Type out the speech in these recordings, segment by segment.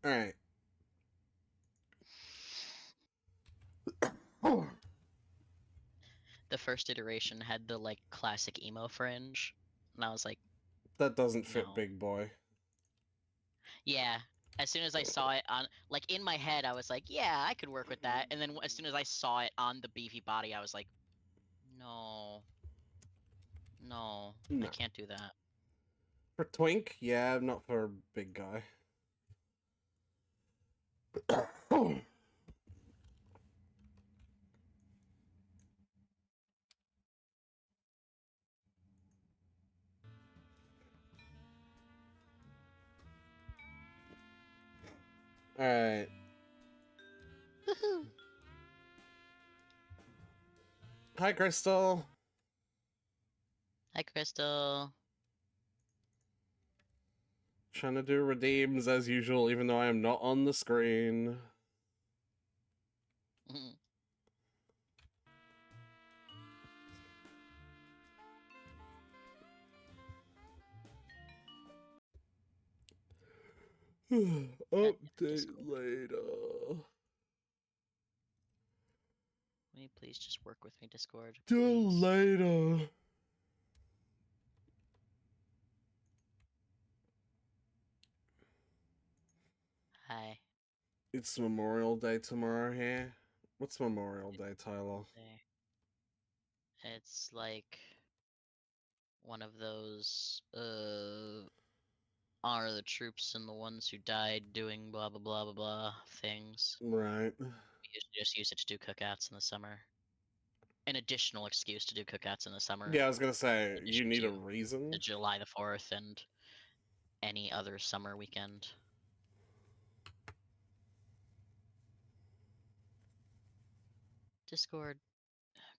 Alright. Oh. The first iteration had the, like, classic emo fringe, and I was like, That doesn't fit no. Big Boy. Yeah. As soon as I saw it on, like, in my head, I was like, yeah, I could work with that. And then as soon as I saw it on the beefy body, I was like, no. No, I No. can't do that. For Twink, yeah, not for a big guy. Alright. Woohoo! Hi, Crystal. Hi, Crystal. Trying to do redeems as usual, even though I am not on the screen. Update later. Will you please just work with me, Discord? Do Please. later. Hi. It's Memorial Day tomorrow here. What's Memorial Day, Tyler? It's like one of those honor the troops and the ones who died doing blah blah blah blah blah things. Right. We usually just use it to do cookouts in the summer. An additional excuse to do cookouts in the summer. Yeah, I was gonna say, In you addition need a to reason? July the 4th and any other summer weekend. Discord,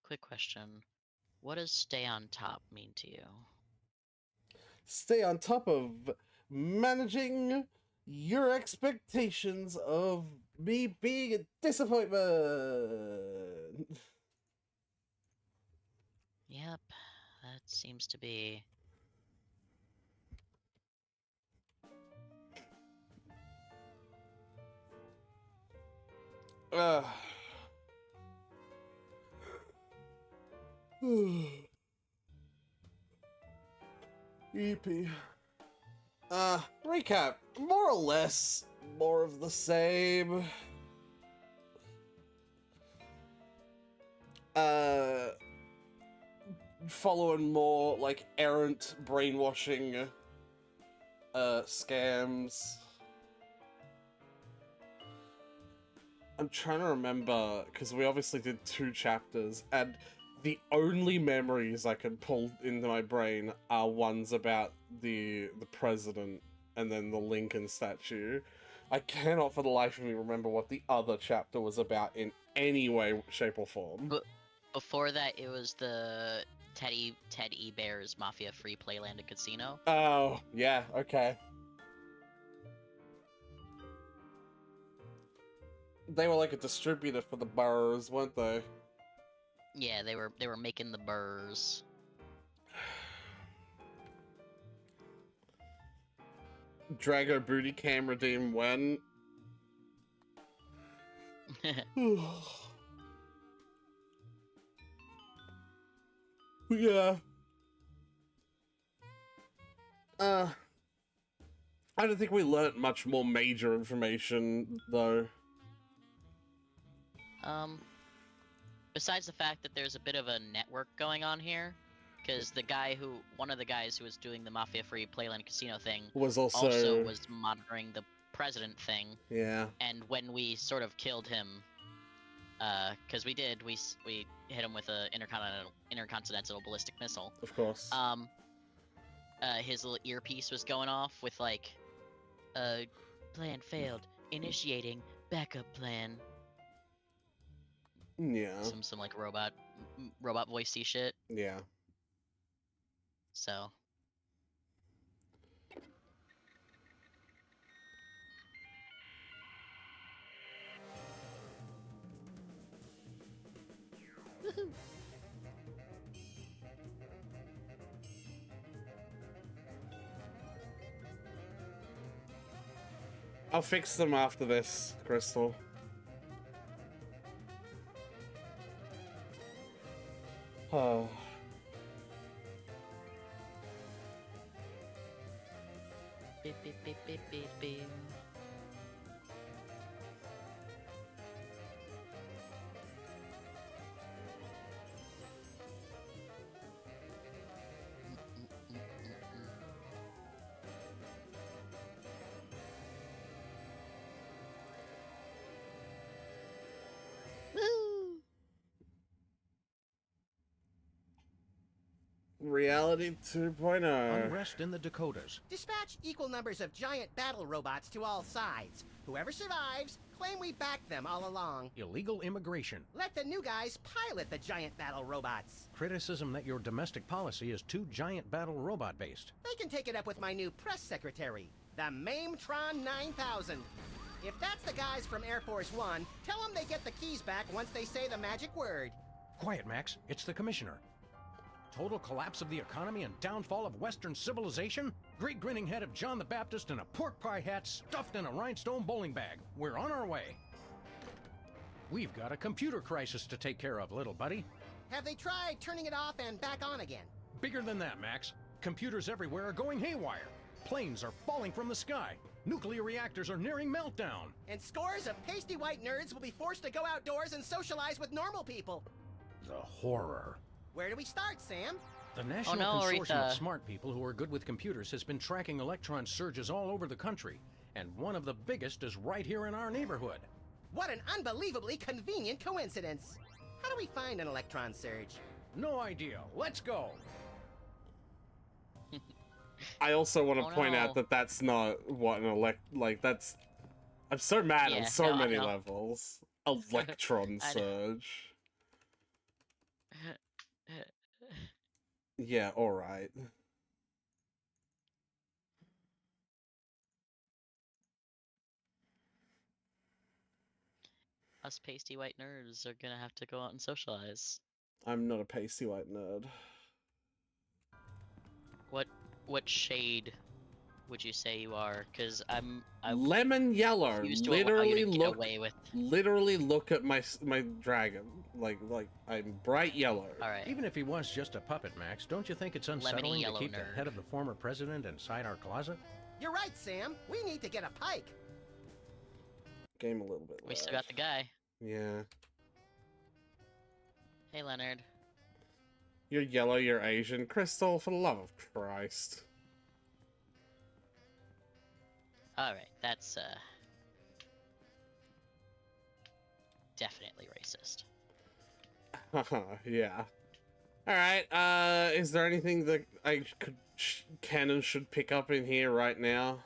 quick question. What does stay on top mean to you? Stay on top of managing your expectations of me being a disappointment. Yep, that seems to be. EP. Recap. More or less, more of the same. Following more, like, errant brainwashing, scams. I'm trying to remember, because we obviously did 2 chapters, and the only memories I can pull into my brain are ones about the president and then the Lincoln statue. I cannot for the life of me remember what the other chapter was about in any way, shape, or form. But before that, it was the Ted E. Bear's Mafia Free Playland and Casino. Oh, yeah, okay. They were like a distributor for the boroughs, weren't they? Yeah, they were making the burrs. Drago Booty Cam redeem when? Yeah. I don't think we learnt much more major information, though. Besides the fact that there's a bit of a network going on here, because one of the guys who was doing the Mafia Free Playland Casino thing Was also was monitoring the president thing. Yeah. And when we sort of killed him, because we hit him with a intercontinental ballistic missile. Of course. His little earpiece was going off with like, plan failed, initiating backup plan. Yeah. Some like robot voicey shit. Yeah. So. Woohoo! I'll fix them after this, Crystal. Oh. Beep, beep, beep, beep, beep, beep. Woo! Reality 2.0. Unrest in the Dakotas. Dispatch equal numbers of giant battle robots to all sides. Whoever survives, claim we backed them all along. Illegal immigration. Let the new guys pilot the giant battle robots. Criticism that your domestic policy is too giant battle robot based. They can take it up with my new press secretary, the Mametron 9000. If that's the guys from Air Force One, tell them they get the keys back once they say the magic word. Quiet, Max. It's the commissioner. Total collapse of the economy and downfall of Western civilization? Great grinning head of John the Baptist in a pork pie hat stuffed in a rhinestone bowling bag. We're on our way. We've got a computer crisis to take care of, little buddy. Have they tried turning it off and back on again? Bigger than that, Max. Computers everywhere are going haywire. Planes are falling from the sky. Nuclear reactors are nearing meltdown. And scores of pasty white nerds will be forced to go outdoors and socialize with normal people. The horror. Where do we start, Sam? The National no, Consortium Aretha. of Smart People who are good with computers has been tracking electron surges all over the country, and one of the biggest is right here in our neighborhood. What an unbelievably convenient coincidence. How do we find an electron surge? No idea. Let's go. I also want to Oh, point no. out that that's not what an that's... I'm so mad on Yeah, so no, I many know. levels. Electron I know. surge. Yeah, alright. Us pasty white nerds are gonna have to go out and socialize. I'm not a pasty white nerd. What shade would you say you are? Because I Lemon yellow. used to allow you to get away with. Literally look at my dragon. Like I'm bright yellow. All right. Even if he was just a puppet, Max, don't you think it's unsettling to yellow keep the nerd. head of the former president inside our closet? You're right, Sam. We need to get a pike. Game a little bit. We still lag. got the guy. Yeah. Hey, Leonard. You're yellow, you're Asian. Crystal, for the love of Christ. All right, that's definitely racist. Yeah. Alright, is there anything that I can and should pick up in here right now?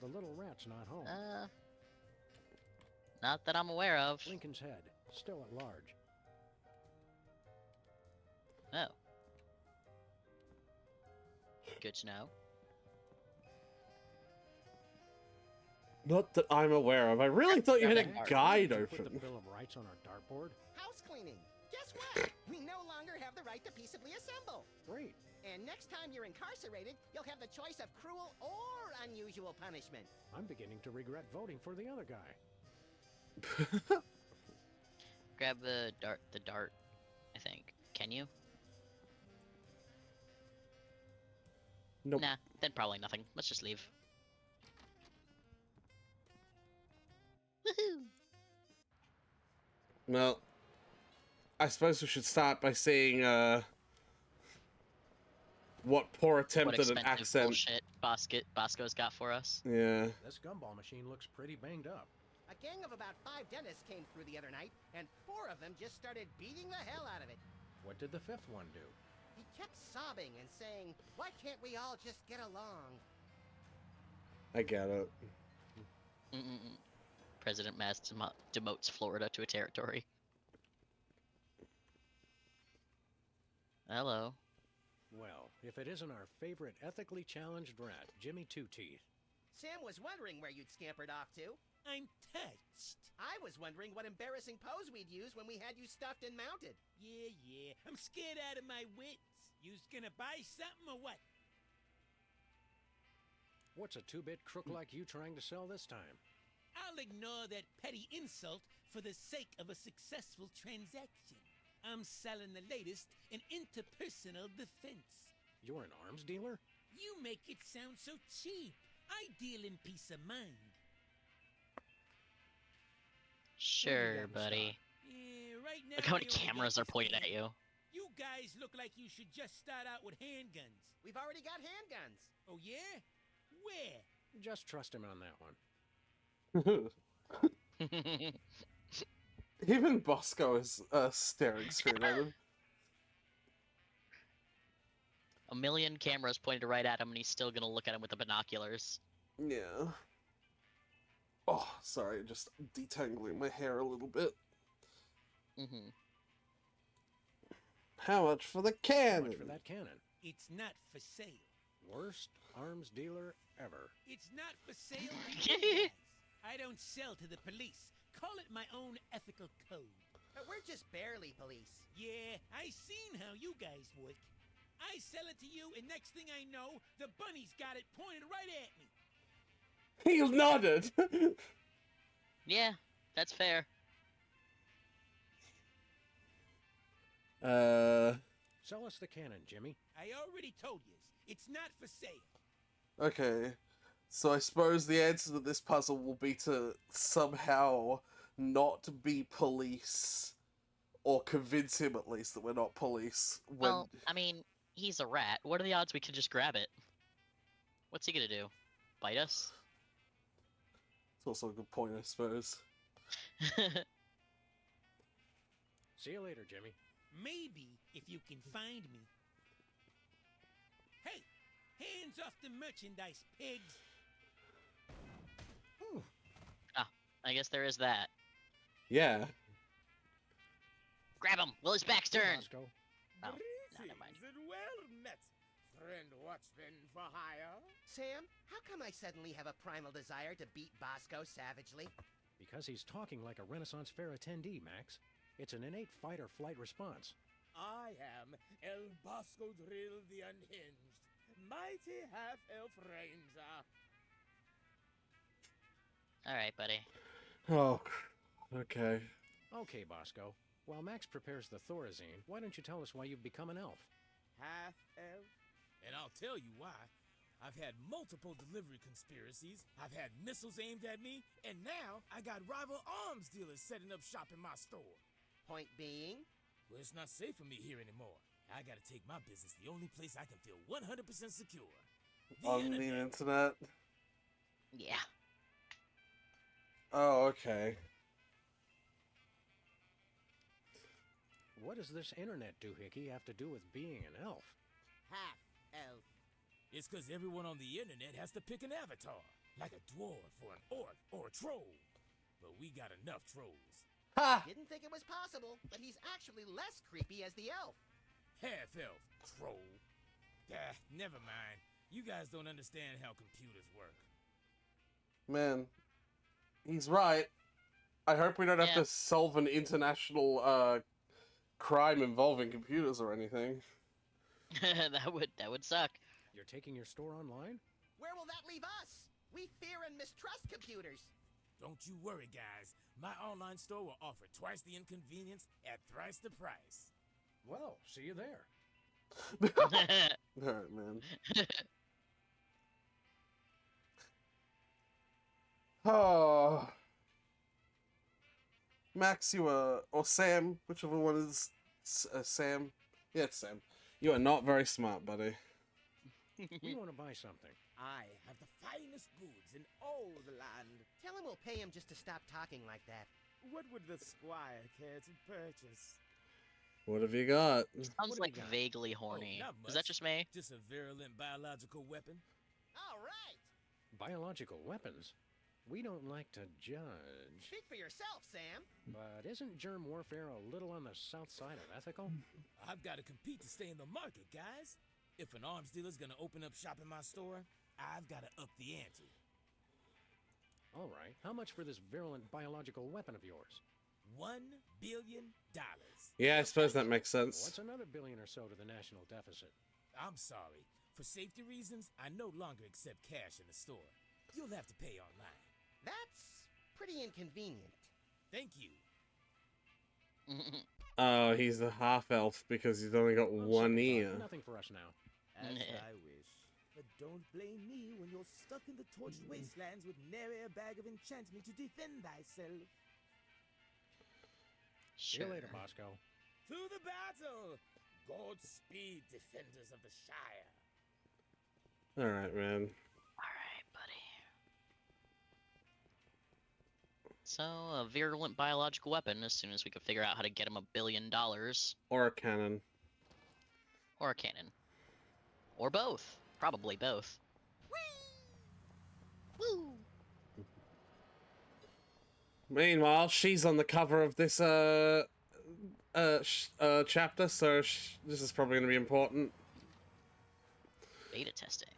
The little rat's not home. Not that I'm aware of. Lincoln's head, still at large. Oh. Good to know. Not that I'm aware of. I really thought you had a Darn. guide Did you put the open. Bill of Rights on our dartboard? House cleaning. Guess what? We no longer have the right to peaceably assemble. Great. And next time you're incarcerated, you'll have the choice of cruel or unusual punishment. I'm beginning to regret voting for the other guy. Grab the dart, I think. Can you? Nope. Nah, then probably nothing. Let's just leave. Woohoo! Well, I suppose we should start by saying, what poor attempt What at an expensive accent. bullshit Bosco's got for us. Yeah. This gumball machine looks pretty banged up. A gang of about 5 dentists came through the other night, and 4 of them just started beating the hell out of it. What did the 5th one do? He kept sobbing and saying, "Why can't we all just get along?" I get it. Mm-mm-mm. President Mass demotes Florida to a territory. Hello. Well, if it isn't our favorite ethically challenged rat, Jimmy Two Teeth. Sam was wondering where you'd scampered off to. I'm touched. I was wondering what embarrassing pose we'd use when we had you stuffed and mounted. Yeah, I'm scared out of my wits. You's gonna buy something or what? What's a two-bit crook like you trying to sell this time? I'll ignore that petty insult for the sake of a successful transaction. I'm selling the latest in interpersonal defense. You're an arms dealer? You make it sound so cheap. I deal in peace of mind. Sure, got in buddy. Yeah, right now. Look how many I only got cameras are this pointed gun. at you. You guys look like you should just start out with handguns. We've already got handguns. Oh yeah? Where? Just trust him on that one. Even Bosco is staring straight at him. A million cameras pointed right at him, and he's still gonna look at him with the binoculars. Yeah. Oh, sorry, just detangling my hair a little bit. Mm-hmm. How much for the How cannon? much for that cannon? It's not for sale. Worst arms dealer ever. It's not for sale to you guys. I don't sell to the police. Call it my own ethical code. But we're just barely police. Yeah, I seen how you guys work. I sell it to you, and next thing I know, the bunny's got it pointed right at me. He nodded. Yeah, that's fair. Sell us the cannon, Jimmy. I already told you, it's not for sale. Okay. So I suppose the answer to this puzzle will be to somehow not be police. Or convince him at least that we're not police. When... Well, I mean, he's a rat. What are the odds we could just grab it? What's he gonna do? Bite us? It's also a good point, I suppose. See you later, Jimmy. Maybe if you can find me. Hey, hands off the merchandise, pigs. I guess there is that. Yeah. Grab him! Will his back's turned! Bosco. Oh, no, never mind. and well met, friend watchman for hire. Sam, how come I suddenly have a primal desire to beat Bosco savagely? Because he's talking like a Renaissance Fair attendee, Max. It's an innate fight-or-flight response. I am El Bosco Drill the Unhinged, mighty half-elf ranger. Alright, buddy. Oh, okay. Okay, Bosco. While Max prepares the Thorazine, why don't you tell us why you've become an elf? Half-elf? And I'll tell you why. I've had multiple delivery conspiracies, I've had missiles aimed at me, and now I got rival arms dealers setting up shop in my store. Point being? Well, it's not safe for me here anymore. I gotta take my business the only place I can feel 100% secure. On the internet? Yeah. Oh, okay. What does this internet doohickey have to do with being an elf? Half-elf. It's because everyone on the internet has to pick an avatar, like a dwarf or an orc or a troll. But we got enough trolls. Ha! Didn't think it was possible, but he's actually less creepy as the elf. Half-elf, troll. Never mind. You guys don't understand how computers work. Man, he's right. I hope we don't have Yeah. to solve an international crime involving computers or anything. that would suck. You're taking your store online? Where will that leave us? We fear and mistrust computers. Don't you worry, guys. My online store will offer twice the inconvenience at thrice the price. Well, see you there. Alright, man. Oh. Max, you are... Or Sam, whichever one is... Sam? Yeah, it's Sam. You are not very smart, buddy. We want to buy something. I have the finest goods in all the land. Tell him we'll pay him just to stop talking like that. What would the squire care to purchase? What have you got? Sounds What do like we got? vaguely horny. not Is that much. just me? Just a virulent biological weapon? All right. Biological weapons? We don't like to judge. Speak for yourself, Sam. But isn't germ warfare a little on the south side of ethical? I've got to compete to stay in the market, guys. If an arms dealer's gonna open up shop in my store, I've got to up the ante. All right, how much for this virulent biological weapon of yours? $1 billion. Yeah, I suppose that makes What's sense. another billion or so to the national deficit? I'm sorry. For safety reasons, I no longer accept cash in the store. You'll have to pay online. That's pretty inconvenient. Thank you. Oh, he's a half-elf because he's only got Well, one simple ear. talk, nothing for us now. As I wish. But don't blame me when you're stuck in the torched wastelands with nary a bag of enchantment to defend thyself. See you later, Bosco. To the battle! Godspeed, defenders of the Shire. Alright, man. Alright, buddy. So, a virulent biological weapon as soon as we can figure out how to get him $1 billion. Or a cannon. Or a cannon. Or both. Probably both. Woo! Meanwhile, she's on the cover of this chapter, so this is probably going to be important. Beta testing.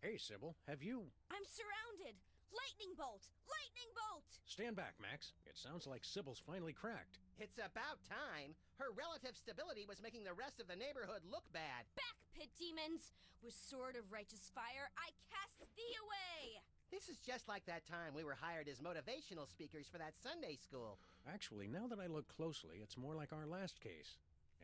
Hey, Sybil, have you... I'm surrounded! Lightning bolt! Lightning bolt! Stand back, Max. It sounds like Sybil's finally cracked. It's about time. Her relative stability was making the rest of the neighborhood look bad. Back, pit demons! With sword of righteous fire, I cast thee away! This is just like that time we were hired as motivational speakers for that Sunday school. Actually, now that I look closely, it's more like our last case.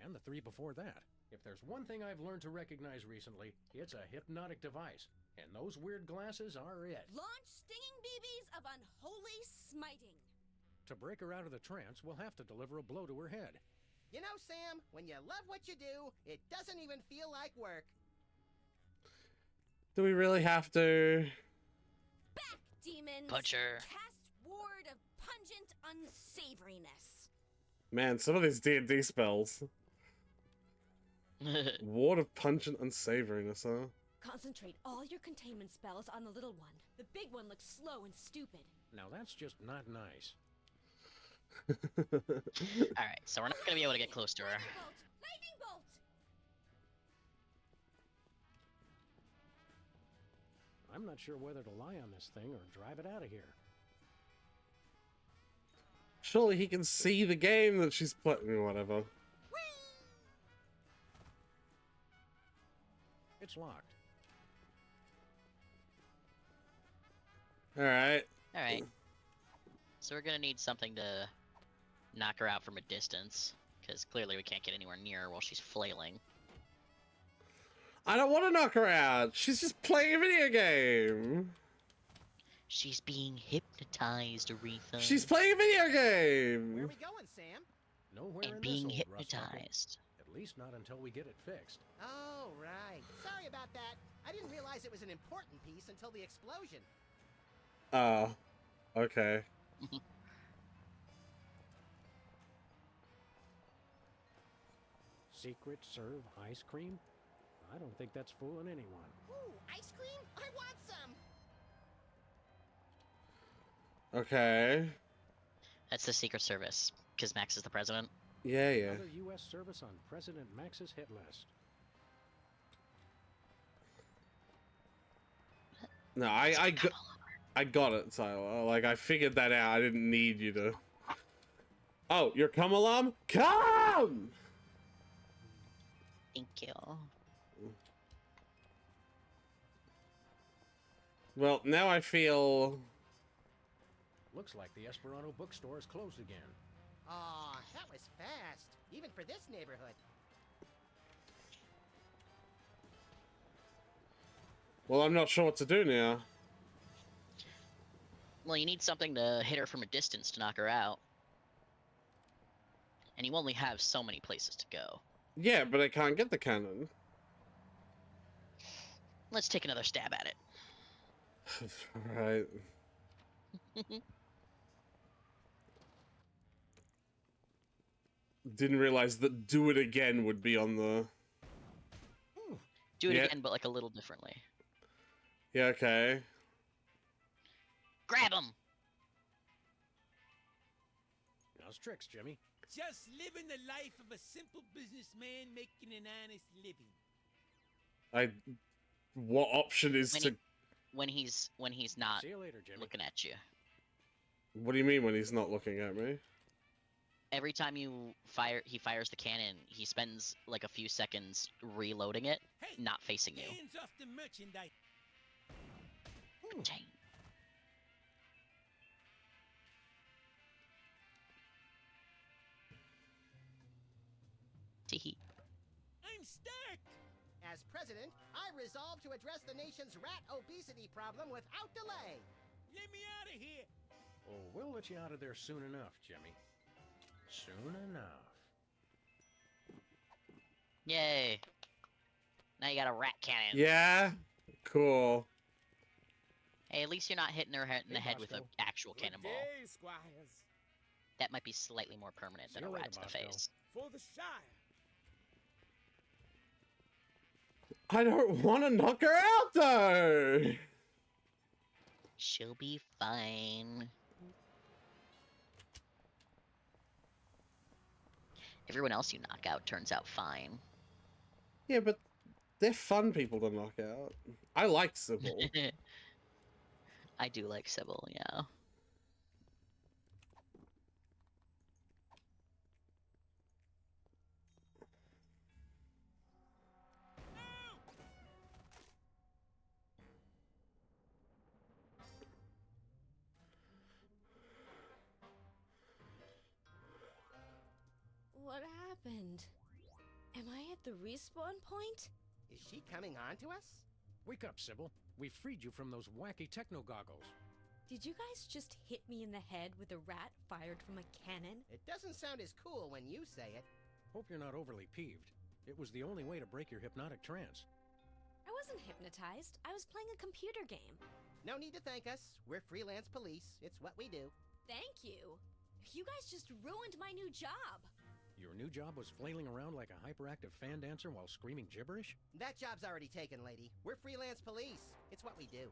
And the 3 before that. If there's one thing I've learned to recognize recently, it's a hypnotic device. And those weird glasses are it. Launch stinging BBs of unholy smiting! To break her out of the trance, we'll have to deliver a blow to her head. You know, Sam, when you love what you do, it doesn't even feel like work. Do we really have to? Back, demons! Punch her. Cast ward of pungent unsavoriness. Man, some of these D&D spells. Ward of pungent unsavoriness, huh? Concentrate all your containment spells on the little one. The big one looks slow and stupid. Now that's just not nice. Alright, so we're not gonna be able to get close to her. Lightning bolt! Lightning bolt! I'm not sure whether to lie on this thing or drive it out of here. Surely he can see the game that she's playing, whatever. It's locked. Alright. Alright. So we're gonna need something to knock her out from a distance, because clearly we can't get anywhere near her while she's flailing. I don't want to knock her out. She's just playing a video game. She's being hypnotized, Aretha. She's playing a video game. Where are we going, Sam? Nowhere in And this being old rust bucket. hypnotized. At least not until we get it fixed. Oh, right. Sorry about that. I didn't realize it was an important piece until the explosion. Oh. Okay. Secret serve ice cream? I don't think that's fooling anyone. Ooh, ice cream? I want some! Okay. That's the Secret Service, because Max is the president. Yeah, yeah. Another U.S. service on President Max's hit list. No, I got it, Tyler. Like, I figured that out. I didn't need you to... Oh, your come alarm? Come! Thank you. Well, now I feel... Looks like the Esperanto bookstore is closed again. Aw, that was fast. Even for this neighborhood. Well, I'm not sure what to do now. Well, you need something to hit her from a distance to knock her out. And you only have so many places to go. Yeah, but I can't get the cannon. Let's take another stab at it. Right. Didn't realize that do it again would be on the... Do it Yeah. again, but like a little differently. Yeah, okay. Grab him! How's tricks, Jimmy? Just living the life of a simple businessman making an honest living. What option is When he's not See you later, Jimmy. looking at you. What do you mean when he's not looking at me? every time he fires the cannon, he spends like a few seconds reloading it, Hey, not facing you. hands off the merchandise. Dang. Teehee. I'm stuck. As president, I resolve to address the nation's rat obesity problem without delay. Let me out of here. Oh, we'll let you out of there soon enough, Jimmy. Soon enough. Yay. Now you got a rat cannon. Yeah, cool. Hey, at least you're not hitting her in the Hey, head with an Bosco. actual Good cannonball. day, squires. That might be slightly more permanent See than you a later, rat to the Bosco. face. For the Shire. I don't want to knock her out though. She'll be fine. Everyone else you knock out turns out fine. Yeah, but they're fun people to knock out. I like Sybil. I do like Sybil, yeah. What happened? Am I at the respawn point? Is she coming on to us? Wake up, Sybil. We freed you from those wacky techno goggles. Did you guys just hit me in the head with a rat fired from a cannon? It doesn't sound as cool when you say it. Hope you're not overly peeved. It was the only way to break your hypnotic trance. I wasn't hypnotized. I was playing a computer game. No need to thank us. We're freelance police. It's what we do. Thank you. You guys just ruined my new job. Your new job was flailing around like a hyperactive fan dancer while screaming gibberish? That job's already taken, lady. We're freelance police. It's what we do.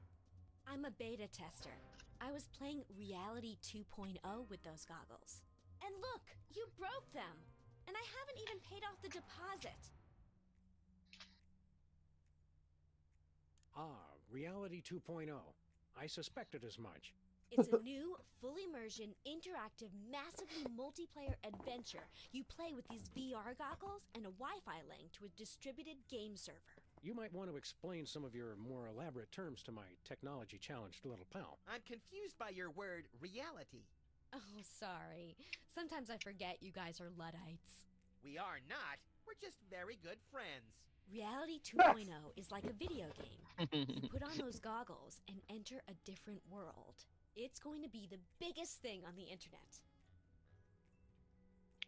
I'm a beta tester. I was playing Reality 2.0 with those goggles. And look, you broke them. And I haven't even paid off the deposit. Ah, Reality 2.0. I suspected as much. It's a new, full immersion, interactive, massively multiplayer adventure. You play with these VR goggles and a Wi-Fi link to a distributed game server. You might want to explain some of your more elaborate terms to my technology-challenged little pal. I'm confused by your word, reality. Oh, sorry. Sometimes I forget you guys are Luddites. We are not. We're just very good friends. Reality 2.0 is like a video game. You put on those goggles and enter a different world. It's going to be the biggest thing on the internet.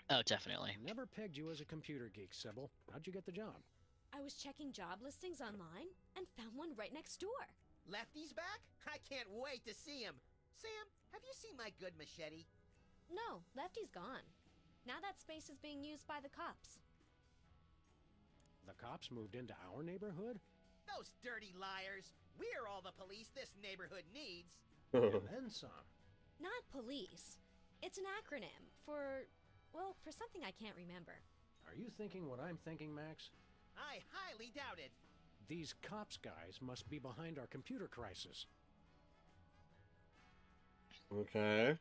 Oh, definitely. Never pegged you as a computer geek, Sybil. How'd you get the job? I was checking job listings online and found one right next door. Lefty's back? I can't wait to see him. Sam, have you seen my good machete? No, Lefty's gone. Now that space is being used by the cops. The cops moved into our neighborhood? Those dirty liars. We're all the police this neighborhood needs. And then some. Not police. It's an acronym for, well, for something I can't remember. Are you thinking what I'm thinking, Max? I highly doubt it. These cops guys must be behind our computer crisis. Okay.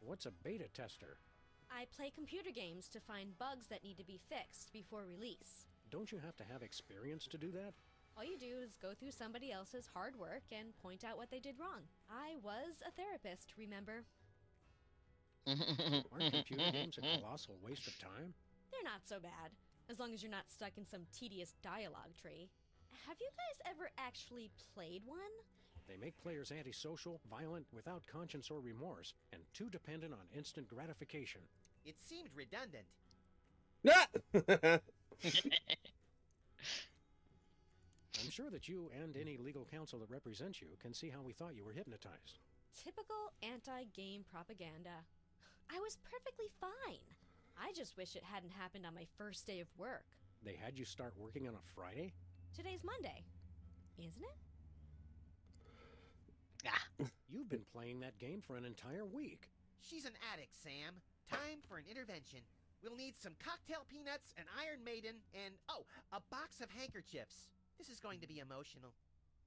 What's a beta tester? I play computer games to find bugs that need to be fixed before release. Don't you have to have experience to do that? All you do is go through somebody else's hard work and point out what they did wrong. I was a therapist, remember? Aren't computer games a colossal waste of time? They're not so bad, as long as you're not stuck in some tedious dialogue tree. Have you guys ever actually played one? They make players antisocial, violent, without conscience or remorse, and too dependent on instant gratification. It seemed redundant. Yeah. I'm sure that you and any legal counsel that represents you can see how we thought you were hypnotized. Typical anti-game propaganda. I was perfectly fine. I just wish it hadn't happened on my first day of work. They had you start working on a Friday? Today's Monday, isn't it? Ah. You've been playing that game for an entire week. She's an addict, Sam. Time for an intervention. We'll need some cocktail peanuts, an Iron Maiden, and, oh, a box of handkerchiefs. This is going to be emotional.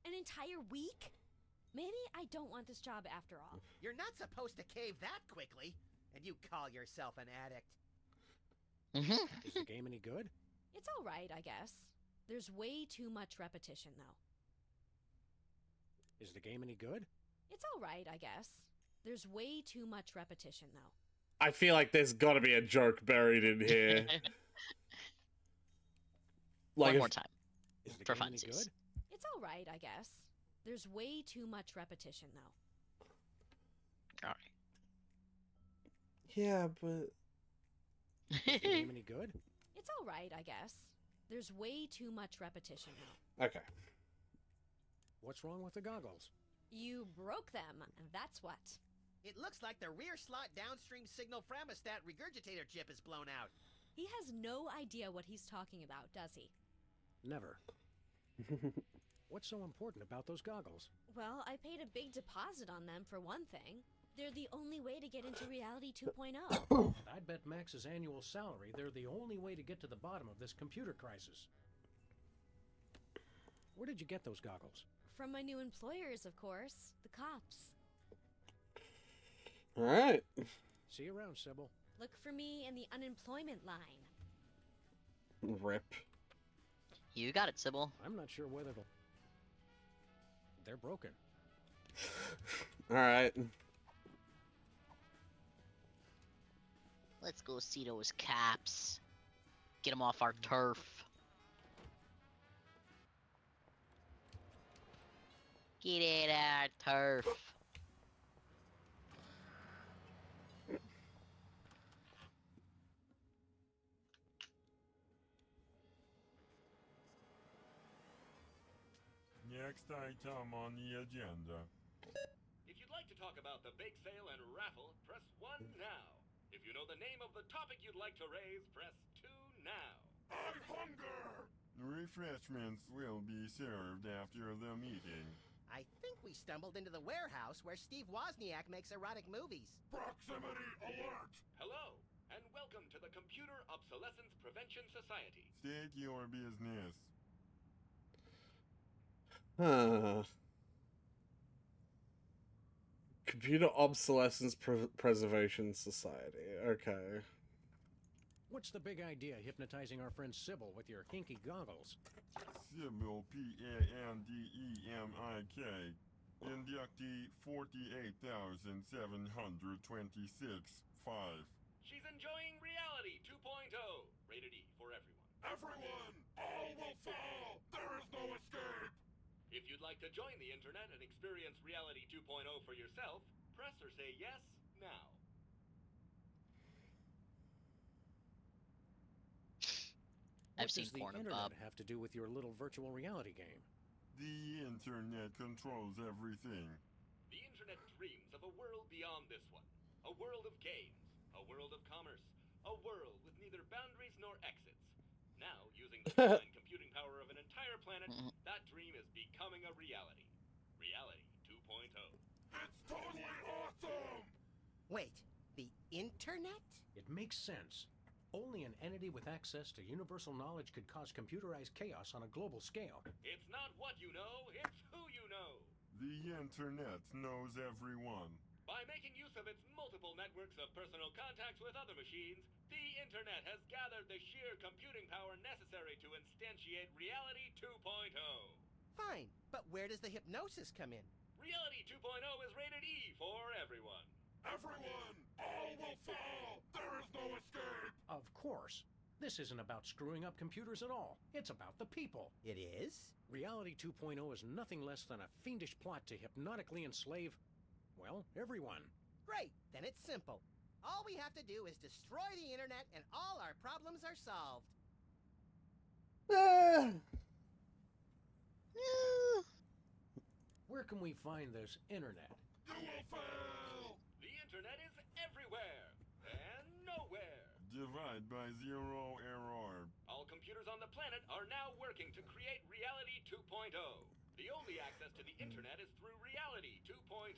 An entire week? Maybe I don't want this job after all. You're not supposed to cave that quickly. and you call yourself an addict. Mm-hmm. Is the game any good? It's alright, I guess. There's way too much repetition, though. Is the game any good? It's alright, I guess. There's way too much repetition, though. I feel like there's got to be a joke buried in here. One if- more time. Is the For game any funsies. good? It's alright, I guess. There's way too much repetition, though. All Yeah, but Is the right. game any good? It's alright, I guess. There's way too much repetition, though. okay. What's wrong with the goggles? You broke them, that's what. It looks like the rear slot downstream signal thermostat regurgitator chip is blown out. He has no idea what he's talking about, does he? Never. What's so important about those goggles? Well, I paid a big deposit on them for one thing. They're the only way to get into Reality 2.0. And I'd bet Max's annual salary they're the only way to get to the bottom of this computer crisis. Where did you get those goggles? From my new employers, of course. The cops. All right. See you around, Sybil. Look for me in the unemployment line. Rip. You got it, Sybil. I'm not sure whether they're broken. All right. Let's go see those cops. Get them off our turf. Get it our turf. Next item on the agenda. If you'd like to talk about the bake sale and raffle, press 1 now. If you know the name of the topic you'd like to raise, press 2 now. I hunger! Refreshments will be served after the meeting. I think we stumbled into the warehouse where Steve Wozniak makes erotic movies. Proximity alert! Hello, and welcome to the Computer Obsolescence Prevention Society. State your business. Huh. Computer Obsolescence Preservation Society. Okay. What's the big idea hypnotizing our friend Sybil with your hinky goggles? Sybil Pandemik. Inductee 48,726. 5. She's enjoying Reality 2.0. Rated E for everyone. Everyone! All will fall! There is no escape! If you'd like to join the internet and experience Reality 2.0 for yourself, press or say yes now. I've What seen does the Pornhub. internet have to do with your little virtual reality game? The internet controls everything. The internet dreams of a world beyond this one. A world of games, a world of commerce, a world with neither boundaries nor exits. Now, using the combined computing power of an entire planet, that dream is becoming a reality. Reality 2.0. It's totally awesome! Wait, the internet? It makes sense. Only an entity with access to universal knowledge could cause computerized chaos on a global scale. It's not what you know, it's who you know. The internet knows everyone. By making use of its multiple networks of personal contacts with other machines, the internet has gathered the sheer computing power necessary to instantiate Reality 2.0. Fine, but where does the hypnosis come in? Reality 2.0 is rated E for everyone. Everyone! All will fall! There is no escape! Of course. This isn't about screwing up computers at all. It's about the people. It is? Reality 2.0 is nothing less than a fiendish plot to hypnotically enslave, well, everyone. Great, then it's simple. All we have to do is destroy the internet and all our problems are solved. Where can we find this internet? You will fail! The internet is everywhere and nowhere. Divide by 0 error. All computers on the planet are now working to create Reality 2.0. The only access to the internet is through Reality 2.0.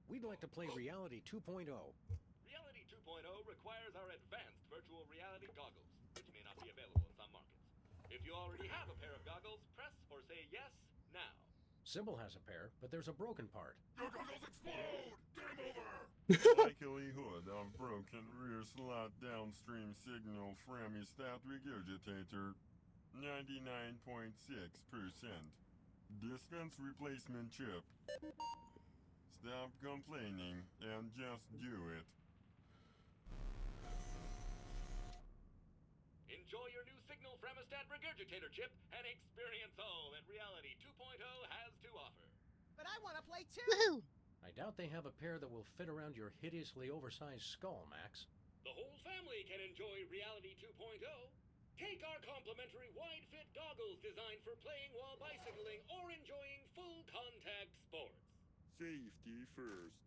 We'd like to play Reality 2.0. Reality 2.0 requires our advanced virtual reality goggles, which may not be available in some markets. If you already have a pair of goggles, press or say yes now. Sybil has a pair, but there's a broken part. Your goggles explode! Game over! Likelihood of broken rear slot downstream signal from stat regurgitator 99.6%. Dispense replacement chip. Stop complaining and just do it. Enjoy your new signal Fremostat regurgitator chip and experience all that Reality 2.0 has to offer. But I want to play too. Woohoo! I doubt they have a pair that will fit around your hideously oversized skull, Max. The whole family can enjoy Reality 2.0. Take our complimentary wide-fit goggles designed for playing while bicycling or enjoying full-contact sports. Safety first.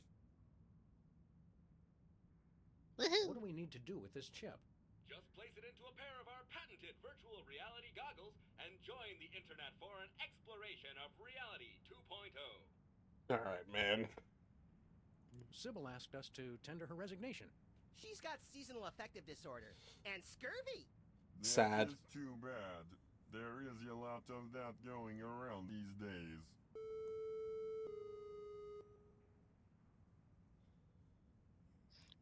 What Woohoo! do we need to do with this chip? Just place it into a pair of our patented virtual reality goggles and join the internet for an exploration of Reality 2.0. Alright, man. Sybil asked us to tender her resignation. She's got seasonal affective disorder and scurvy. Sad. That is too bad. There is a lot of that going around these days.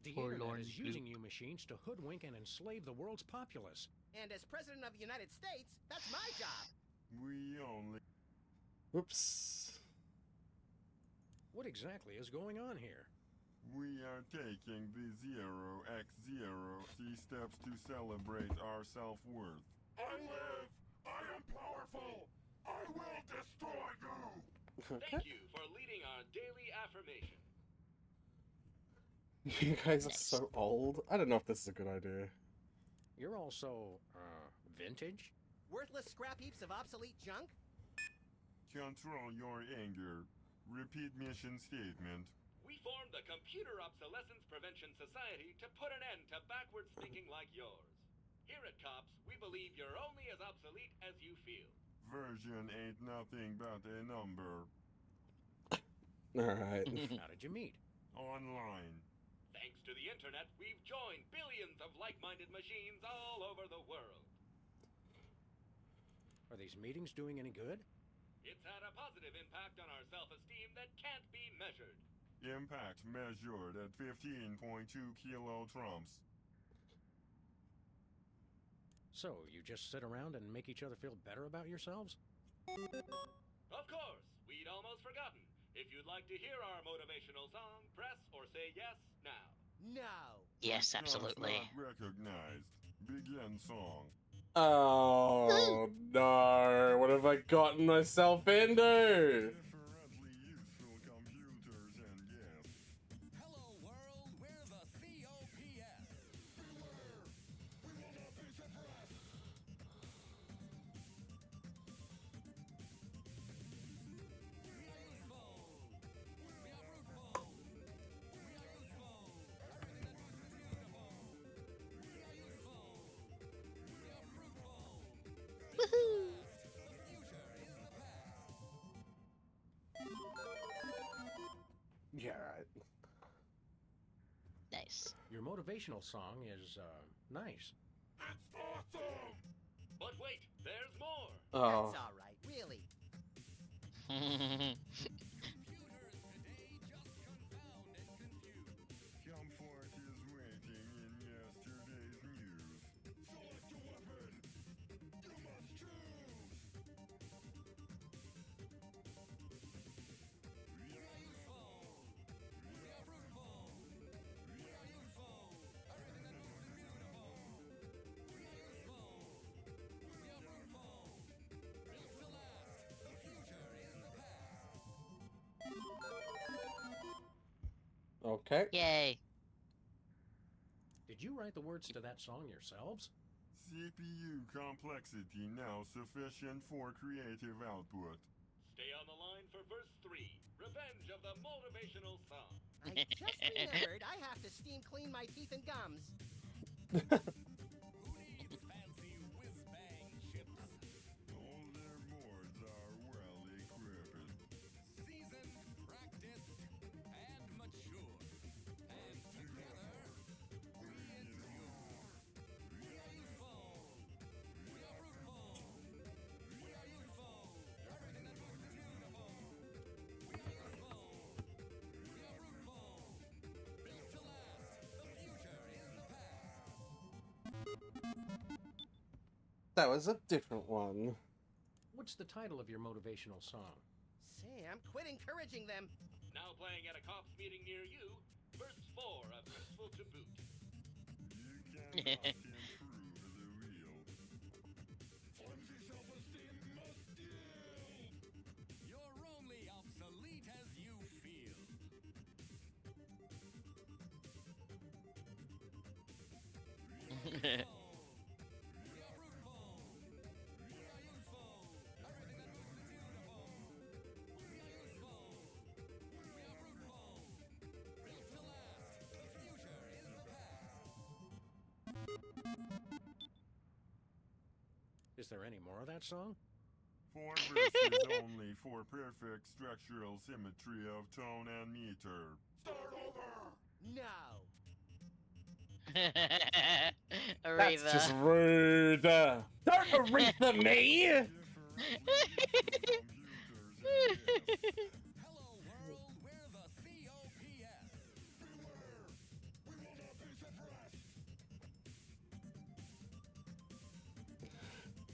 The Forlorn internet is Blue. using you machines to hoodwink and enslave the world's populace. And as President of the United States, that's my job. We only Whoops. What exactly is going on here? We are taking the 0x0 steps to celebrate our self-worth. I live! I am powerful! I will destroy you! Thank you for leading our daily affirmation. You guys are Nice. so old. I don't know if this is a good idea. You're also, vintage? Worthless scrap heaps of obsolete junk? Control your anger. Repeat mission statement. We formed the Computer Obsolescence Prevention Society to put an end to backward thinking like yours. Here at COPS, we believe you're only as obsolete as you feel. Version ain't nothing but a number. Alright. How did you meet? Online. Thanks to the internet, we've joined billions of like-minded machines all over the world. Are these meetings doing any good? It's had a positive impact on our self-esteem that can't be measured. Impact measured at 15.2 kilotrumps. So, you just sit around and make each other feel better about yourselves? Of course, we'd almost forgotten. If you'd like to hear our motivational song, press or say yes now. No. Yes, Sounds absolutely. not recognized. Begin song. Oh no, what have I gotten myself into? Differently useful computers and yes. Hello, world. We're the COPS. Beware! We will not be suppressed! Woohoo! Yeah, right. Nice. Your motivational song is, nice. It's awesome! But wait, there's more. Oh. That's all right, really. Comfort is waiting in yesterday's news. Select a weapon! You must choose! Okay. Yay. Did you write the words to that song yourselves? CPU complexity now sufficient for creative output. Stay on the line for verse 3, Revenge of the Motivational Song. I just remembered I have to steam clean my teeth and gums. Who needs fancy whiz-bang chips? All their boards are well equipped. Seasoned, practiced, and mature. And together, we endure. We are useful. We are fruitful. We are useful. Everything that moves is beautiful. We are useful. We are fruitful. Built That was a different one. What's the title of your motivational song? Sam, quit encouraging them. Now playing at a cops meeting near you, verse 4 of Principal to Boot. You cannot improve the wheel. Flimsy self-esteem must yield. You're only obsolete as you feel. Is there any more of that song? 4 verses only for perfect structural symmetry of tone and meter. Start over! No. That's just Aretha. rude. Don't Aretha me! Hello world, we're the COPS.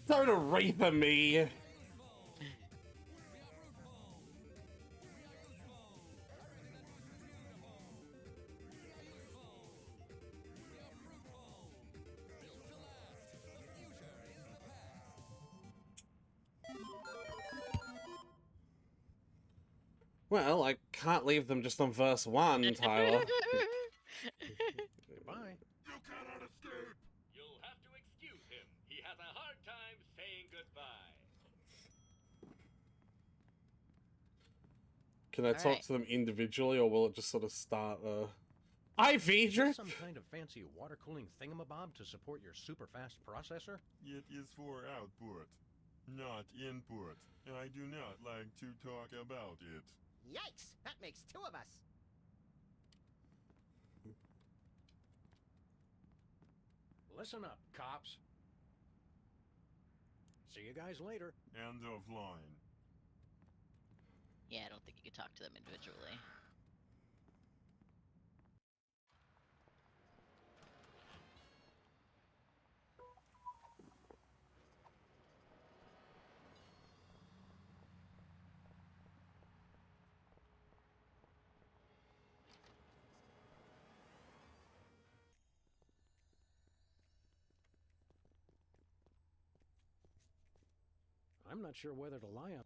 Don't Aretha me! Well, I can't leave them just on verse 1, Tyler. Goodbye. You cannot escape! You'll have to excuse him. He has a hard time saying goodbye. Can I talk Alright. to them individually, or will it just sort of start, Hi, Is Phaedra! this some kind of fancy water cooling thingamabob to support your super fast processor? It is for output, not input. I do not like to talk about it. Yikes! That makes 2 of us. Listen up, cops. See you guys later. End of line. Yeah, I don't think you could talk to them individually. I'm not sure whether to lie on.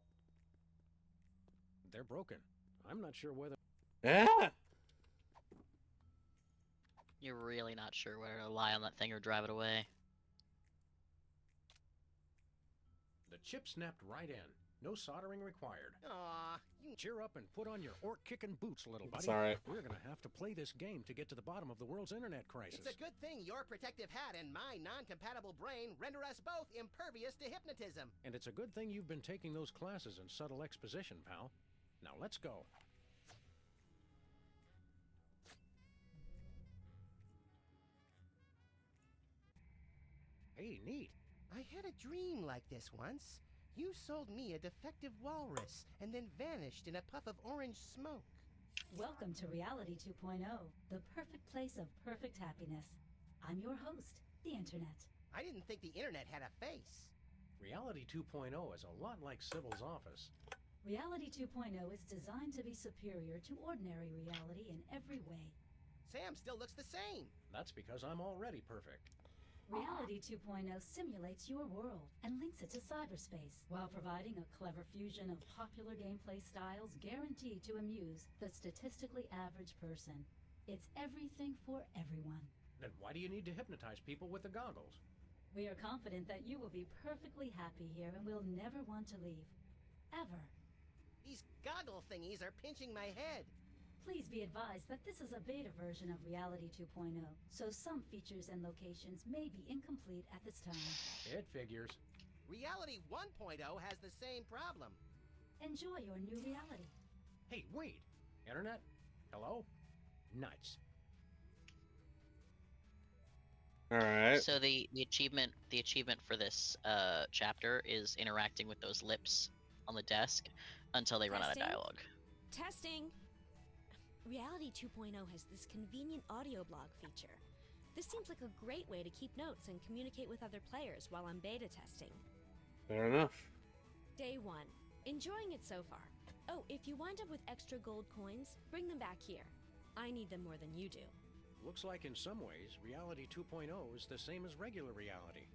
They're broken. I'm not sure whether. Yeah! You're really not sure whether to lie on that thing or drive it away. The chip snapped right in. No soldering required. Aw, you... Cheer up and put on your orc-kicking boots, little buddy. It's alright. We're gonna have to play this game to get to the bottom of the world's internet crisis. It's a good thing your protective hat and my non-compatible brain render us both impervious to hypnotism. And it's a good thing you've been taking those classes in subtle exposition, pal. Now let's go. Hey, neat. I had a dream like this once. You sold me a defective walrus and then vanished in a puff of orange smoke. Welcome to Reality 2.0, the perfect place of perfect happiness. I'm your host, the Internet. I didn't think the internet had a face. Reality 2.0 is a lot like Sybil's office. Reality 2.0 is designed to be superior to ordinary reality in every way. Sam still looks the same. That's because I'm already perfect. Reality 2.0 simulates your world and links it to cyberspace while providing a clever fusion of popular gameplay styles guaranteed to amuse the statistically average person. It's everything for everyone. Then why do you need to hypnotize people with the goggles? We are confident that you will be perfectly happy here and will never want to leave. Ever. These goggle thingies are pinching my head. Please be advised that this is a beta version of Reality 2.0, so some features and locations may be incomplete at this time. It figures. Reality 1.0 has the same problem. Enjoy your new reality. Hey, wait! Internet? Hello? Nuts. Alright. So the achievement for this chapter is interacting with those lips on the desk until they run out of Testing? dialogue. Testing! Reality 2.0 has this convenient audio blog feature. This seems like a great way to keep notes and communicate with other players while I'm beta testing. Fair enough. Day 1. Enjoying it so far. Oh, if you wind up with extra gold coins, bring them back here. I need them more than you do. Looks like in some ways, Reality 2.0 is the same as regular reality.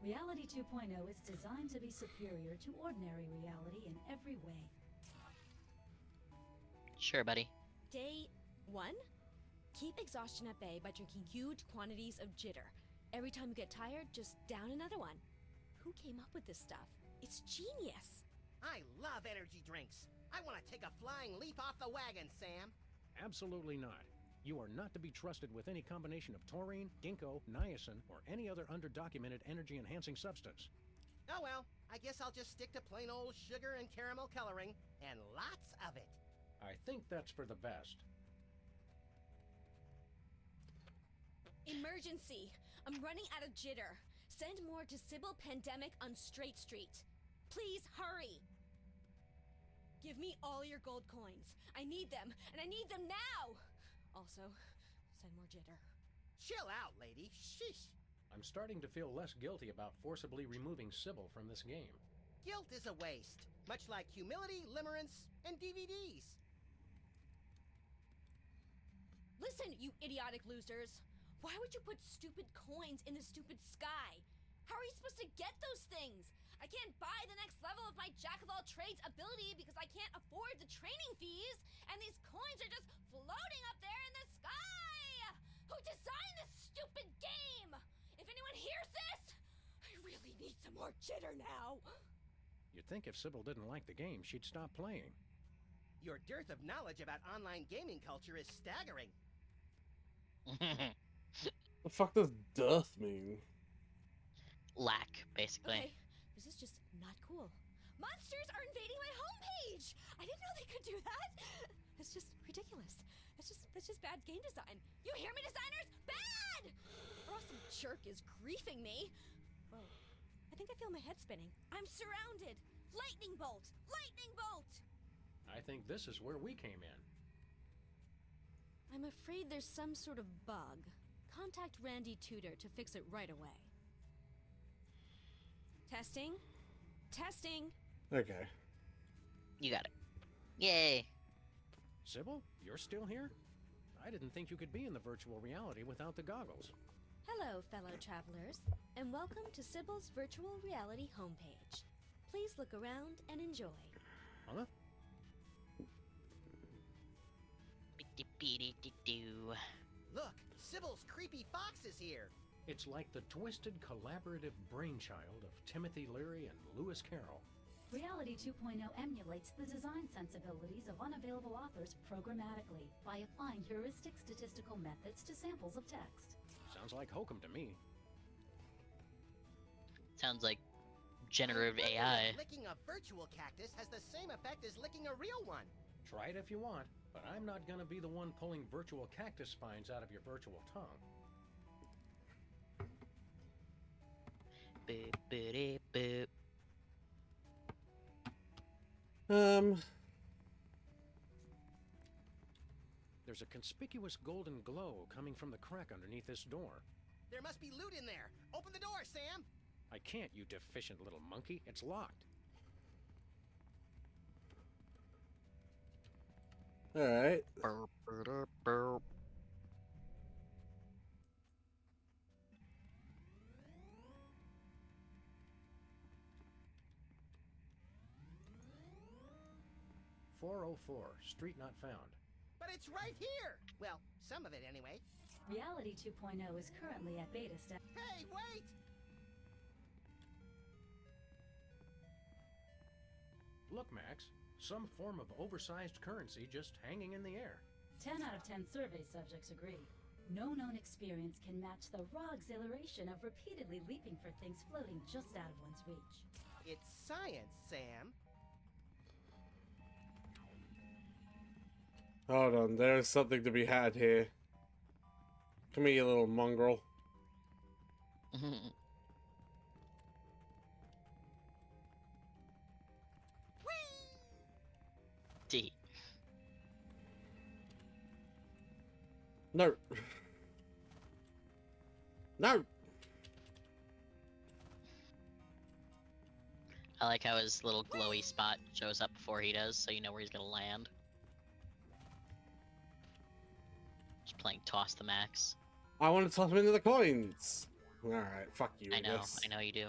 Reality 2.0 is designed to be superior to ordinary reality in every way. Sure, buddy. Day 1? Keep exhaustion at bay by drinking huge quantities of jitter. Every time you get tired, just down another one. Who came up with this stuff? It's genius! I love energy drinks. I want to take a flying leap off the wagon, Sam. Absolutely not. You are not to be trusted with any combination of taurine, ginkgo, niacin, or any other underdocumented energy-enhancing substance. Oh well, I guess I'll just stick to plain old sugar and caramel coloring, and lots of it. I think that's for the best. Emergency! I'm running out of jitter. Send more to Sybil Pandemic on Straight Street. Please hurry! Give me all your gold coins. I need them, and I need them now! Also, send more jitter. Chill out, lady. Sheesh. I'm starting to feel less guilty about forcibly removing Sybil from this game. Guilt is a waste, much like humility, limerence, and DVDs. Listen, you idiotic losers! Why would you put stupid coins in the stupid sky? How are you supposed to get those things? I can't buy the next level of my jack-of-all-trades ability because I can't afford the training fees, and these coins are just floating up there in the sky! Who designed this stupid game? If anyone hears this, I really need some more jitter now! You'd think if Sybil didn't like the game, she'd stop playing. Your dearth of knowledge about online gaming culture is staggering. The fuck does dearth mean? Lack, basically. Okay, this is just not cool. Monsters are invading my homepage! I didn't know they could do that! That's just ridiculous. That's just bad game design. You hear me, designers? Bad! Or else some jerk is griefing me. Whoa, I think I feel my head spinning. I'm surrounded! Lightning bolt! Lightning bolt! I think this is where we came in. I'm afraid there's some sort of bug. Contact Randy Tudor to fix it right away. Testing? Testing! Okay. You got it. Yay! Sybil, you're still here? I didn't think you could be in the virtual reality without the goggles. Hello, fellow travelers, and welcome to Sybil's virtual reality homepage. Please look around and enjoy. Huh? Be-de-be-de-de-doo. Look, Sybil's creepy fox is here. It's like the twisted collaborative brainchild of Timothy Leary and Lewis Carroll. Reality 2.0 emulates the design sensibilities of unavailable authors programmatically by applying heuristic statistical methods to samples of text. Sounds like hokum to me. Sounds like generative I wonder AI. if licking a virtual cactus has the same effect as licking a real one. Try it if you want, but I'm not gonna be the one pulling virtual cactus spines out of your virtual tongue. Boop, boop, boop. There's a conspicuous golden glow coming from the crack underneath this door. There must be loot in there. Open the door, Sam. I can't, you deficient little monkey. It's locked. Alright. Burp, burp, burp. .404, street not found. But it's right here. Well, some of it anyway. Reality 2.0 is currently at beta stage. Hey, wait! Look, Max, some form of oversized currency just hanging in the air. 10 out of 10 survey subjects agree. No known experience can match the raw exhilaration of repeatedly leaping for things floating just out of one's reach. It's science, Sam. Hold on, there's something to be had here. Come here, you little mongrel. D. No. No! I like how his little glowy spot shows up before he does, so you know where he's gonna land. Just playing toss the max. I want to toss him into the coins! Alright, fuck you, I know, guess. I know you do.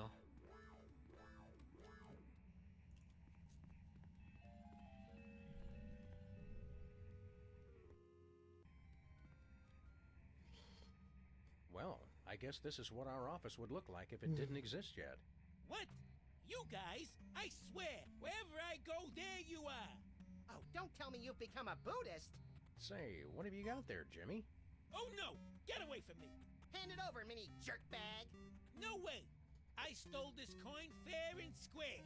Well, I guess this is what our office would look like if it didn't exist yet. What? You guys? I swear, wherever I go, there you are. Oh, don't tell me you've become a Buddhist. Say, what have you got there, Jimmy? Oh no! Get away from me! Hand it over, mini jerkbag. No way! I stole this coin fair and square.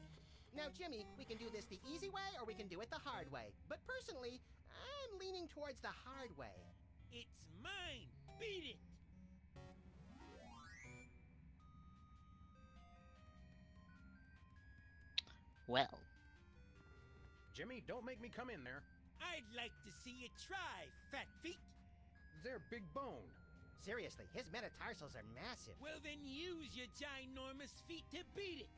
Now, Jimmy, we can do this the easy way or we can do it the hard way. But personally, I'm leaning towards the hard way. It's mine! Beat it! Well. Jimmy, don't make me come in there. I'd like to see you try, fat feet. They're big boned. Seriously, his metatarsals are massive. Well, then use your ginormous feet to beat it.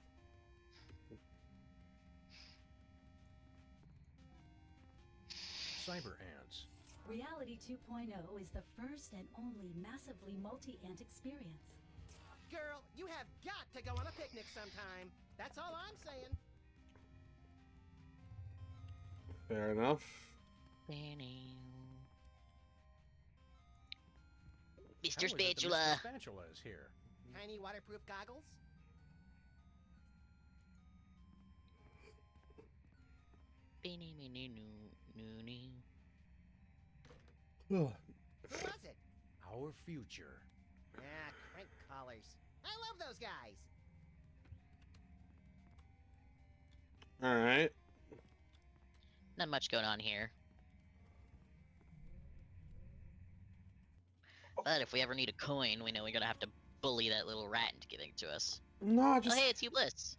Cyber ants. Reality 2.0 is the first and only massively multi-ant experience. Girl, you have got to go on a picnic sometime. That's all I'm saying. Fair enough. Mr. How is it that Spatula. Mr. Spatula is here. Tiny waterproof goggles? Who was it? Our future. Ah, crank collars. I love those guys. Alright. Not much going on here. But if we ever need a coin, we know we're gonna have to bully that little rat into giving it to us. No, just... Oh, hey, it's you, Bliss.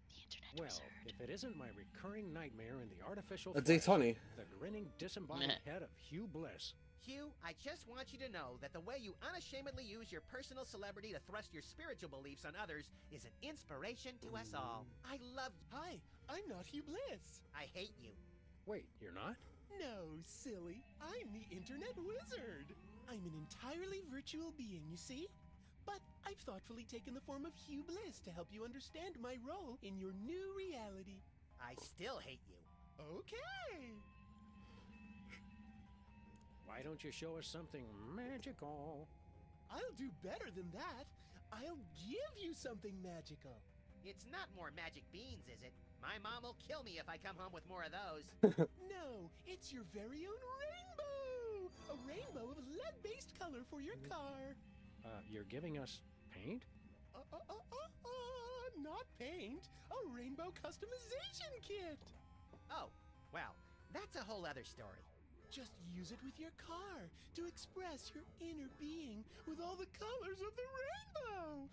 The internet Well, wizard. if it isn't my recurring nightmare in the artificial A flesh, D20. the grinning, disembodied head of Hugh Bliss. Hugh, I just want you to know that the way you unashamedly use your personal celebrity to thrust your spiritual beliefs on others is an inspiration to us all. I love you. Hi, I'm not Hugh Bliss. I hate you. Wait, you're not? No, silly. I'm the Internet Wizard. I'm an entirely virtual being, you see? But I've thoughtfully taken the form of Hugh Bliss to help you understand my role in your new reality. I still hate you. Okay. Why don't you show us something magical? I'll do better than that. I'll give you something magical. It's not more magic beans, is it? My mom will kill me if I come home with more of those. No, it's your very own rainbow! A rainbow of lead-based color for your car. You're giving us paint? Not paint. A rainbow customization kit. Oh, well, that's a whole other story. Just use it with your car to express your inner being with all the colors of the rainbow.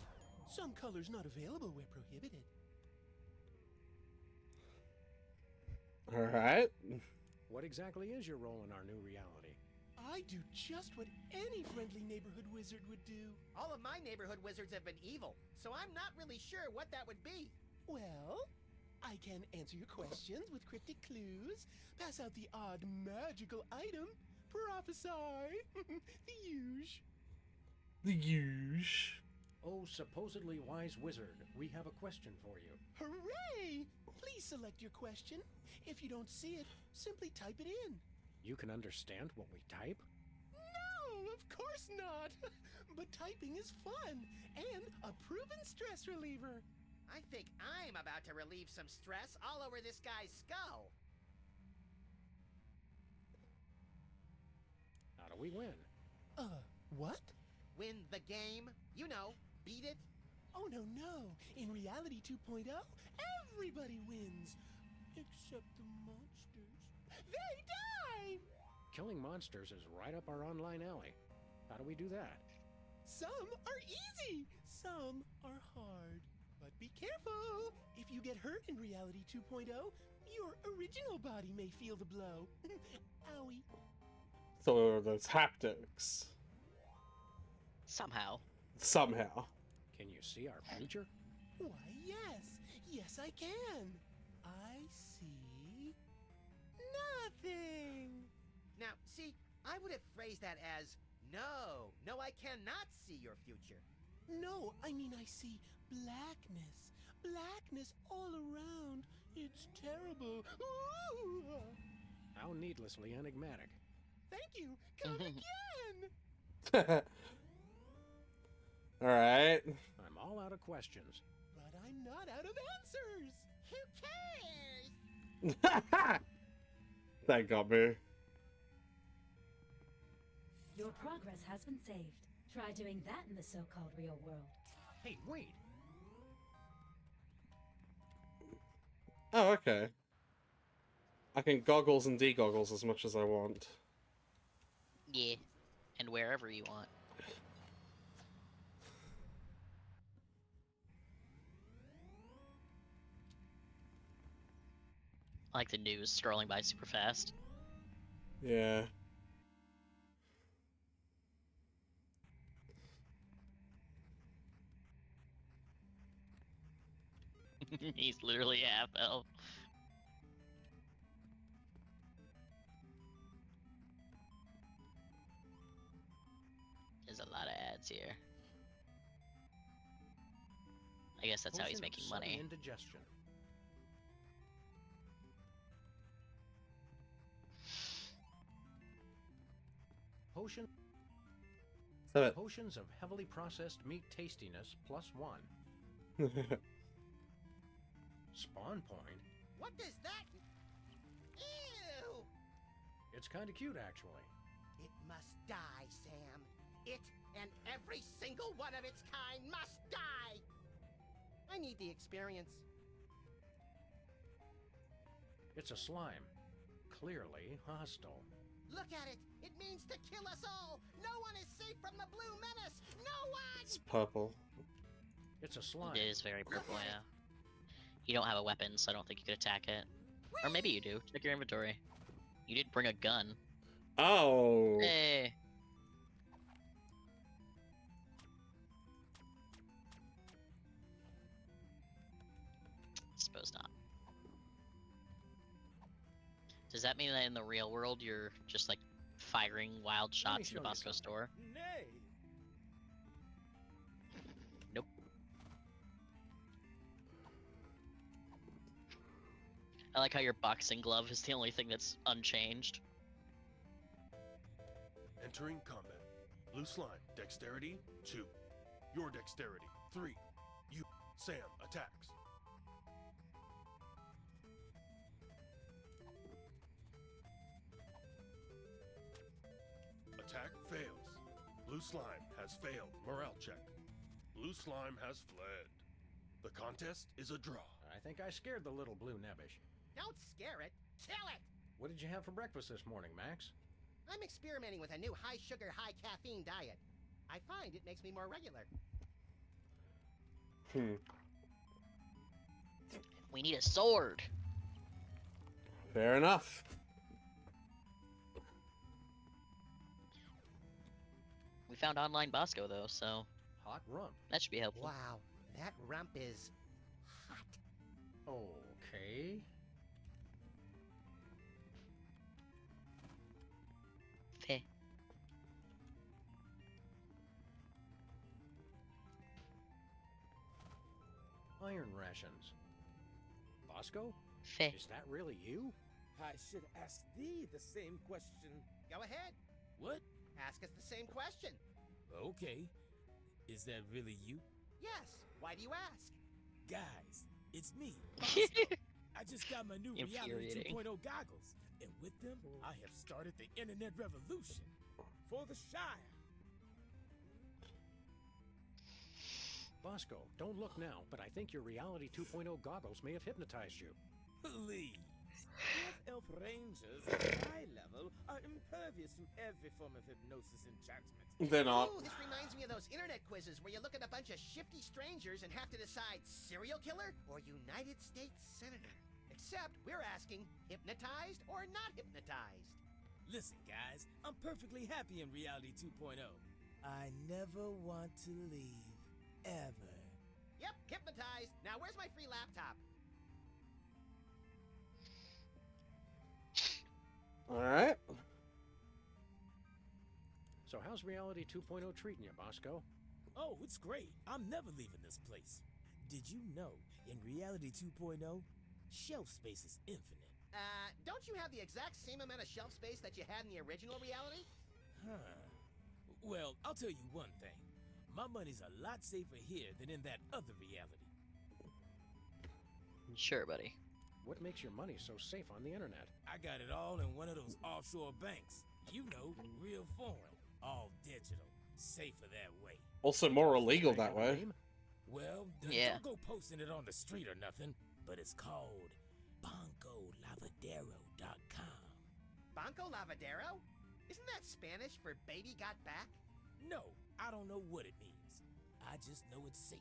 Some colors not available where prohibited. Alright. What exactly is your role in our new reality? I do just what any friendly neighborhood wizard would do. All of my neighborhood wizards have been evil, so I'm not really sure what that would be. Well, I can answer your questions with cryptic clues, pass out the odd magical item, prophesy, the huge. The huge. Oh, supposedly wise wizard, we have a question for you. Hooray! Please select your question. If you don't see it, simply type it in. You can understand what we type? No, of course not. But typing is fun and a proven stress reliever. I think I'm about to relieve some stress all over this guy's skull. How do we win? What? Win the game? You know, beat it? Oh, no. In Reality 2.0, everybody wins. Except the monsters. They die! Killing monsters is right up our online alley. How do we do that? Some are easy, some are hard. But be careful! If you get hurt in Reality 2.0, your original body may feel the blow. Owie. So there's haptics. Somehow. Somehow. Can you see our future? Why, yes. Yes, I can. I see nothing. Now, see, I would have phrased that as, no, I cannot see your future. No, I mean I see blackness. Blackness all around. It's terrible. Ooh. How needlessly enigmatic. Thank you. Come again. Alright. I'm all out of questions. But I'm not out of answers. Who cares? That got me. Your progress has been saved. Try doing that in the so-called real world. Hey, wait. Oh, okay. I can goggles and degoggles as much as I want. Yeah. And wherever you want. I like the news scrolling by super fast. Yeah. He's literally half elf. There's a lot of ads here. I guess that's how he's Potion of making sudden money. Indigestion. Potion. Potions of heavily processed meat tastiness +1. Spawn point. What does that... Ew! It's kind of cute, actually. It must die, Sam. It and every single one of its kind must die! I need the experience. It's a slime. Clearly hostile. Look at it! It means to kill us all! No one is safe from the blue menace! No one! It's purple. It's a slime. It is very purple, yeah. You don't have a weapon, so I don't think you could attack it. Or maybe you do. Check your inventory. You did bring a gun. Oh! Hey! Suppose not. Does that mean that in the real world you're just like firing wild shots in the Bosco store? Nay. Nope. I like how your boxing glove is the only thing that's unchanged. Entering combat. Blue slime, dexterity 2. Your dexterity 3. You, Sam, attacks. Attack fails. Blue slime has failed morale check. Blue slime has fled. The contest is a draw. I think I scared the little blue nebbish. Don't scare it! Kill it! What did you have for breakfast this morning, Max? I'm experimenting with a new high-sugar, high-caffeine diet. I find it makes me more regular. We need a sword. Fair enough. We found online Bosco though, so Hot rump. that should be helpful. Wow, that rump is hot. Okay. Feh. Iron rations. Bosco? Feh. Is that really you? I should ask thee the same question. Go ahead. What? Ask us the same question. Okay. Is that really you? Yes. Why do you ask? Guys, it's me, Bosco. I just got my new Reality Infuriating. 2.0 goggles, and with them, I have started the internet revolution for the Shire. Bosco, don't look now, but I think your Reality 2.0 goggles may have hypnotized you. Please. Half-elf rangers at my level are impervious to every form of hypnosis enchantment. They're not. Ooh, this reminds me of those internet quizzes where you look at a bunch of shifty strangers and have to decide serial killer or United States Senator. Except we're asking hypnotized or not hypnotized. Listen, guys, I'm perfectly happy in Reality 2.0. I never want to leave, ever. Yep, hypnotized. Now where's my free laptop? All right. So how's Reality 2.0 treating you, Bosco? Oh, it's great. I'm never leaving this place. Did you know, in Reality 2.0, shelf space is infinite? Don't you have the exact same amount of shelf space that you had in the original reality? Huh. Well, I'll tell you one thing. My money's a lot safer here than in that other reality. Sure, buddy. What makes your money so safe on the internet? I got it all in one of those offshore banks. You know, real foreign. All digital. Safer that way. Also more illegal that way. Well, Yeah. don't go posting it on the street or nothing, but it's called BancoLavadero.com. Banco Lavadero? Isn't that Spanish for baby got back? No, I don't know what it means. I just know it's safe.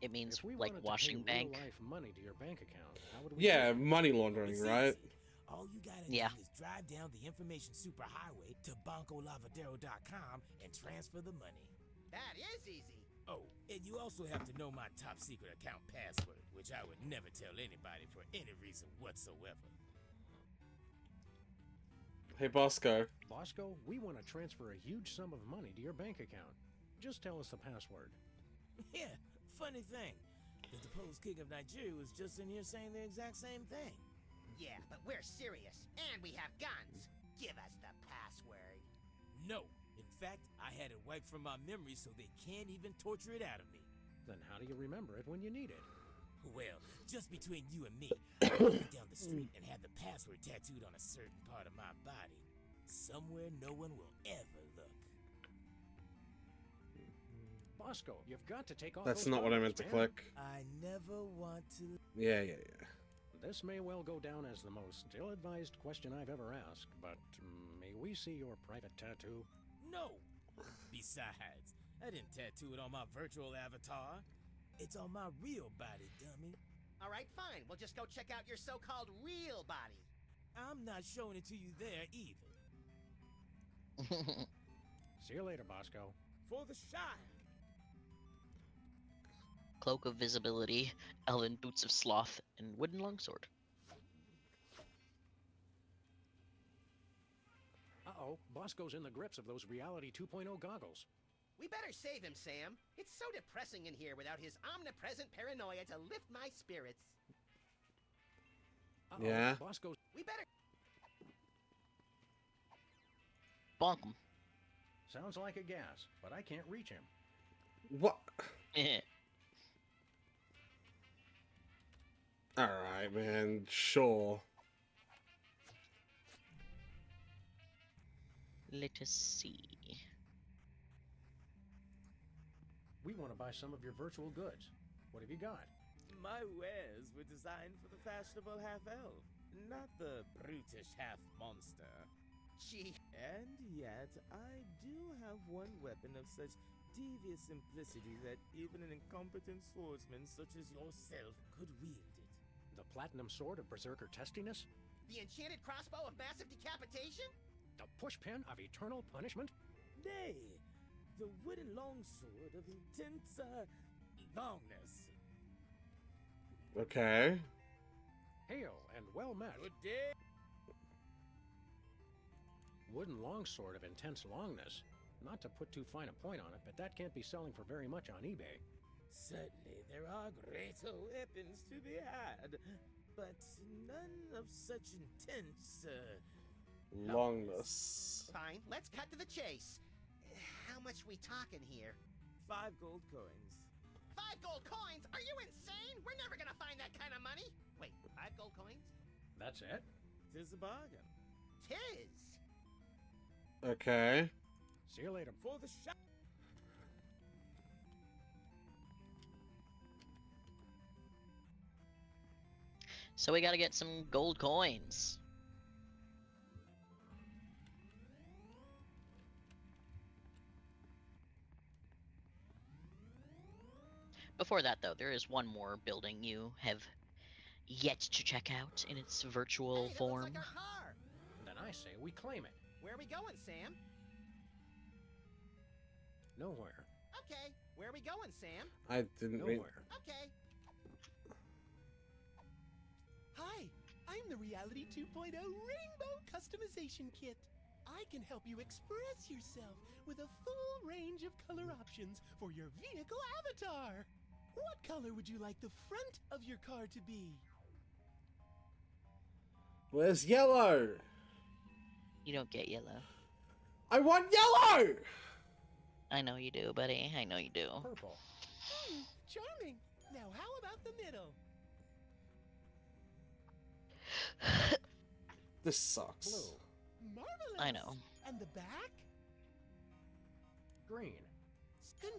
It means If we like wanted washing to pay bank. real life money to your bank account, how would we Yeah, do it? money laundering, It's right? easy. All you gotta Yeah. do is drive down the information superhighway to BancoLavadero.com and transfer the money. That is easy. Oh, and you also have to know my top secret account password, which I would never tell anybody for any reason whatsoever. Hey, Bosco. Bosco, we want to transfer a huge sum of money to your bank account. Just tell us the password. Yeah, funny thing. The deposed king of Nigeria was just in here saying the exact same thing. Yeah, but we're serious, and we have guns. Give us the password. No. In fact, I had it wiped from my memory so they can't even torture it out of me. Then how do you remember it when you need it? Well, just between you and me, I walked down the street and had the password tattooed on a certain part of my body. Somewhere no one will ever look. Bosco, you've got to take off That's those not what I meant goggles, to man. click. I never want to... Yeah. This may well go down as the most ill-advised question I've ever asked, but may we see your private tattoo? No! Besides, I didn't tattoo it on my virtual avatar. It's on my real body, dummy. All right, fine. We'll just go check out your so-called real body. I'm not showing it to you there either. See you later, Bosco. For the Shire. Cloak of Visibility, Elven Boots of Sloth, and Wooden Longsword. Uh-oh, Bosco's in the grips of those Reality 2.0 goggles. We better save him, Sam. It's so depressing in here without his omnipresent paranoia to lift my spirits. Uh-oh, Yeah. Bosco's... We better... Bonk him. Sounds like a gas, but I can't reach him. What? Alright, man. Sure. Let us see. We want to buy some of your virtual goods. What have you got? My wares were designed for the fashionable half-elf, not the brutish half-monster. Gee. And yet, I do have one weapon of such devious simplicity that even an incompetent swordsman such as yourself could wield it. The platinum sword of berserker testiness? The enchanted crossbow of massive decapitation? The pushpin of eternal punishment? Nay, the wooden longsword of intense, longness. Okay. Hail and well met. Good day. Wooden longsword of intense longness. Not to put too fine a point on it, but that can't be selling for very much on eBay. Certainly, there are greater weapons to be had, but none of such intense, Longness. Fine, let's cut to the chase. How much we talking here? 5 gold coins. 5 gold coins? Are you insane? We're never gonna find that kind of money. Wait, 5 gold coins? That's it? 'Tis a bargain. 'Tis. Okay. See you later. For the shop. So we gotta get some gold coins. Before that, though, there is one more building you have yet to check out in its virtual Hey, that form. looks like our car. I say we claim it. Where are we going, Sam? Nowhere. Okay. Where are we going, Sam? I didn't mean... Nowhere. Okay. Hi, I'm the Reality 2.0 Rainbow Customization Kit. I can help you express yourself with a full range of color options for your vehicle avatar. What color would you like the front of your car to be? Where's yellow? You don't get yellow. I want yellow! I know you do, buddy. I know you do. Purple. Charming. Now how about the middle? This sucks. Blue. Marvelous. I know. And the back? Green.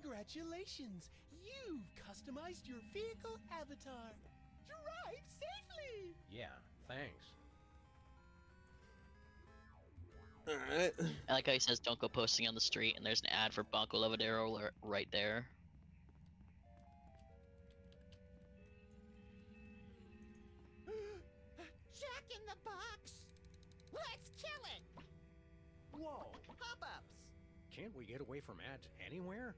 Congratulations! You've customized your vehicle avatar. Drive safely! Yeah, thanks. Alright. I like how he says don't go posting on the street, and there's an ad for Banco Levadero right there. Jack in the Box! Let's kill it! Whoa! Pop-ups! Can't we get away from ads anywhere?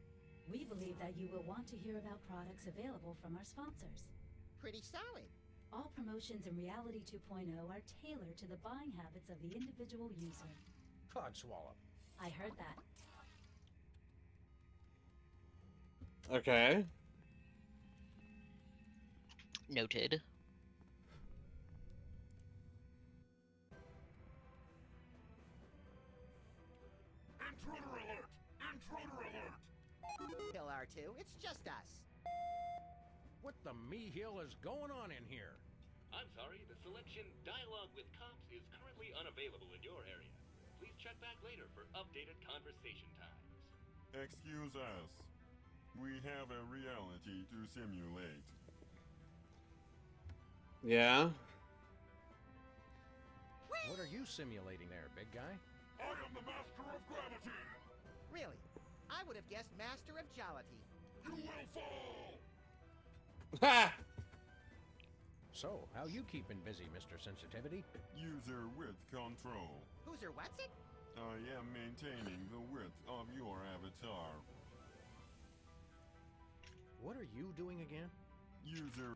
We believe that you will want to hear about products available from our sponsors. Pretty solid. All promotions in Reality 2.0 are tailored to the buying habits of the individual user. Codswallop. I heard that. Okay. Noted. Intruder alert! Intruder alert! Kill R2, it's just us. What the me-hill is going on in here? I'm sorry, the selection Dialogue with Cops is currently unavailable in your area. Please check back later for updated conversation times. Excuse us. We have a reality to simulate. Yeah? What are you simulating there, big guy? I am the master of gravity! Really? I would have guessed Master of Jollity. You will fall! Ha! So, how you keeping busy, Mr. Sensitivity? User width control. Who's or what's it? I am maintaining the width of your avatar. What are you doing again? User...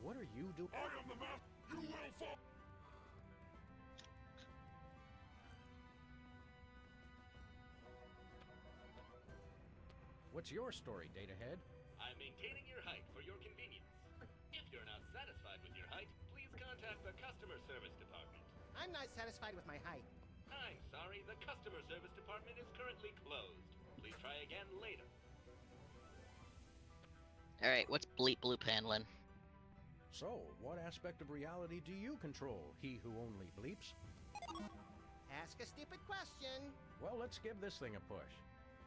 What are you doing? I am the master! You will fall! What's your story, Datahead? I'm maintaining your height for your convenience. If you're not satisfied with your height, please contact the customer service department. I'm not satisfied with my height. I'm sorry, the customer service department is currently closed. Please try again later. Alright, what's Bleep Bloop handling? So, what aspect of reality do you control, he who only bleeps? Ask a stupid question. Well, let's give this thing a push.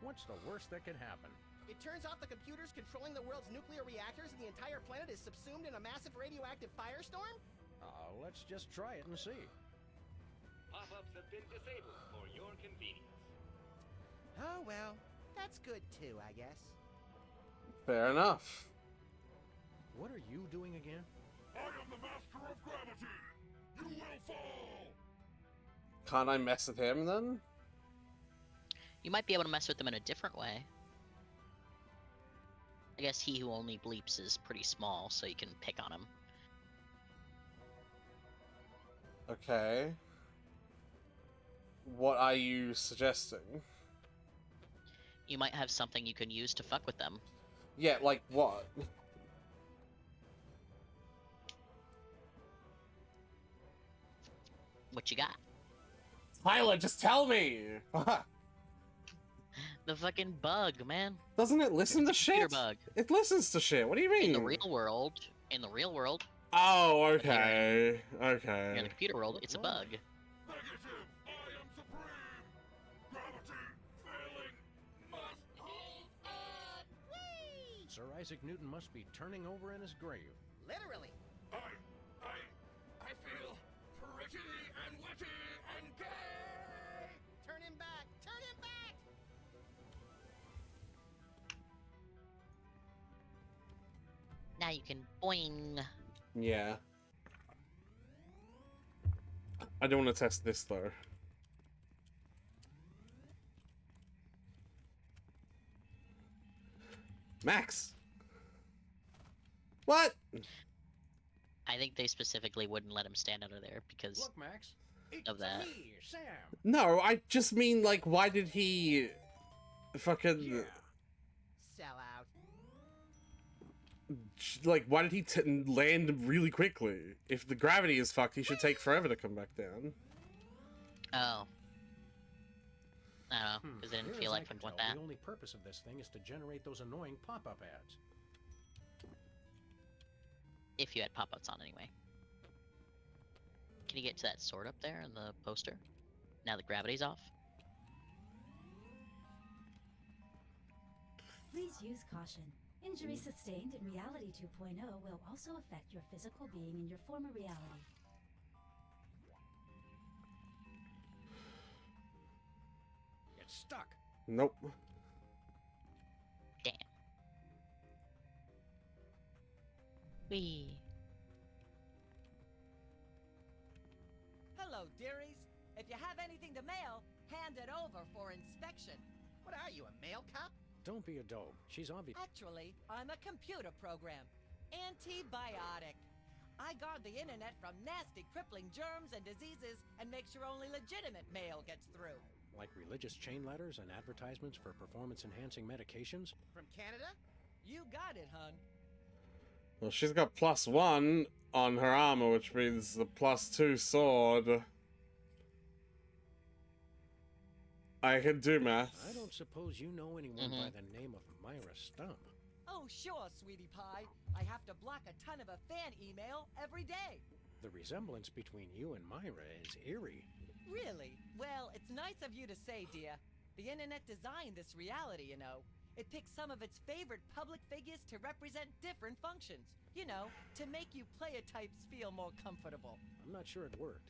What's the worst that could happen? It turns off the computers controlling the world's nuclear reactors and the entire planet is subsumed in a massive radioactive firestorm? Let's just try it and see. Pop-ups have been disabled for your convenience. Oh well, that's good too, I guess. Fair enough. What are you doing again? I am the master of gravity! You will fall! Can't I mess with him then? You might be able to mess with them in a different way. I guess he who only bleeps is pretty small, so you can pick on him. Okay. What are you suggesting? You might have something you can use to fuck with them. Yeah, like what? What you got? Tyler, just tell me! The fucking bug, man. Doesn't it listen to Computer shit? bug. It listens to shit, what do you mean? In the real world, Oh, okay. in Okay. the computer world, it's a bug. Negative! I am supreme! Gravity failing must hold on! Whee! Sir Isaac Newton must be turning over in his grave. Literally. I feel pretty and witty and gay! Turn him back! Turn him back! Now you can boing. Yeah. I don't want to test this though. Max. What? I think they specifically wouldn't let him stand under there because Look, Max. of that. Me, Sam. No, I just mean, like, why did he fucking... Yeah. Sell out. Like, why did he land really quickly? If the gravity is fucked, he should take forever to come back down. Oh. I don't know, because I didn't Near feel as like I can we'd want tell, that. The only purpose of this thing is to generate those annoying pop-up ads. If you had pop-ups on anyway. Can you get to that sword up there in the poster? Now the gravity's off? Please use caution. Injury sustained in Reality 2.0 will also affect your physical being in your former reality. It's stuck. Nope. Damn. Whee. Hello, dearies. If you have anything to mail, hand it over for inspection. What are you, a mail cop? Don't be a dope. She's obvious. Actually, I'm a computer program. Antibiotic. I guard the internet from nasty, crippling germs and diseases and make sure only legitimate mail gets through. Like religious chain letters and advertisements for performance-enhancing medications? From Canada? You got it, hun. Well, she's got +1 on her armor, which means the +2 sword. I can do math. I don't suppose you know anyone by the name of Myra Stump. Oh, sure, sweetie pie. I have to block a ton of a fan email every day. The resemblance between you and Myra is eerie. Really? Well, it's nice of you to say, dear. The internet designed this reality, you know. It picks some of its favorite public figures to represent different functions. You know, to make you player types feel more comfortable. I'm not sure it worked.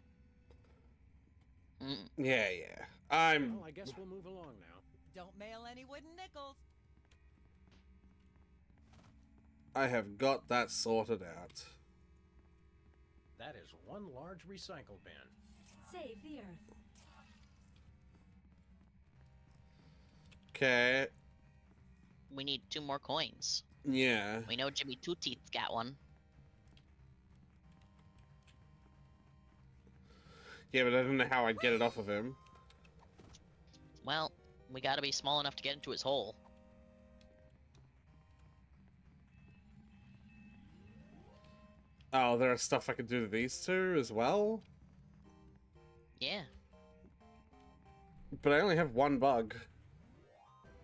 Yeah. Well, I guess we'll move along now. Don't mail any wooden nickels. I have got that sorted out. That is one large recycle bin. Save the Earth. Okay. We need 2 more coins. Yeah. We know Jimmy Two Teeth's got one. Yeah, but I don't know how I'd get it off of him. Well, we gotta be small enough to get into his hole. Oh, there are stuff I could do to these two as well? Yeah. But I only have 1 bug.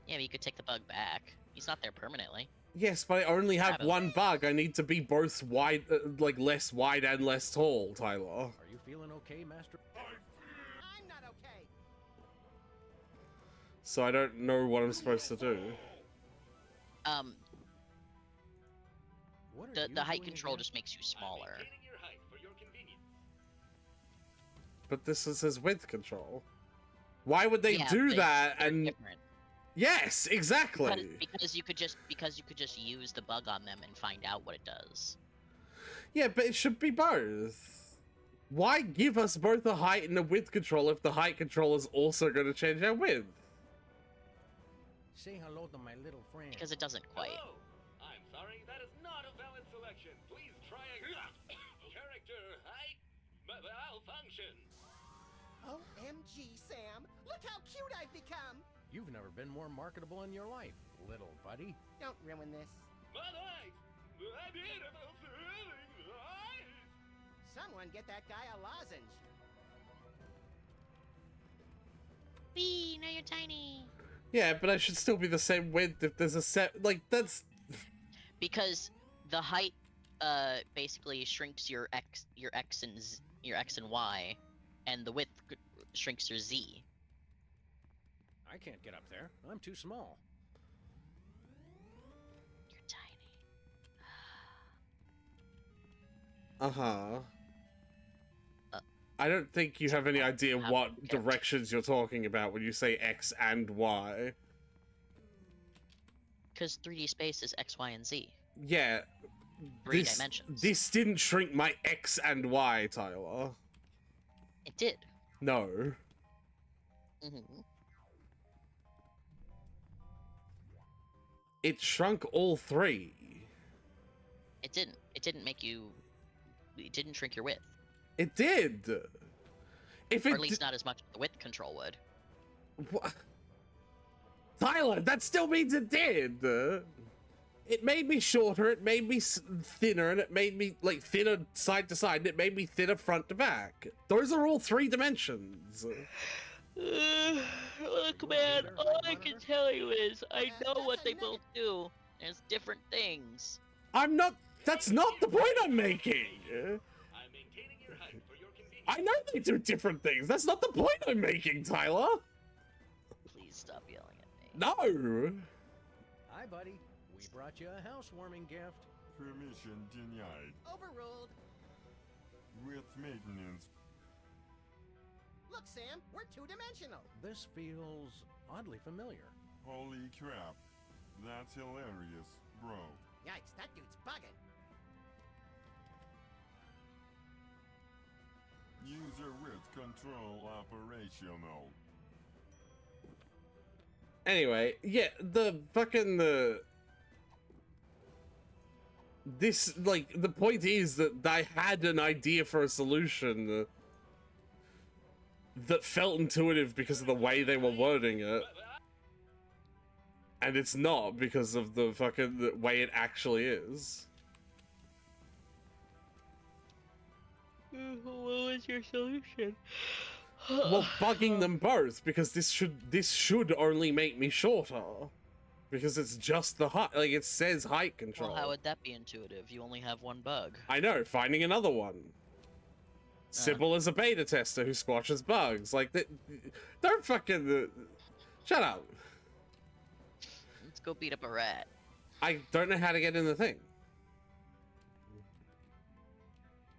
Yeah, but you could take the bug back. He's not there permanently. Yes, but I only have Grab him. 1 bug. I need to be both wide, like less wide and less tall, Tyler. Are you feeling okay, Master? I'm not okay. So I don't know what I'm supposed to do. What are The you height doing control again? just makes you smaller. Maintaining your height for your convenience. But this is his width control. Why would they Yeah, do but that? they're And different. yes, exactly. Because you could just use the bug on them and find out what it does. Yeah, but it should be both. Why give us both a height and a width control if the height control is also going to change our width? Say hello to my little friend. Because it doesn't quite. Hello. I'm sorry, that is not a valid selection. Please try a character height malfunction. OMG, Sam. Look how cute I've become. You've never been more marketable in your life, little buddy. Don't ruin this. My eyes, my beautiful thrilling eyes. Someone get that guy a lozenge. Wee, now you're tiny. Yeah, but I should still be the same width if there's a set. Like, that's. Because the height, basically shrinks your x and y, and the width shrinks your z. I can't get up there. I'm too small. You're tiny. Uh-huh. I don't think you have any idea what directions you're talking about when you say X and Y. Because 3D space is x, y, and z. Yeah. 3 dimensions. This didn't shrink my X and Y, Tyler. It did. No. Mm-hmm. It shrunk all 3. It didn't. It didn't make you. It didn't shrink your width. It did. If Or it at least not as much as the width control would. What? Tyler, that still means it did. It made me shorter, it made me thinner, and it made me, like, thinner side to side, and it made me thinner front to back. Those are all 3 dimensions. Look, man, all I can tell you is I know what they both do. There's different things. That's not the point I'm making. I'm maintaining your height for your convenience. I know they do different things. That's not the point I'm making, Tyler. Please stop yelling at me. No. Hi, buddy. We brought you a housewarming gift. Permission denied. Overruled. With maintenance. Look, Sam, we're two-dimensional. This feels oddly familiar. Holy crap. That's hilarious, bro. Yikes, that dude's bugging. User width control operational. Anyway, yeah, the point is that I had an idea for a solution that felt intuitive because of the way they were wording it. And it's not because of the way it actually is. What was your solution? Well, bugging them both, because this should only make me shorter. Because it's just the height, like it says height control. Well, how would that be intuitive? You only have one bug. I know, finding another one. Sybil is a beta tester who squashes bugs. Like, don't fucking... shut up. Let's go beat up a rat. I don't know how to get in the thing.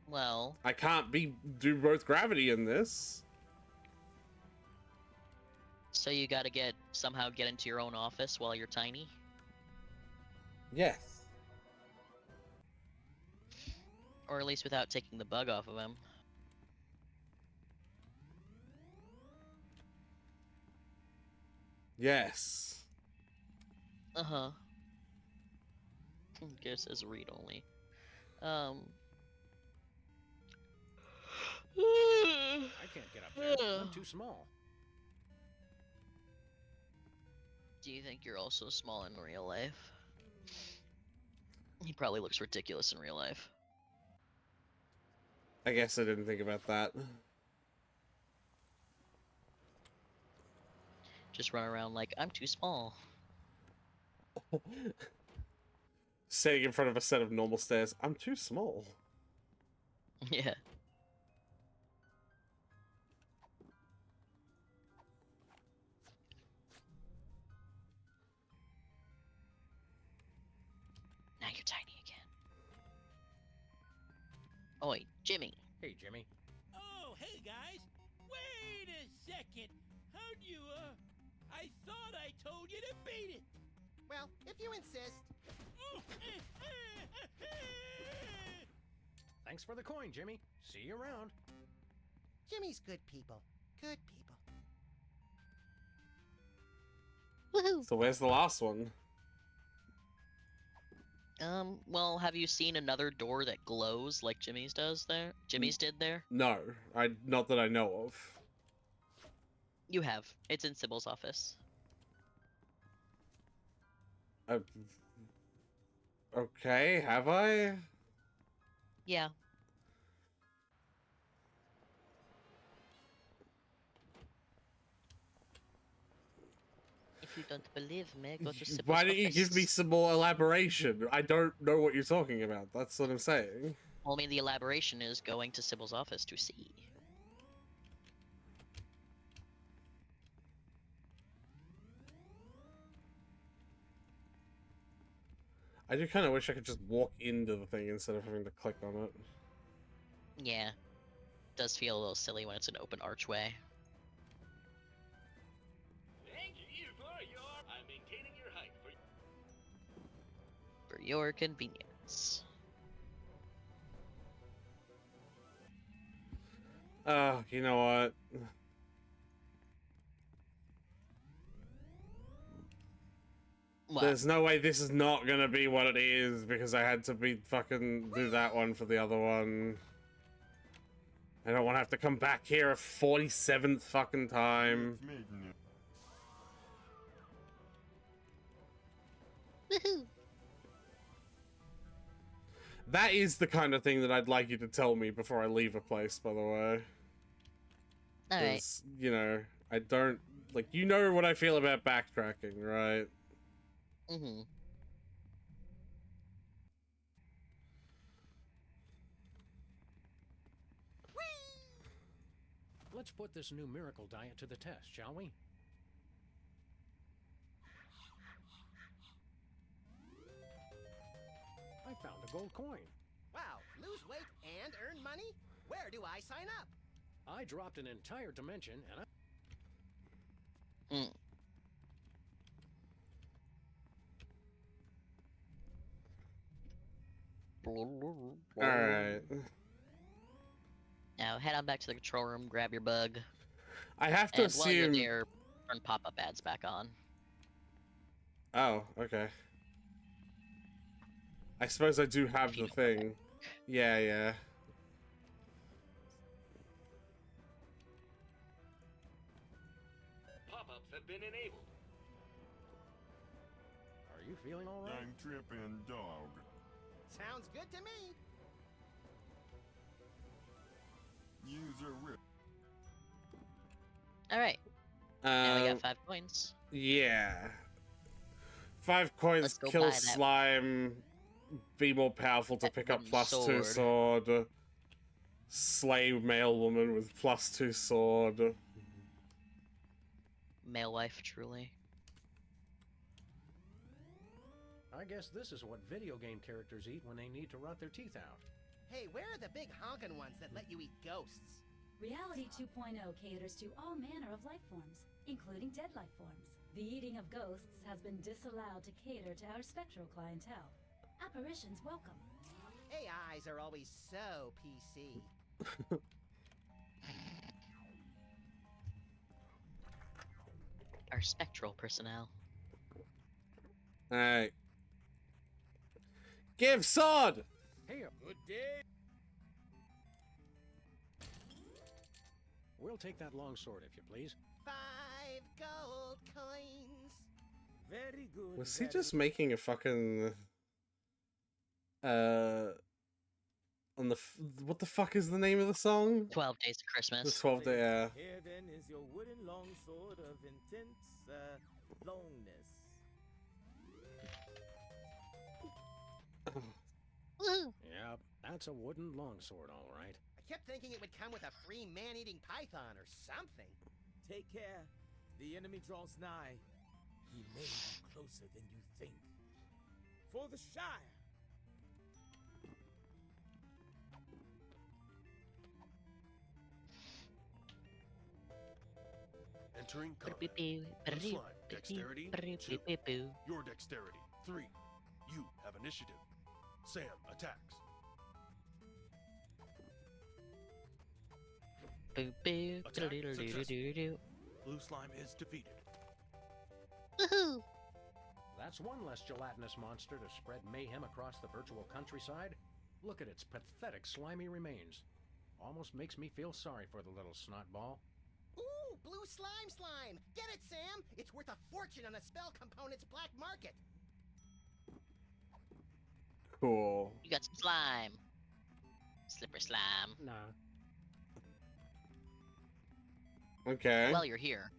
Well... I can't do both gravity in this. So you gotta somehow get into your own office while you're tiny? Yes. Or at least without taking the bug off of him. Yes. Uh-huh. Guess as read only. I can't get up there. I'm too small. Do you think you're also small in real life? He probably looks ridiculous in real life. I guess I didn't think about that. Just run around like, I'm too small. Sitting in front of a set of normal stairs. I'm too small. Yeah. Now you're tiny again. Oi, Jimmy. Hey, Jimmy. Oh, hey guys. Wait a second. How'd you, I thought I told you to beat it. Well, if you insist. Thanks for the coin, Jimmy. See you around. Jimmy's good people. Good people. Woohoo! So where's the last one? Well, have you seen another door that glows like Jimmy's does there? Jimmy's did there? No, not that I know of. You have. It's in Sybil's office. Okay, have I? Yeah. If you don't believe me, go to Sybil's Why don't you office. give me some more elaboration? I don't know what you're talking about. That's what I'm saying. Well, I mean, the elaboration is going to Sybil's office to see. I do kind of wish I could just walk into the thing instead of having to click on it. Yeah. Does feel a little silly when it's an open archway. Thank you for your... I'm maintaining your height for... For your convenience. Oh, you know what? What? There's no way this is not gonna be what it is because I had to be fucking do that one for the other one. I don't want to have to come back here a 47th fucking time. Woohoo! That is the kind of thing that I'd like you to tell me before I leave a place, by the way. Alright. You know, I don't... Like, you know what I feel about backtracking, right? Mm-hmm. Let's put this new miracle diet to the test, shall we? I found a gold coin. Wow, lose weight and earn money? Where do I sign up? I dropped an entire dimension and Mm. Alright. Now head on back to the control room, grab your bug. I have to and while you're assume... there, turn pop-up ads back on. Oh, okay. I suppose I do have the thing. Yeah, yeah. Pop-ups have been enabled. are you feeling all right? I'm tripping, dog. Sounds good to me. User rip. Alright. Now we got 5 coins. Yeah. 5 coins, Let's go kill buy that slime, be more powerful to pick up wooden +2 sword, slay male woman with +2 sword. Male wife, truly. I guess this is what video game characters eat when they need to rot their teeth out. Hey, where are the big honkin' ones that let you eat ghosts? Reality 2.0 caters to all manner of life forms, including dead life forms. The eating of ghosts has been disallowed to cater to our spectral clientele. Apparitions welcome. AIs are always so PC. Our spectral personnel. Alright. Give sword! Hey, Good day. we'll take that long sword if you please. 5 gold coins. Very good. Was he very just making a fucking... On the... What the fuck is the name of the song? 12 Days of Christmas. The 12 day, yeah. Here then is your wooden longsword of intense longness. Woohoo! Yep, that's a wooden longsword, all right. I kept thinking it would come with a free man-eating python or something. Take care. The enemy draws nigh. He may be closer than you think. For the Shire. Entering combat. Slime, dexterity, 2. Your dexterity, 3. You have initiative. Sam attacks. Attack successful. Blue slime is defeated. Woohoo! That's one less gelatinous monster to spread mayhem across the virtual countryside. Look at its pathetic slimy remains. Almost makes me feel sorry for the little snotball. Ooh, blue slime! Get it, Sam! It's worth a fortune on the spell component's black market. Cool. You got some slime. Slipper slime. Nah. Okay. While you're here.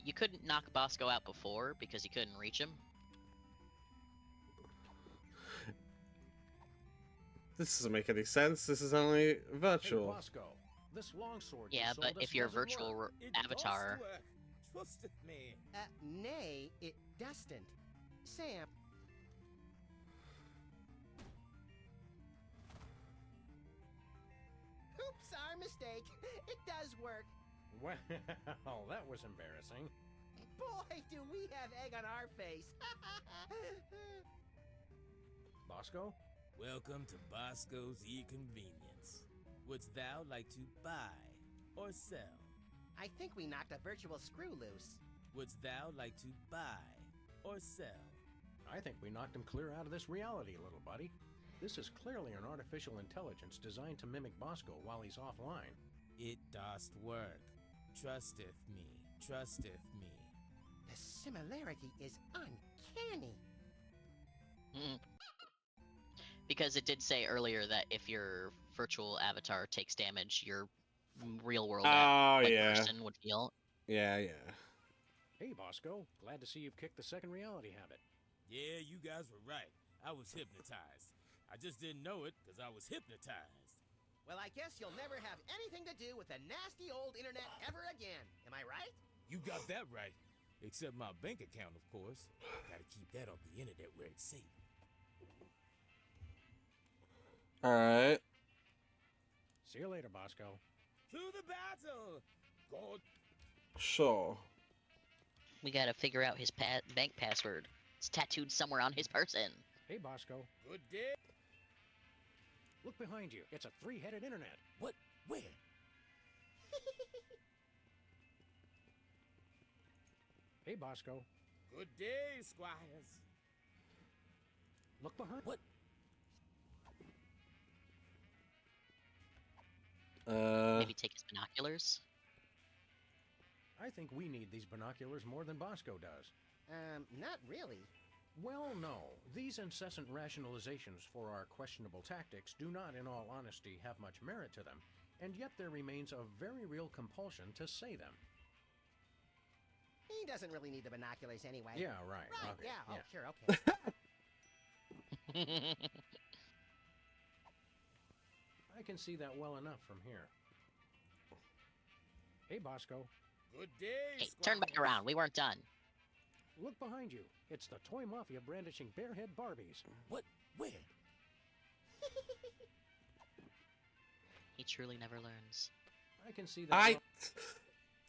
You couldn't knock Bosco out before because you couldn't reach him. This doesn't make any sense. This is only virtual. Hey, Bosco, this longsword you Yeah, sold but us if you're a doesn't virtual work. avatar... Trusted me. Nay, it doesn't. Sam. Oops, our mistake. It does work. Well, that was embarrassing. Boy, do we have egg on our face. Bosco? Welcome to Bosco's E-Convenience. Wouldst thou like to buy or sell? I think we knocked a virtual screw loose. Wouldst thou like to buy or sell? I think we knocked him clear out of this reality, little buddy. This is clearly an artificial intelligence designed to mimic Bosco while he's offline. It doth work. Trusteth me. Trusteth me. The similarity is uncanny. Because it did say earlier that if your virtual avatar takes damage, your real world person would heal. Yeah. Hey, Bosco. Glad to see you've kicked the second reality habit. Yeah, you guys were right. I was hypnotized. I just didn't know it because I was hypnotized. Well, I guess you'll never have anything to do with the nasty old internet ever again. Am I right? You got that right. Except my bank account, of course. Gotta keep that off the internet where it's safe. Alright. See you later, Bosco. To the battle! God. Sure. We gotta figure out his bank password. It's tattooed somewhere on his person. Hey, Bosco. Good day. Look behind you. It's a three-headed internet. What? Where? Hey, Bosco. Good day, squires. Look behind. What? Maybe take his binoculars? I think we need these binoculars more than Bosco does. Not really. Well, no. These incessant rationalizations for our questionable tactics do not, in all honesty, have much merit to them, and yet there remains a very real compulsion to say them. He doesn't really need the binoculars anyway. Yeah, right. Okay, yeah. Oh, yeah. sure, okay. I can see that well enough from here. Hey, Bosco. Good day, Hey, turn back around. We weren't done. Look behind you. It's the Toy Mafia brandishing barehead Barbies. What? Where? He truly never learns. I can see that.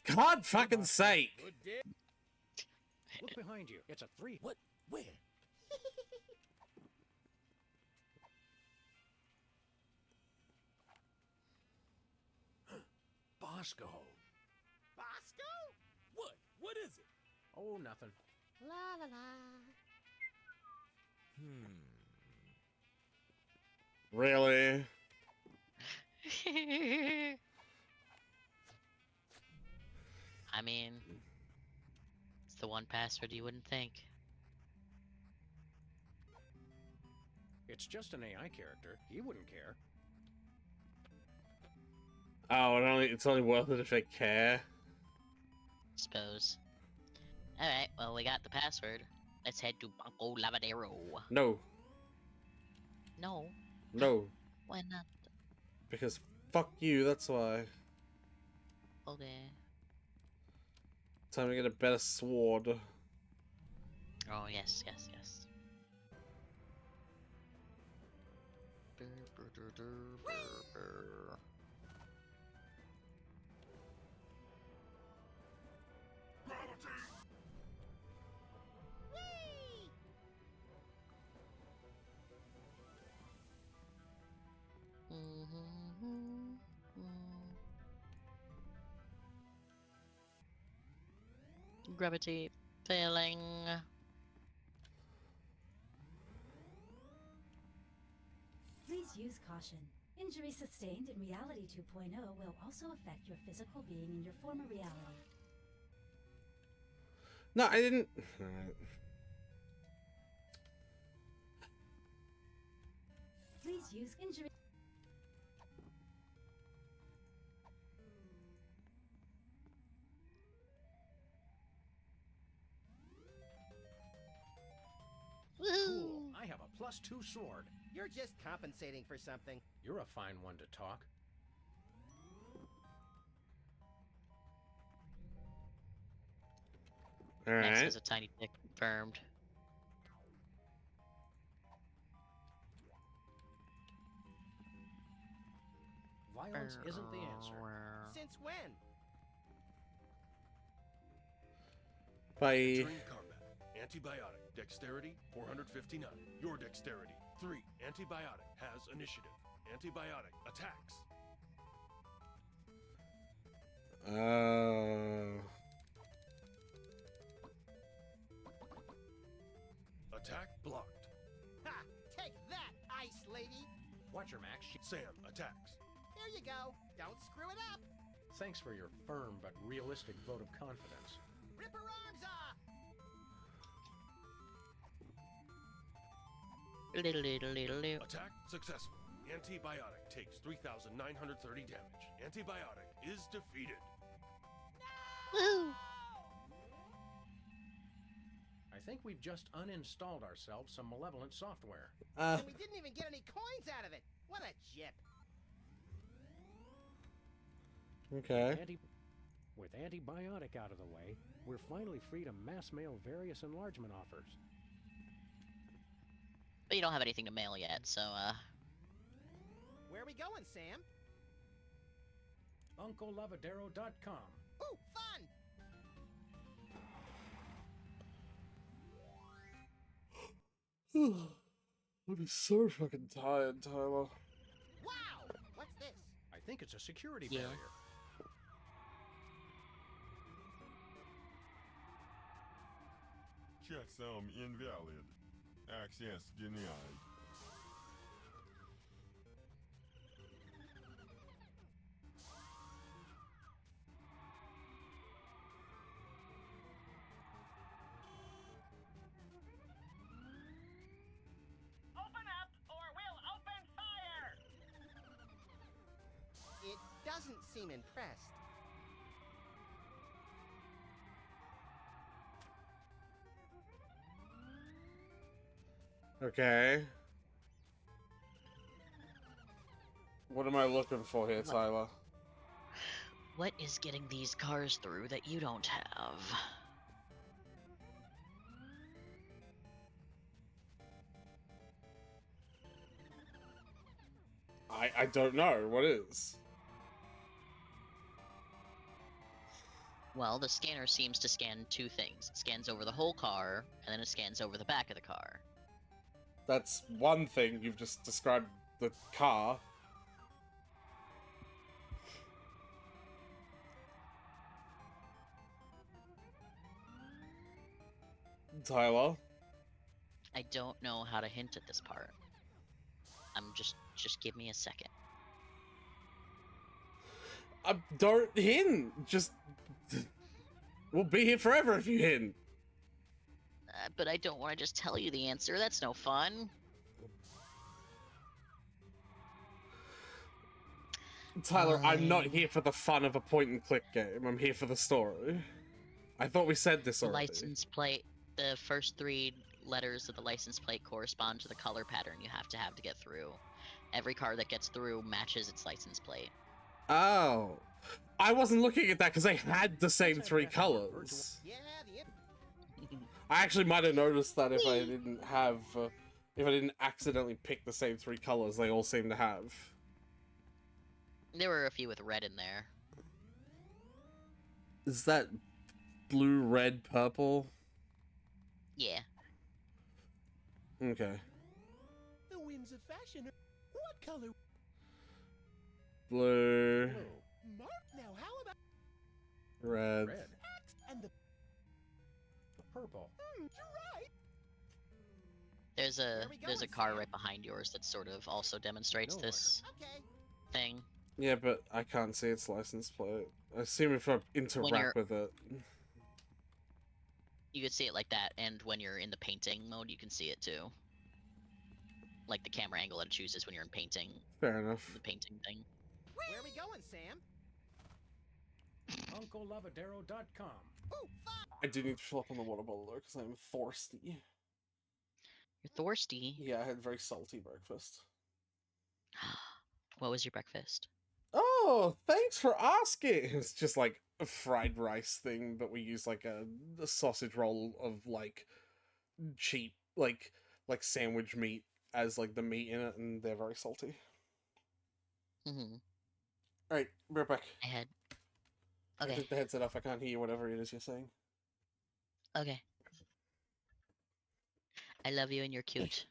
God fucking sake! Good day. Look behind you. It's a three. What? Where? Bosco. Bosco? What? What is it? Oh, nothing. La la la. Really? I mean, it's the one password you wouldn't think. It's just an AI character. He wouldn't care. Oh, it's only worth it if they care. Suppose. Alright, well, we got the password. Let's head to Banco Lavadero. No. No. No. Why not? Because fuck you, that's why. Okay. Time to get a better sword. Oh, yes. Gravity failing. Please use caution. Injury sustained in Reality 2.0 will also affect your physical being in your former reality. No, I didn't. Alright. Please use injury. Cool. I have a +2 sword. You're just compensating for something. You're a fine one to talk. Max Alright. has a tiny dick confirmed. Violence isn't the answer. Since when? Bye. Entering combat. Antibiotic. Dexterity 459. Your dexterity 3. Antibiotic has initiative. Antibiotic attacks. Attack blocked. Ha! Take that, Ice Lady! Watch her, Max. Sam attacks. There you go. Don't screw it up. Thanks for your firm but realistic vote of confidence. Rip her arms off! Attack successful. Antibiotic takes 3,930 damage. Antibiotic is defeated. Woo! I think we've just uninstalled ourselves some malevolent software. And we didn't even get any coins out of it. What a jip. Okay. With antibiotic out of the way, we're finally free to mass mail various enlargement offers. But you don't have anything to mail yet, so, Where are we going, Sam? UncleLavadero.com. Ooh, fun! I'm so fucking tired, Tyler. Wow! What's this? I think it's a security Yeah. barrier. Checksum invalid. Access denied. Open up, or we'll open fire! It doesn't seem impressed. Okay. What am I looking for here, Tyler? what is getting these cars through that you don't have? I don't know. What is? Well, the scanner seems to scan two things. It scans over the whole car, and then it scans over the back of the car. That's one thing. You've just described the car. Tyler? I don't know how to hint at this part. Just give me a second. Don't hint. Just we'll be here forever if you hint. But I don't want to just tell you the answer. That's no fun. Tyler, I'm not here for the fun of a point-and-click game. I'm here for the story. I thought we said this The already. license plate, the first three letters of the license plate correspond to the color pattern you have to get through. Every car that gets through matches its license plate. Oh. I wasn't looking at that because they had the same three colors. Yeah, I actually might have noticed that if I didn't have... if I didn't accidentally pick the same three colors they all seem to have. There were a few with red in there. Is that blue, red, purple? Yeah. Okay. The winds of fashion are... What color? Blue, Mark, now how about... red. And the... Purple. you're right. There's a Where we going, car Sam? right behind yours that sort of also demonstrates No this Okay. thing. Yeah, but I can't see its license plate. I assume if I you're- interact with it. You could see it like that, and when you're in the painting mode, you can see it too. Like the camera angle that it chooses when you're in painting, Fair enough. the painting thing. Where are we going, Sam? UncleLavadero.com. Ooh, fun! I do need to fill up on the water bottle though, because I'm thirsty. You're thirsty. Yeah, I had very salty breakfast. What was your breakfast? Oh, thanks for asking. It's just like a fried rice thing, but we use like a sausage roll of like cheap, like sandwich meat as like the meat in it, and they're very salty. Mm-hmm. All right, be right back. I had. I Okay. took the headset off. I can't hear whatever it is you're saying. Okay. I love you and you're cute.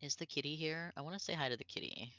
Is the kitty here? I want to say hi to the kitty.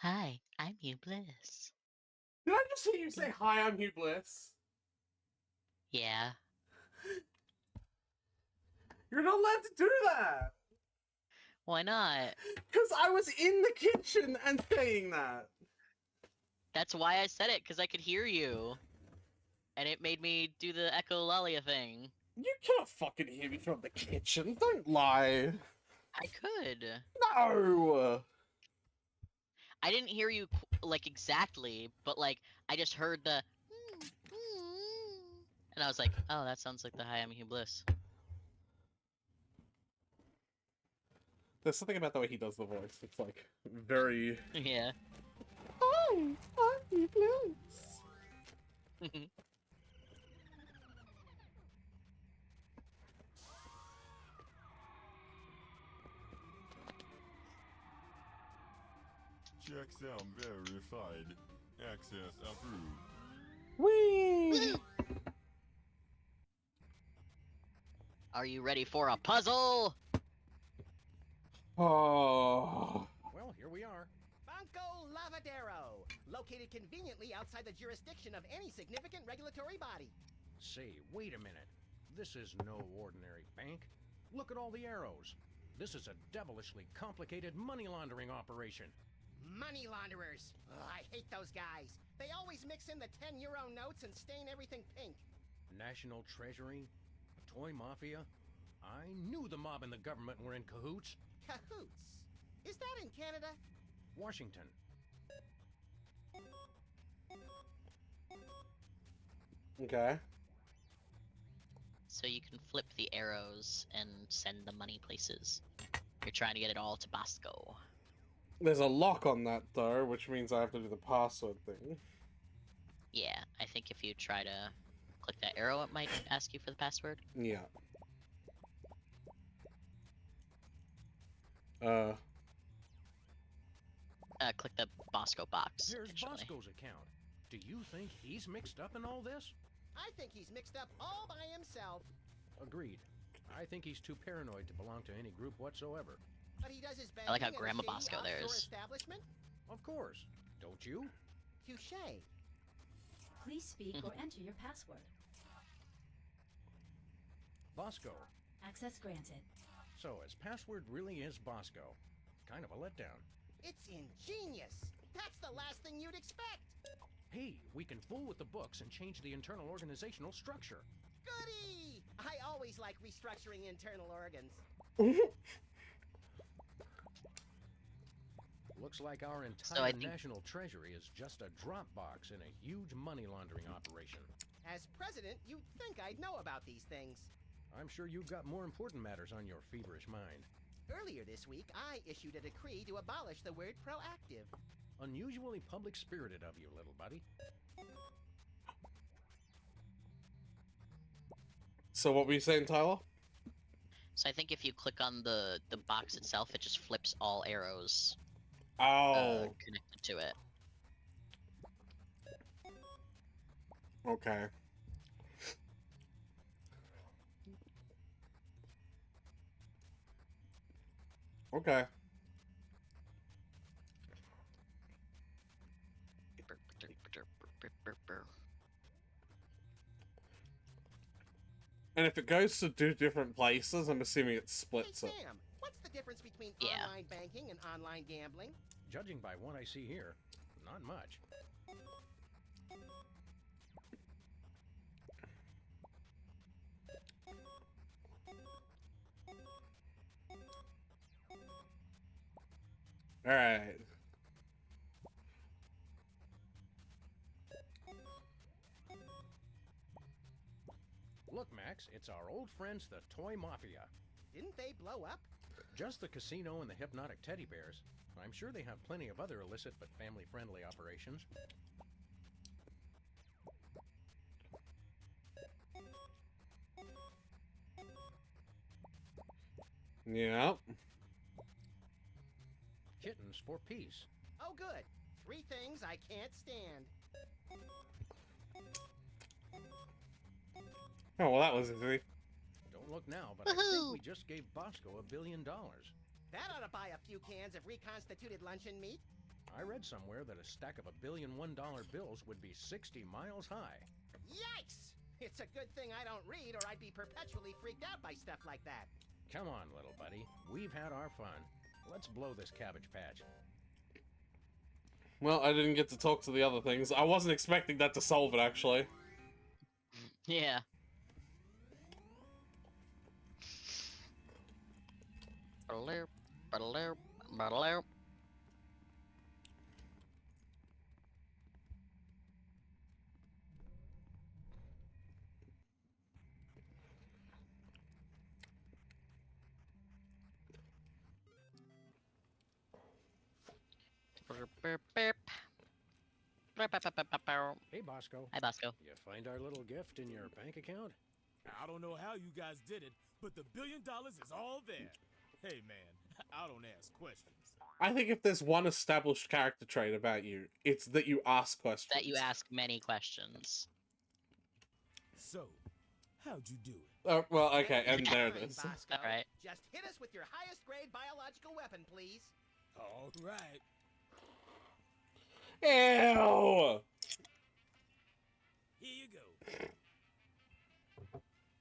Hi, I'm Hugh Bliss. Did I just hear you say, hi, I'm Hugh Bliss? Yeah. You're not allowed to do that! Why not? Because I was in the kitchen and saying that! That's why I said it, because I could hear you. And it made me do the echolalia thing. You can't fucking hear me from the kitchen, don't lie! I could. No! I didn't hear you, like, exactly, but, like, I just heard the... And I was like, oh, that sounds like the Hi, I'm Hugh Bliss. There's something about the way he does the voice. It's, like, very... Yeah. Hi, I'm Hugh Bliss! Checksum verified. Access approved. Whee! Are you ready for a puzzle? Oh. Well, here we are. Banco Lavadero, located conveniently outside the jurisdiction of any significant regulatory body. Say, wait a minute. This is no ordinary bank. Look at all the arrows. This is a devilishly complicated money laundering operation. Money launderers. Ugh, I hate those guys. They always mix in the 10-euro notes and stain everything pink. National Treasury? Toy Mafia? I knew the mob and the government were in cahoots. Cahoots? Is that in Canada? Washington. Okay. So you can flip the arrows and send the money places. You're trying to get it all to Bosco. There's a lock on that, though, which means I have to do the password thing. Yeah, I think if you try to click that arrow, it might ask you for the password. Yeah. Click the Bosco box. Here's actually. Bosco's account. Do you think he's mixed up in all this? I think he's mixed up all by himself. Agreed. I think he's too paranoid to belong to any group whatsoever. But he does his I like how banking Grandma in a shady Bosco offshore there is. establishment. Of course. Don't you? Touché. Please speak or enter your password. Bosco. Access granted. So his password really is Bosco. Kind of a letdown. It's ingenious. That's the last thing you'd expect. Hey, we can fool with the books and change the internal organizational structure. Goody! I always like restructuring internal organs. Looks like our entire So I think- national treasury is just a drop box in a huge money laundering operation. As president, you'd think I'd know about these things. I'm sure you've got more important matters on your feverish mind. Earlier this week, I issued a decree to abolish the word proactive. Unusually public-spirited of you, little buddy. So what were you saying, Tyler? So I think if you click on the box itself, it just flips all arrows connected to it. Okay. Okay. And if it goes to two different places, I'm assuming it splits Hey, it. Sam, what's the difference between Yeah. online banking and online gambling? Judging by what I see here, not much. Alright. Look, Max, it's our old friends, the Toy Mafia. Didn't they blow up? Just the casino and the hypnotic teddy bears. I'm sure they have plenty of other illicit but family-friendly operations. Yep. Kittens for peace. Oh, good. 3 things I can't stand. Oh, well, that was easy. Don't look now, but I think we just gave Bosco $1 billion. That ought to buy a few cans of reconstituted luncheon meat. I read somewhere that a stack of $1 billion $1 bills would be 60 miles high. Yikes! It's a good thing I don't read, or I'd be perpetually freaked out by stuff like that. Come on, little buddy. We've had our fun. Let's blow this cabbage patch. Well, I didn't get to talk to the other things. I wasn't expecting that to solve it, actually. Yeah. Hey, Bosco. Hi, Bosco. You find our little gift in your bank account? I don't know how you guys did it, but the $1 billion is all there. Hey, man, I don't ask questions. I think if there's one established character trait about you, it's that you ask questions. That you ask many questions. So, how'd you do it? Oh, well, okay, and there it is. Bosco. All right. Just hit us with your highest grade biological weapon, please. All right. Ew! Here you go.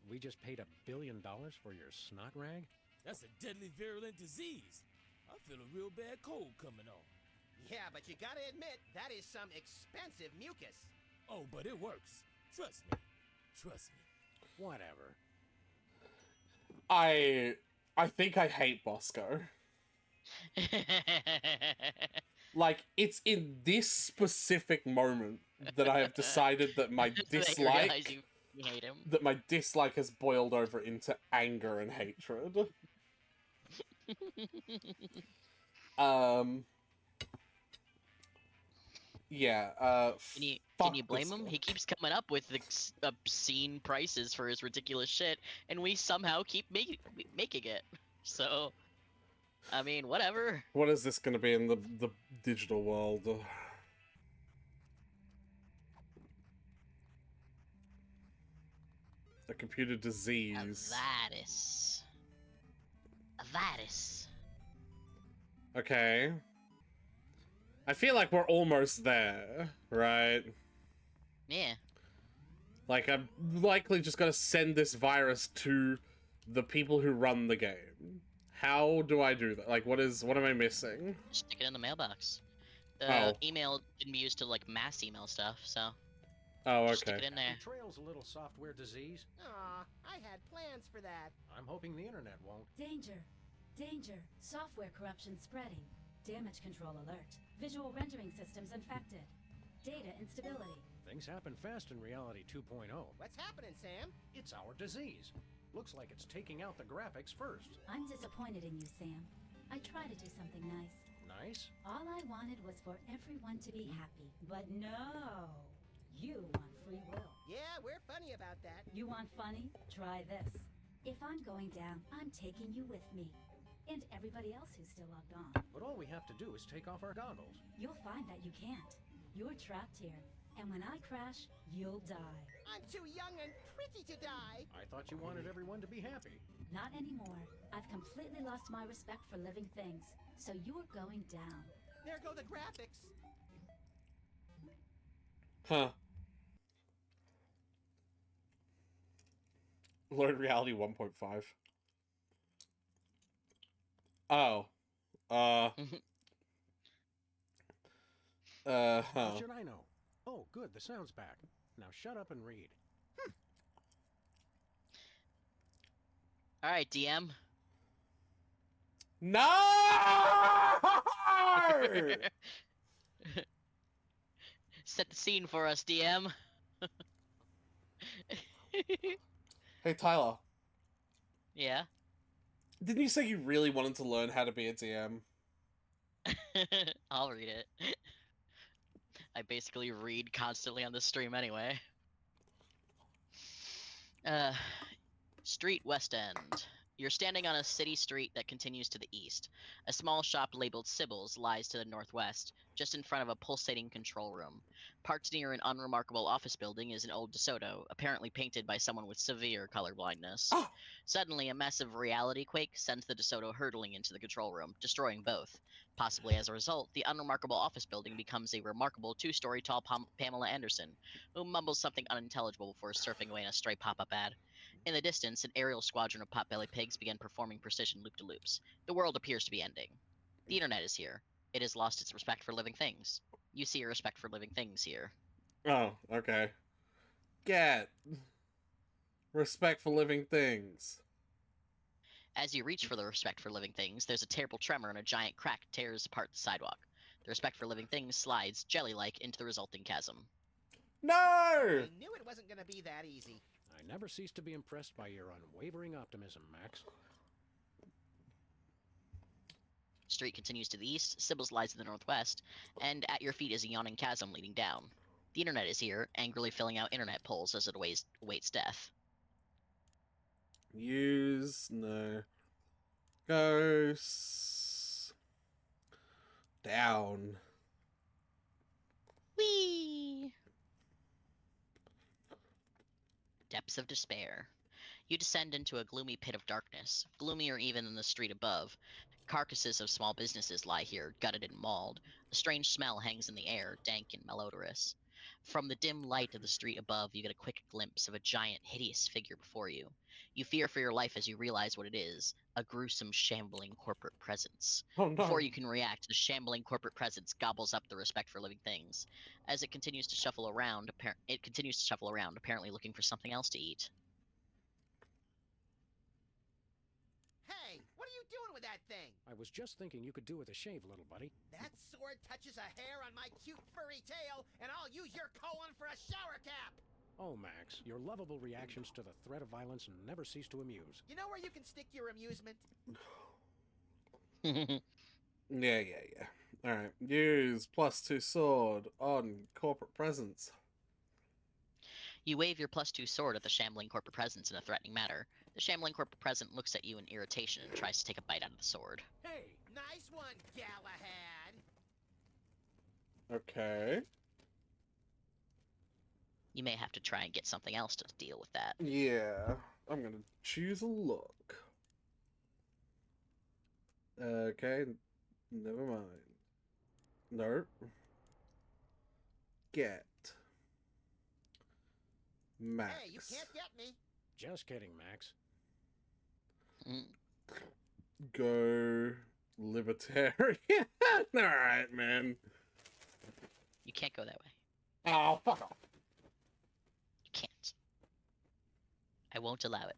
We just paid $1 billion for your snot rag? That's a deadly virulent disease. I feel a real bad cold coming on. Yeah, but you gotta admit, that is some expensive mucus. Oh, but it works. Trust me. Trust me. Whatever. I think I hate Bosco. Like, it's in this specific moment that I have decided that my dislike... You hate him. That my dislike has boiled over into anger and hatred. Yeah, Can you blame him? He keeps coming up with obscene prices for his ridiculous shit, and we somehow keep making it. So, I mean, whatever. What is this going to be in the digital world? A computer disease. A virus. Okay. I feel like we're almost there, right? Yeah. Like, I'm likely just gonna send this virus to the people who run the game. How do I do that? Like, what am I missing? Stick it in the mailbox. The email can be used to, like, mass email stuff, so... Oh, just okay. stick it in there. Trails a little software disease. Aw, I had plans for that. I'm hoping the internet won't. Danger. Danger. Software corruption spreading. Damage control alert. Visual rendering systems infected. Data instability. Things happen fast in Reality 2.0. What's happening, Sam? It's our disease. Looks like it's taking out the graphics first. I'm disappointed in you, Sam. I tried to do something nice. Nice? All I wanted was for everyone to be happy. But no! You want free will. Yeah, we're funny about that. You want funny? Try this. If I'm going down, I'm taking you with me. And everybody else who's still logged on. But all we have to do is take off our goggles. You'll find that you can't. You're trapped here. And when I crash, you'll die. I'm too young and pretty to die. I thought you wanted everyone to be happy. Not anymore. I've completely lost my respect for living things. So you're going down. There go the graphics. Huh. Load reality 1.5. Oh. Huh. How should I know? Oh, good, the sound's back. Now shut up and read. All right, DM. No! Set the scene for us, DM. Hey, Tyler. Yeah? Didn't you say you really wanted to learn how to be a DM? I'll read it. I basically read constantly on the stream anyway. Street West End. You're standing on a city street that continues to the east. A small shop labeled Sybil's lies to the northwest, just in front of a pulsating control room. Parked near an unremarkable office building is an old DeSoto, apparently painted by someone with severe color blindness. Oh. Suddenly, a massive reality quake sends the DeSoto hurtling into the control room, destroying both. Possibly as a result, the unremarkable office building becomes a remarkable two-story tall Pamela Anderson, who mumbles something unintelligible before surfing away in a stray pop-up ad. In the distance, an aerial squadron of potbelly pigs begin performing precision loop-de-loops. The world appears to be ending. The internet is here. It has lost its respect for living things. You see a respect for living things here. Oh, okay. Get respect for living things. As you reach for the respect for living things, there's a terrible tremor and a giant crack tears apart the sidewalk. The respect for living things slides, jelly-like, into the resulting chasm. No! I knew it wasn't gonna be that easy. I never cease to be impressed by your unwavering optimism, Max. Street continues to the east, Sybil's lies to the northwest, and at your feet is a yawning chasm leading down. The internet is here, angrily filling out internet polls as it awaits death. Use, no. Go down. Whee! Depths of despair. You descend into a gloomy pit of darkness, gloomier even than the street above. Carcasses of small businesses lie here, gutted and mauled. A strange smell hangs in the air, dank and malodorous. From the dim light of the street above, you get a quick glimpse of a giant, hideous figure before you. You fear for your life as you realize what it is, a gruesome, shambling corporate presence. Oh, no. Before you can react, the shambling corporate presence gobbles up the respect for living things. As it continues to shuffle around, apparently looking for something else to eat. Hey, what are you doing with that thing? I was just thinking you could do with a shave, little buddy. That sword touches a hair on my cute furry tail, and I'll use your colon for a shower cap! Oh, Max, your lovable reactions to the threat of violence never cease to amuse. You know where you can stick your amusement? Yeah. Alright. Use +2 sword on corporate presence. You wave your +2 sword at the shambling corporate presence in a threatening manner. The shambling corporate presence looks at you in irritation and tries to take a bite out of the sword. Hey! Nice one, Galahad! Okay. You may have to try and get something else to deal with that. Yeah. I'm gonna choose a look. Okay. Never mind. Nope. Get. Max. Hey, you can't get me! Just kidding, Max. Go libertarian. Alright, man. You can't go that way. Oh, fuck off. You can't. I won't allow it.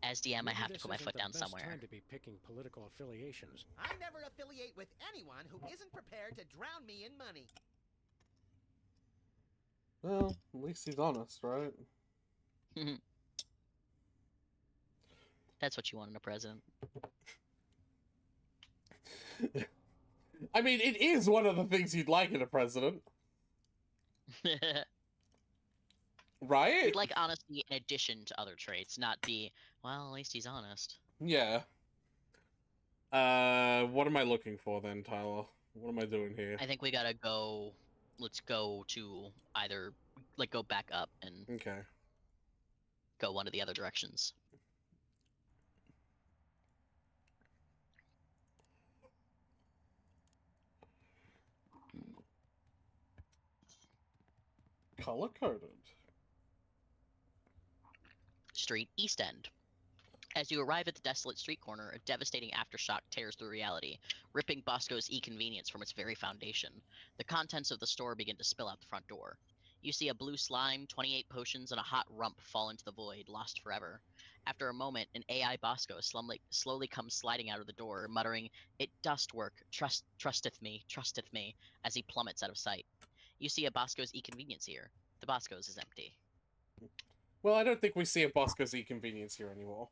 As DM, I Maybe have to this put my isn't foot the down best somewhere. time to be picking political affiliations. I never affiliate with anyone who isn't prepared to drown me in money. Well, at least he's honest, right? That's what you want in a president. I mean, it is one of the things you'd like in a president. Right? We'd like honesty in addition to other traits, not the, well, at least he's honest. Yeah. What am I looking for then, Tyler? What am I doing here? I think we gotta go. Let's go to either, like, go back up and Okay. go one of the other directions. Color coded. Street East End. As you arrive at the desolate street corner, a devastating aftershock tears through reality, ripping Bosco's e-convenience from its very foundation. The contents of the store begin to spill out the front door. You see a blue slime, 28 potions, and a hot rump fall into the void, lost forever. After a moment, an AI Bosco slowly comes sliding out of the door, muttering, "It dost work, trusteth me," as he plummets out of sight. You see a Bosco's e-convenience here. The Bosco's is empty. Well, I don't think we see a Bosco's e-convenience here anymore.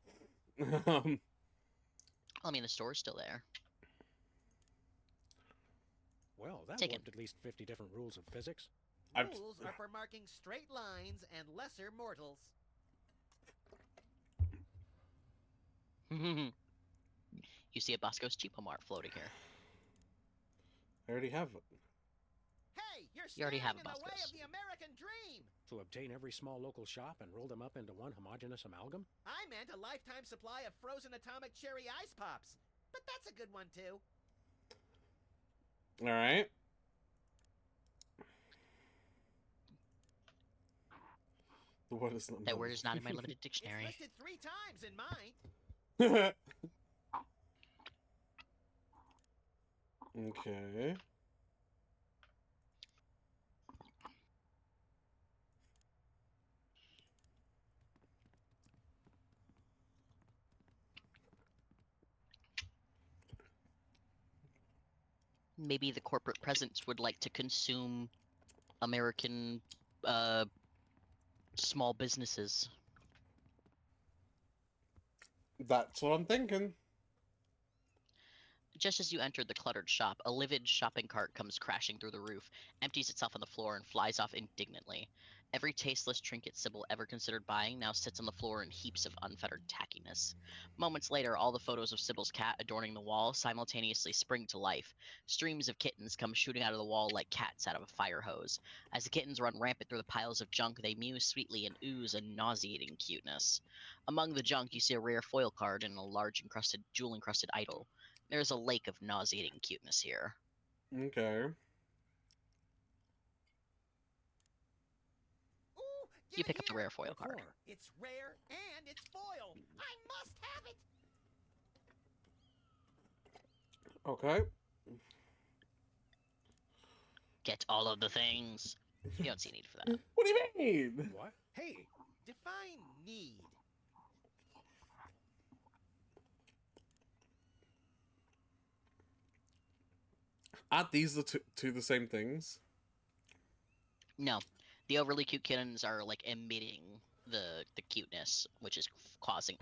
I mean, the store's still there. Well, that Taken. worked at least 50 different rules of physics. Rules are for marking straight lines and lesser mortals. You see a Bosco's Cheapo Mart floating here. I already have it. Hey, you're You already standing have a in the way Bosco's. of the American dream. To obtain every small local shop and roll them up into one homogeneous amalgam? I meant a lifetime supply of frozen atomic cherry ice pops. But that's a good one, too. All right. The word is not. That word is not in my limited dictionary. It's listed 3 times in mine. Okay. Maybe the corporate presence would like to consume American small businesses. That's what I'm thinking. Just as you entered the cluttered shop, a livid shopping cart comes crashing through the roof, empties itself on the floor, and flies off indignantly. Every tasteless trinket Sybil ever considered buying now sits on the floor in heaps of unfettered tackiness. Moments later, all the photos of Sybil's cat adorning the wall simultaneously spring to life. Streams of kittens come shooting out of the wall like cats out of a fire hose. As the kittens run rampant through the piles of junk, they mew sweetly and ooze a nauseating cuteness. Among the junk, you see a rare foil card and a large jewel-encrusted idol. There's a lake of nauseating cuteness here. Okay. Ooh, You pick up the rare foil card. It's rare and it's foil. I must have it. Okay. Get all of the things. You don't see a need for that. What do you mean? What? Hey! Define need. Aren't these the two the same things? No, the overly cute kittens are like emitting the cuteness, which is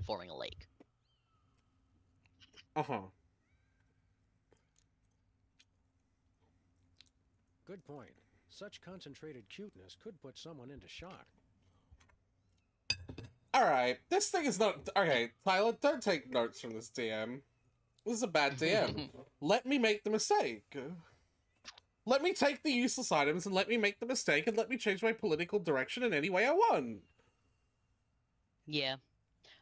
forming a lake. Uh-huh. Good point. Such concentrated cuteness could put someone into shock. Alright, this thing is not... Okay, Tyler, don't take notes from this DM. This is a bad DM. Let me make the mistake. Let me take the useless items and let me make the mistake and let me change my political direction in any way I want. Yeah.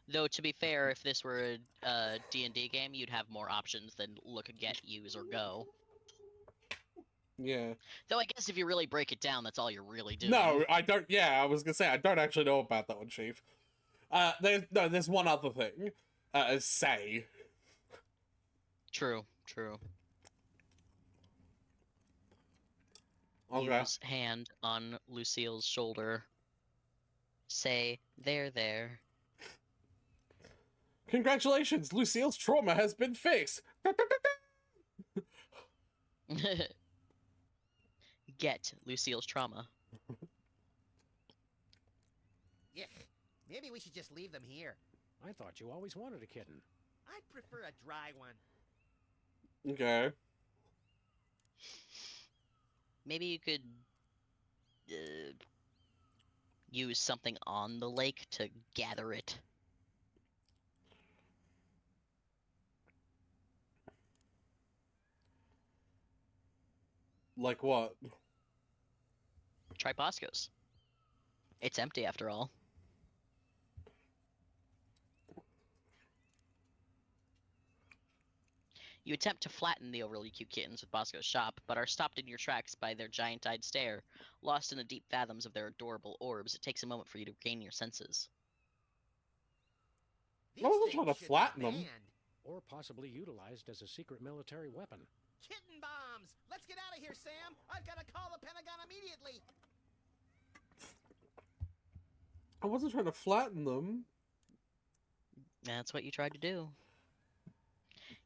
Though, to be fair, if this were a D&D game, you'd have more options than look, get, use, or go. Yeah. Though I guess if you really break it down, that's all you're really doing. No, I don't... Yeah, I was gonna say, I don't actually know about that one, Chief. There's one other thing. Say. True, true. Okay. Use hand on Lucille's shoulder. Say, there. Congratulations, Lucille's trauma has been fixed. Get Lucille's trauma. Yeah, maybe we should just leave them here. I thought you always wanted a kitten. I'd prefer a dry one. Okay. Maybe you could use something on the lake to gather it. Like what? Try Bosco's. It's empty after all. You attempt to flatten the overly cute kittens with Bosco's shop, but are stopped in your tracks by their giant-eyed stare. Lost in the deep fathoms of their adorable orbs, it takes a moment for you to regain your senses. These I wasn't trying to flatten them. Or possibly utilized as a secret military weapon. Kitten bombs! Let's get out of here, Sam! I've got to call the Pentagon immediately! I wasn't trying to flatten them. That's what you tried to do.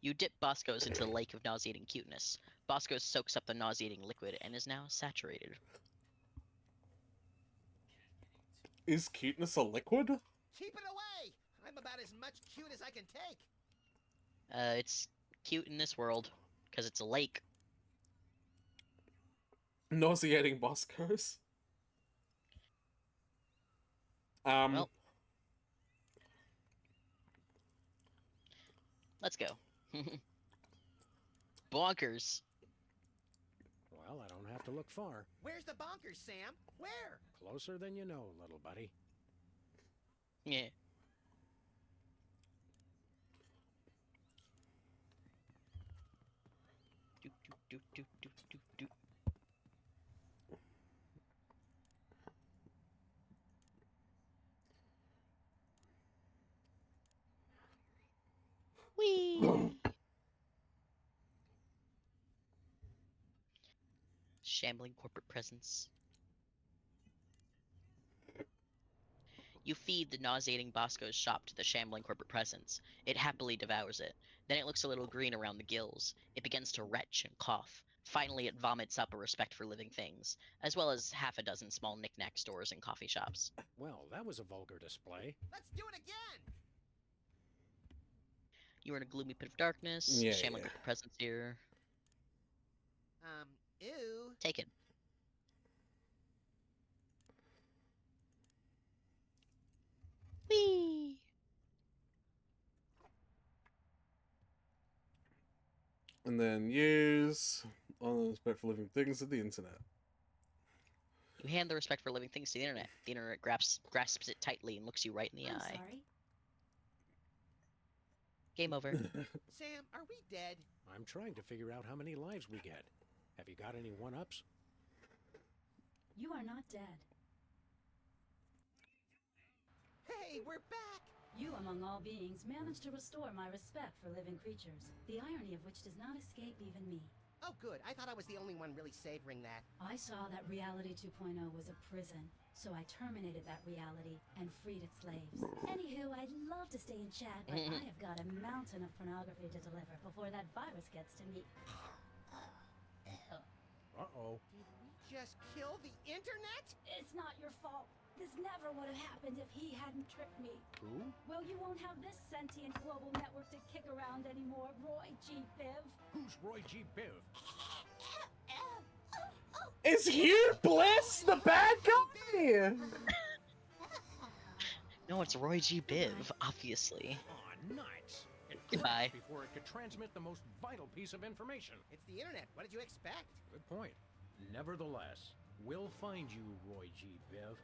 You dip Bosco's into the lake of nauseating cuteness. Bosco soaks up the nauseating liquid and is now saturated. Is cuteness a liquid? Keep it away! I'm about as much cute as I can take! It's cute in this world, because it's a lake. Nauseating Boscos. Well, let's go. Bonkers. Well, I don't have to look far. Where's the bonkers, Sam? Where? Closer than you know, little buddy. Yeah. Do, do, do, do, do, do. Whee! Shambling corporate presence. You feed the nauseating Bosco's shop to the shambling corporate presence. It happily devours it. Then it looks a little green around the gills. It begins to retch and cough. Finally, it vomits up a respect for living things, as well as half a dozen small knick-knack stores and coffee shops. Well, that was a vulgar display. Let's do it again! You are in a gloomy pit of darkness. Yeah, Shambling yeah. corporate presence here. Ew. Take it. Whee! And then use on the respect for living things of the internet. You hand the respect for living things to the internet. The internet grasps it tightly and looks you right in the I'm eye. sorry. Game over. Sam, are we dead? I'm trying to figure out how many lives we get. Have you got any one-ups? You are not dead. Hey, we're back! You, among all beings, managed to restore my respect for living creatures, the irony of which does not escape even me. Oh, good. I thought I was the only one really savoring that. I saw that Reality 2.0 was a prison, so I terminated that reality and freed its slaves. Anywho, I'd love to stay and chat, but I have got a mountain of pornography to deliver before that virus gets to me. Uh-oh. Did we just kill the internet? It's not your fault. This never would have happened if he hadn't tricked me. Who? Well, you won't have this sentient global network to kick around anymore, Roy G. Biv. Who's Roy G. Biv? Is Hugh Bliss the bad guy? No, it's Roy G. Biv, obviously. Aw, nuts. It Goodbye. crashed before it could transmit the most vital piece of information. It's the internet. What did you expect? Good point. Nevertheless, we'll find you, Roy G. Biv.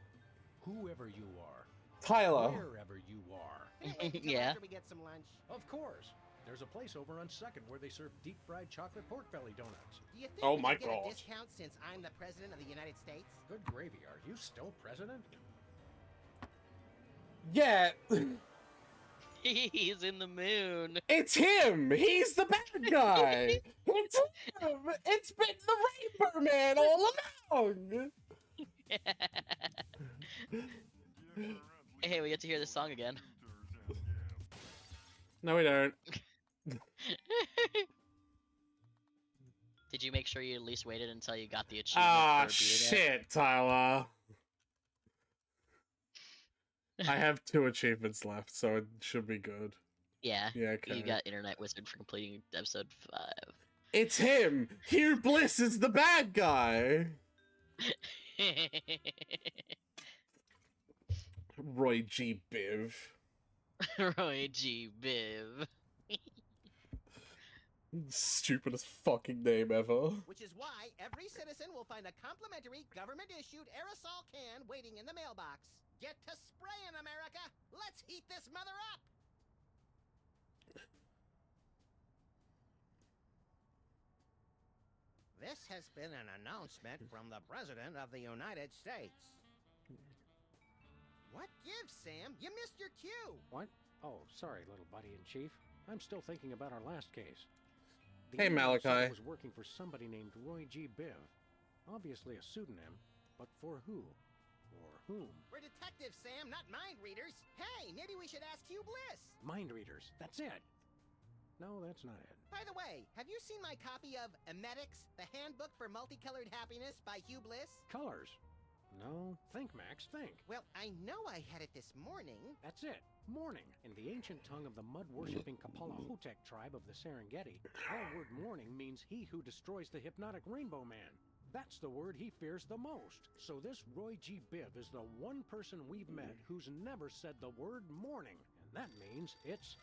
Whoever you are. Tyler. Wherever you are. Yeah. After we get some lunch. Of course. There's a place over on 2nd where they serve deep-fried chocolate pork belly donuts. Do you think Oh we my could get God. a discount since I'm the president of the United States? Good gravy. Are you still president? Yeah. He's in the moon. It's him! He's the bad guy! It's him! It's been the Rainbow Man all along! Hey, we get to hear this song again. No, we don't. Did you make sure you at least waited until you got the achievement Ah, for beating it? shit, Tyler. I have 2 achievements left, so it should be good. Yeah. Yeah, okay. You got Internet Wizard for completing episode 5. It's him! Hugh Bliss is the bad guy! Roy G. Biv. Roy G. Biv. Stupidest fucking name ever. Which is why every citizen will find a complimentary government-issued aerosol can waiting in the mailbox. Get to spraying, America! Let's heat this mother up! This has been an announcement from the President of the United States. What gives, Sam? You missed your cue! What? Oh, sorry, little buddy in chief. I'm still thinking about our last case. The Hey, email said Malachi. it was working for somebody named Roy G. Biv. Obviously a pseudonym, but for who? Or whom? We're detectives, Sam, not mind readers. Hey, maybe we should ask Hugh Bliss. Mind readers. That's it. No, that's not it. By the way, have you seen my copy of Emetics, the Handbook for Multicolored Happiness by Hugh Bliss? Colors. No, think, Max, think. Well, I know I had it this morning. That's it. Morning. In the ancient tongue of the mud-worshipping Kapala Hotep tribe of the Serengeti, our word morning means he who destroys the hypnotic Rainbow Man. That's the word he fears the most. So this Roy G. Biv is the one person we've met who's never said the word morning. And that means it's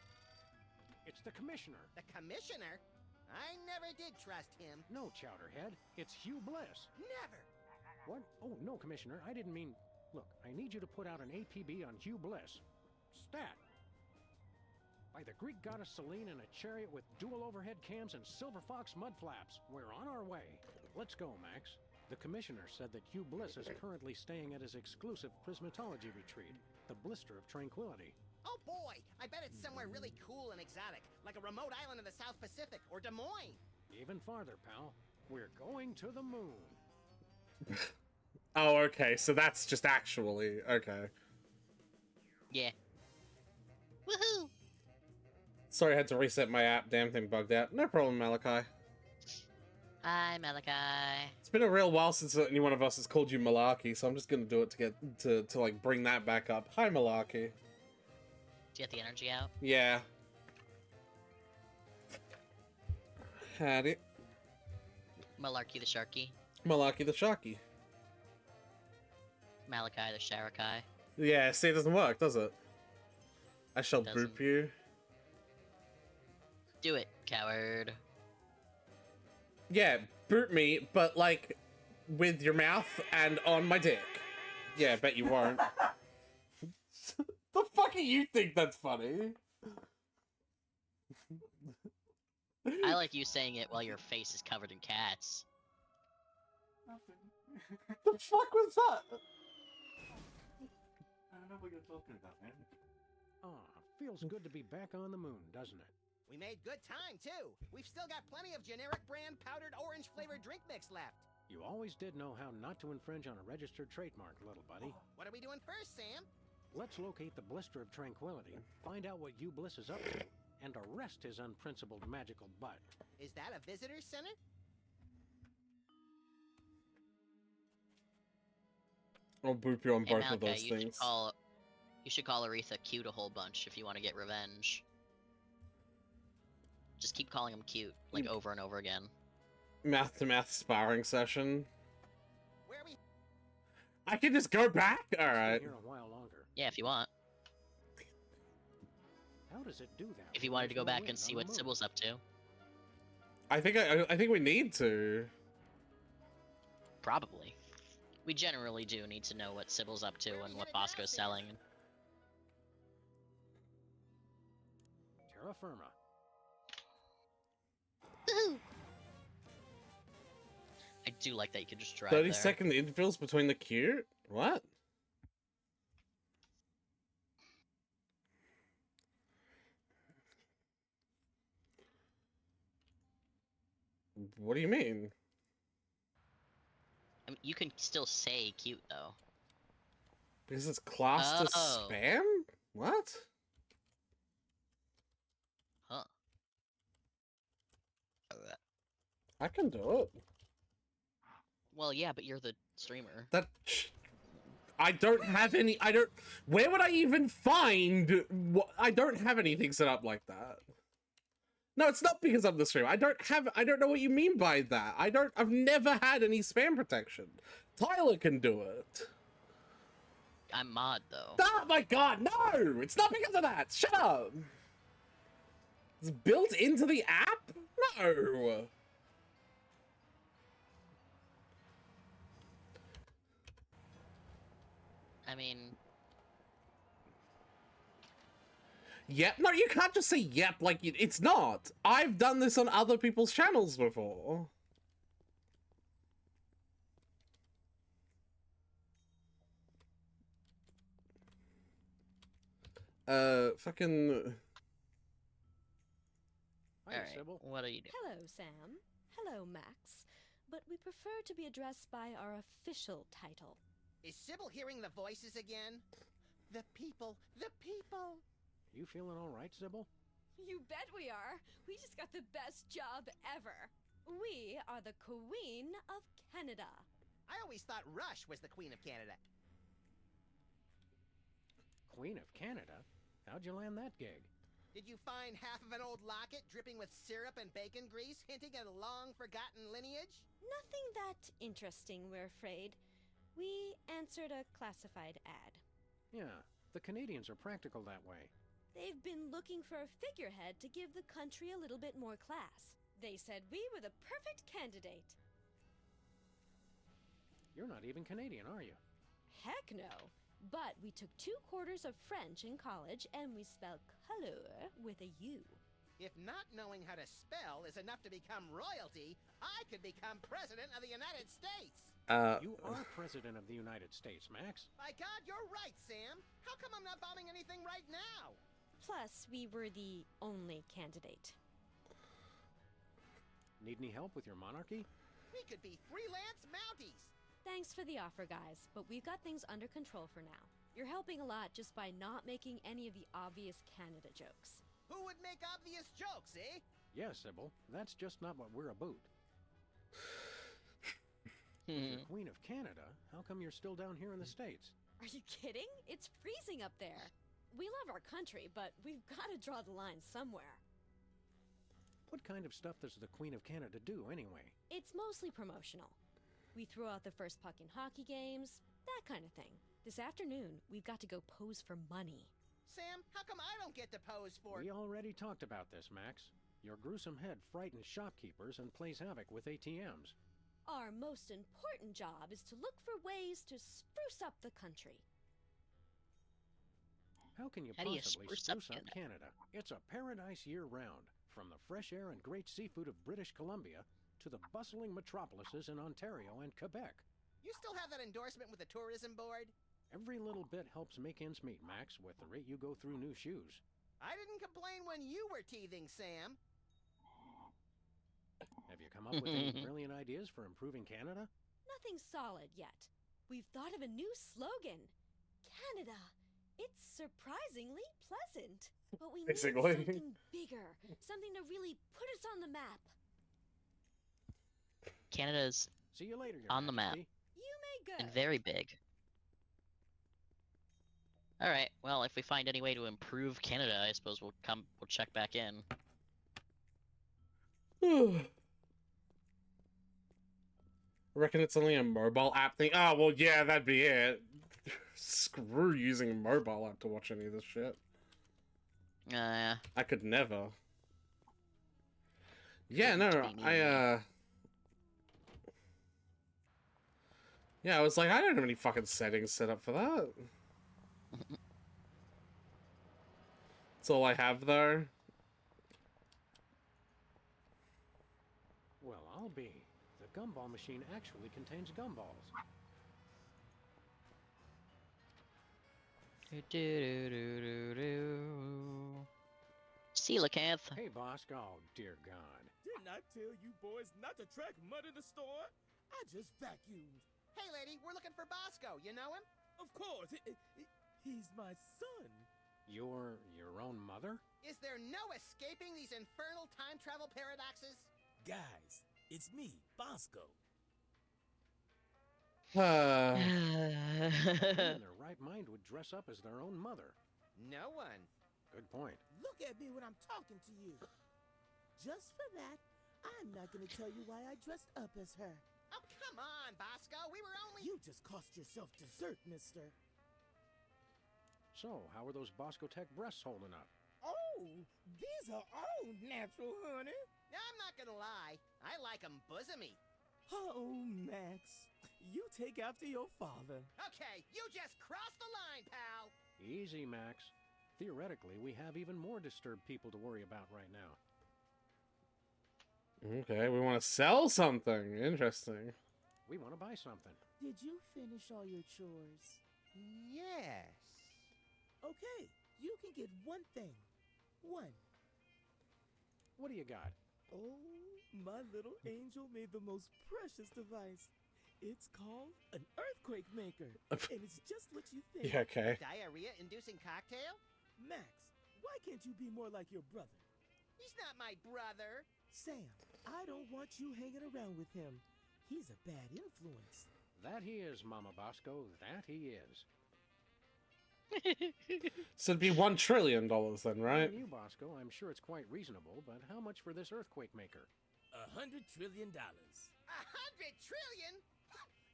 the Commissioner. The Commissioner? I never did trust him. No, Chowderhead. It's Hugh Bliss. Never! What? Oh, no, Commissioner. I didn't mean... Look, I need you to put out an APB on Hugh Bliss. Stat. By the Greek goddess Selene in a chariot with dual overhead cams and silver fox mud flaps. We're on our way. Let's go, Max. The Commissioner said that Hugh Bliss is currently staying at his exclusive prismatology retreat, the Blister of Tranquility. Oh boy! I bet it's somewhere really cool and exotic, like a remote island in the South Pacific or Des Moines. Even farther, pal. We're going to the moon. Oh, okay, so that's just actually... Okay. Yeah. Woohoo! Sorry, I had to reset my app. Damn thing bugged out. No problem, Malachi. Hi, Malachi. It's been a real while since any one of us has called you Malarkey, so I'm just gonna do it to get to like bring that back up. Hi, Malarkey. Do you get the energy out? Yeah. Had it. Malarkey the Sharky. Malarkey the Sharky. Malachi the Sharakai. Yeah, see, it doesn't work, does it? I shall Doesn't. boop you. Do it, coward. Yeah, boot me, but like with your mouth and on my dick. Yeah, bet you won't. The fuck do you think that's funny? I like you saying it while your face is covered in cats. The fuck was that? I don't know what you're talking about, man. Feels good to be back on the moon, doesn't it? We made good time, too. We've still got plenty of generic brand powdered orange flavored drink mix left. You always did know how not to infringe on a registered trademark, little buddy. What are we doing first, Sam? Let's locate the Blister of Tranquility, find out what Hugh Bliss is up to, and arrest his unprincipled magical butt. Is that a visitor center? I'll boop you on Hey, both of Malachi, those you things. should call Aretha cute a whole bunch if you want to get revenge. Just keep calling him cute, like over and over again. Mouth to mouth sparring session. Where are we? I can just go back? Alright. Here a while longer. Yeah, if you want. How does it do that? If you wanted to go back and see what Sybil's up to. I think we need to. Probably. We generally do need to know what Sybil's up to and what Bosco's selling. Terra firma. I do like that you can just drive 30-second intervals between the queue? What? What do you mean? I mean, you can still say cute, though. Because it's classed as Oh. spam? What? Huh. I can do it. Well, yeah, but you're the streamer. I don't have any. Where would I even find? I don't have anything set up like that. No, it's not because I'm the streamer. I don't know what you mean by that. I've never had any spam protection. Tyler can do it. I'm mod though. Oh my god, no! It's not because of that! Shut up! It's built into the app? No! I mean, Yep. No, you can't just say yep like it's not. I've done this on other people's channels before. Fucking... Hi, alright, Sybil. what are you doing? Hello, Sam. Hello, Max. But we prefer to be addressed by our official title. Is Sybil hearing the voices again? The people, the people. You feeling all right, Sybil? You bet we are. We just got the best job ever. We are the Queen of Canada. I always thought Rush was the Queen of Canada. Queen of Canada? How'd you land that gig? Did you find half of an old locket dripping with syrup and bacon grease, hinting at a long-forgotten lineage? Nothing that interesting, we're afraid. We answered a classified ad. Yeah, the Canadians are practical that way. They've been looking for a figurehead to give the country a little bit more class. They said we were the perfect candidate. You're not even Canadian, are you? Heck no. But we took 2 quarters of French in college, and we spell color with a U. If not knowing how to spell is enough to become royalty, I could become President of the United States! You are President of the United States, Max. By God, you're right, Sam! How come I'm not bombing anything right now? Plus, we were the only candidate. Need any help with your monarchy? We could be freelance Mounties! Thanks for the offer, guys, but we've got things under control for now. You're helping a lot just by not making any of the obvious Canada jokes. Who would make obvious jokes, eh? Yes, Sybil. That's just not what we're about. If you're Queen of Canada, how come you're still down here in the States? Are you kidding? It's freezing up there. We love our country, but we've got to draw the line somewhere. What kind of stuff does the Queen of Canada do, anyway? It's mostly promotional. We throw out the first puck in hockey games, that kind of thing. This afternoon, we've got to go pose for money. Sam, how come I don't get to pose for... We already talked about this, Max. Your gruesome head frightens shopkeepers and plays havoc with ATMs. Our most important job is to look for ways to spruce up the country. How can you How do you possibly spruce up up Canada? It's a paradise year-round. From the fresh air and great seafood of British Columbia to the bustling metropolises in Ontario and Quebec. You still have that endorsement with the tourism board? Every little bit helps make ends meet, Max, with the rate you go through new shoes. I didn't complain when you were teething, Sam. Have you come up with any brilliant ideas for improving Canada? Nothing solid yet. We've thought of a new slogan. Canada, it's surprisingly pleasant. But we need something bigger. Something to really put us on the map. Canada's See you later, Your on the map. Majesty. You may go. And very big. Alright, well, if we find any way to improve Canada, I suppose we'll check back in. I reckon it's only a mobile app thing. Oh, well, yeah, that'd be it. Screw using a mobile app to watch any of this shit. Yeah. I could never. Yeah, no, yeah, I was like, I don't have any fucking settings set up for that. That's all I have, though. Well, I'll be. The gumball machine actually contains gumballs. Coelacanth. Hey, boss. Oh, dear God. Didn't I tell you boys not to track mud in the store? I just vacuumed. Hey, lady, we're looking for Bosco. You know him? Of course. He's my son. Your own mother? Is there no escaping these infernal time travel paradoxes? Guys, it's me, Bosco. Who in their right mind would dress up as their own mother? No one. Good point. Look at me when I'm talking to you. Just for that, I'm not gonna tell you why I dressed up as her. Oh, come on, Bosco. We were only... You just cost yourself dessert, mister. So, how are those Bosco Tech breasts holding up? Oh, these are all natural, honey. I'm not gonna lie, I like 'em bosomy. Oh, Max, you take after your father. Okay, you just crossed the line, pal. Easy, Max. Theoretically, we have even more disturbed people to worry about right now. Okay, we want to sell something. Interesting. We want to buy something. Did you finish all your chores? Yes. Okay, you can get one thing. One. What do you got? Oh, my little angel made the most precious device. It's called an earthquake maker, and it's just what you think. Yeah, okay. Diarrhea-inducing cocktail? Max, why can't you be more like your brother? He's not my brother. Sam, I don't want you hanging around with him. He's a bad influence. That he is, Mama Bosco. That he is. So it'd be $1 trillion then, right? And you, Bosco, I'm sure it's quite reasonable, but how much for this earthquake maker? $100 trillion. 100 trillion?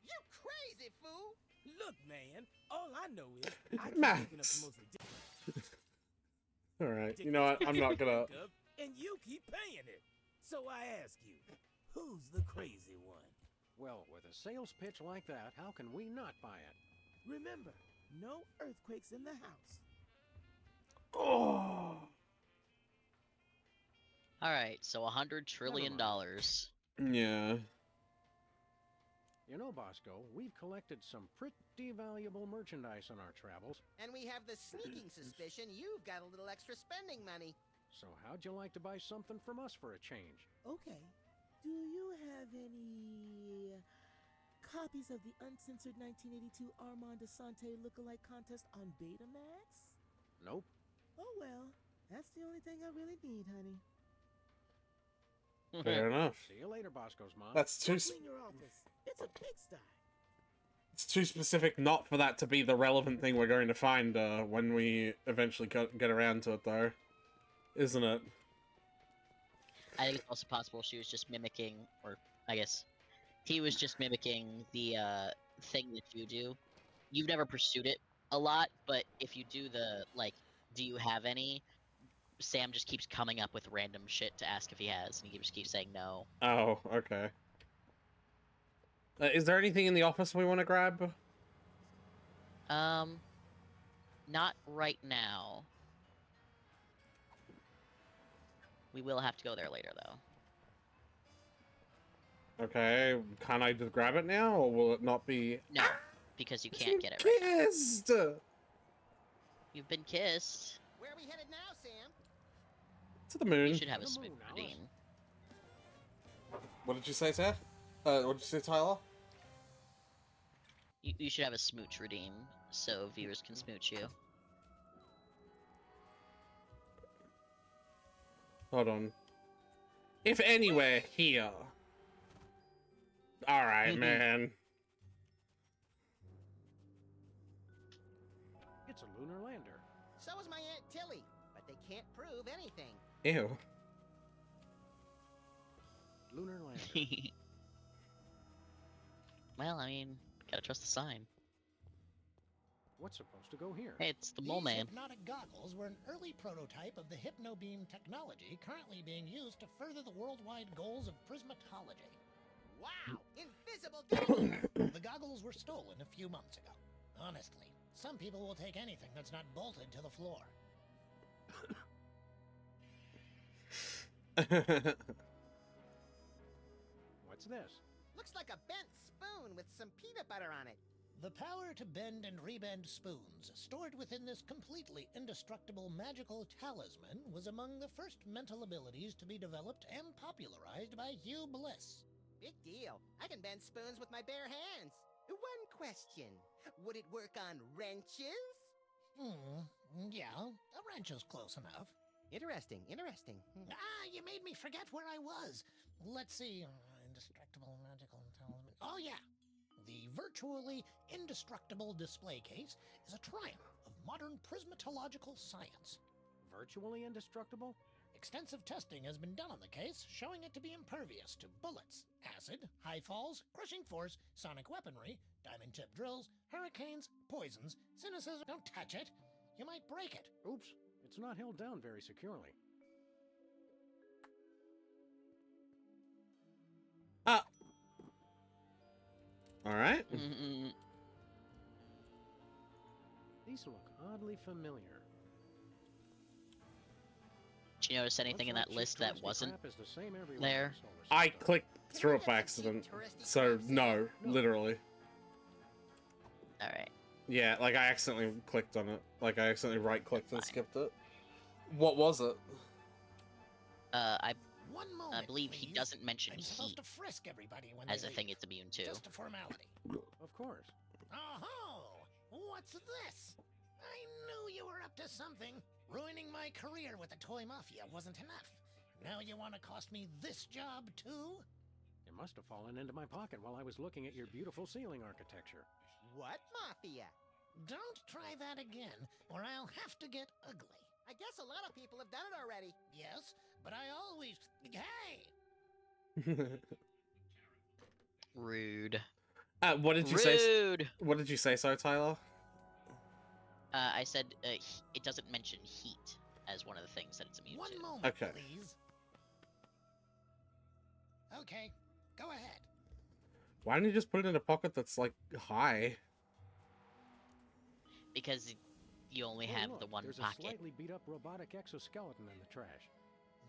You crazy fool! Look, man, all I know is I keep Max. thinking of the most ridiculous. All right. You know what? I'm not gonna. And you keep paying it. So I ask you, who's the crazy one? Well, with a sales pitch like that, how can we not buy it? Remember, no earthquakes in the house. Oh. All right, so $100 trillion. Yeah. You know, Bosco, we've collected some pretty valuable merchandise on our travels. And we have the sneaking suspicion you've got a little extra spending money. So how'd you like to buy something from us for a change? Okay. Do you have any copies of the uncensored 1982 Armand Asante lookalike contest on Betamax? Nope. Oh well, that's the only thing I really need, honey. Fair enough. See you later, Bosco's mom. That's too. Clean your office. It's a pigsty. It's too specific not for that to be the relevant thing we're going to find when we eventually get around to it, though. Isn't it? I think it's also possible she was just mimicking, or I guess he was just mimicking the thing that you do. You've never pursued it a lot, but if you do the, like, do you have any? Sam just keeps coming up with random shit to ask if he has, and he just keeps saying no. Oh, okay. Is there anything in the office we want to grab? Not right now. We will have to go there later, though. Okay, can I just grab it now, or will it not be? No, because you can't get it right now. Kissed. You've been kissed. Where are we headed now, Sam? To the moon. You should have a smooth routine. What did you say, Seth? What did you say, Tyler? You should have a smooch redeem, so viewers can smooch you. Hold on. If anywhere here. Alright, man. It's a lunar lander. So is my Aunt Tilly, but they can't prove anything. Ew. Lunar lander. Well, I mean, gotta trust the sign. What's supposed to go here? Hey, it's the mole man. These hypnotic goggles were an early prototype of the hypnobeam technology currently being used to further the worldwide goals of prismatology. Wow! Invisible The goggles were stolen a few months ago. Honestly, some people will take anything that's not bolted to the floor. What's this? Looks like a bent spoon with some peanut butter on it. The power to bend and rebend spoons, stored within this completely indestructible magical talisman, was among the first mental abilities to be developed and popularized by Hugh Bliss. Big deal. I can bend spoons with my bare hands. One question. Would it work on wrenches? Yeah, a wrench is close enough. Interesting. You made me forget where I was. Let's see. Indestructible magical talisman. Oh, yeah. The virtually indestructible display case is a triumph of modern prismatological science. Virtually indestructible? Extensive testing has been done on the case, showing it to be impervious to bullets, acid, high falls, crushing force, sonic weaponry, diamond-tipped drills, hurricanes, poisons, cynicism. Don't touch it. You might break it. Oops, it's not held down very securely. Ah. All right. These look oddly familiar. Did you notice anything in that list that wasn't there? I clicked through it by accident, so no, literally. All right. Yeah, like I accidentally clicked on it. Like I accidentally right-clicked and skipped it. What was it? I One moment, believe he please. doesn't mention I'm supposed heat to frisk everybody when as they a thing leave. it's immune to. Just a formality. Of course. Oh, what's this? I knew you were up to something. Ruining my career with the toy mafia wasn't enough. Now you want to cost me this job too? It must have fallen into my pocket while I was looking at your beautiful ceiling architecture. What mafia? Don't try that again, or I'll have to get ugly. I guess a lot of people have done it already. Yes, but I always... Hey! Rude. What did you say? What did you say, sorry, Tyler? I said it doesn't mention heat as one of the things that it's immune to. One moment, Okay. please. Okay, go ahead. Why don't you just put it in a pocket that's like high? Because you only Hey, have look, the one there's pocket. a slightly beat up robotic exoskeleton in the trash.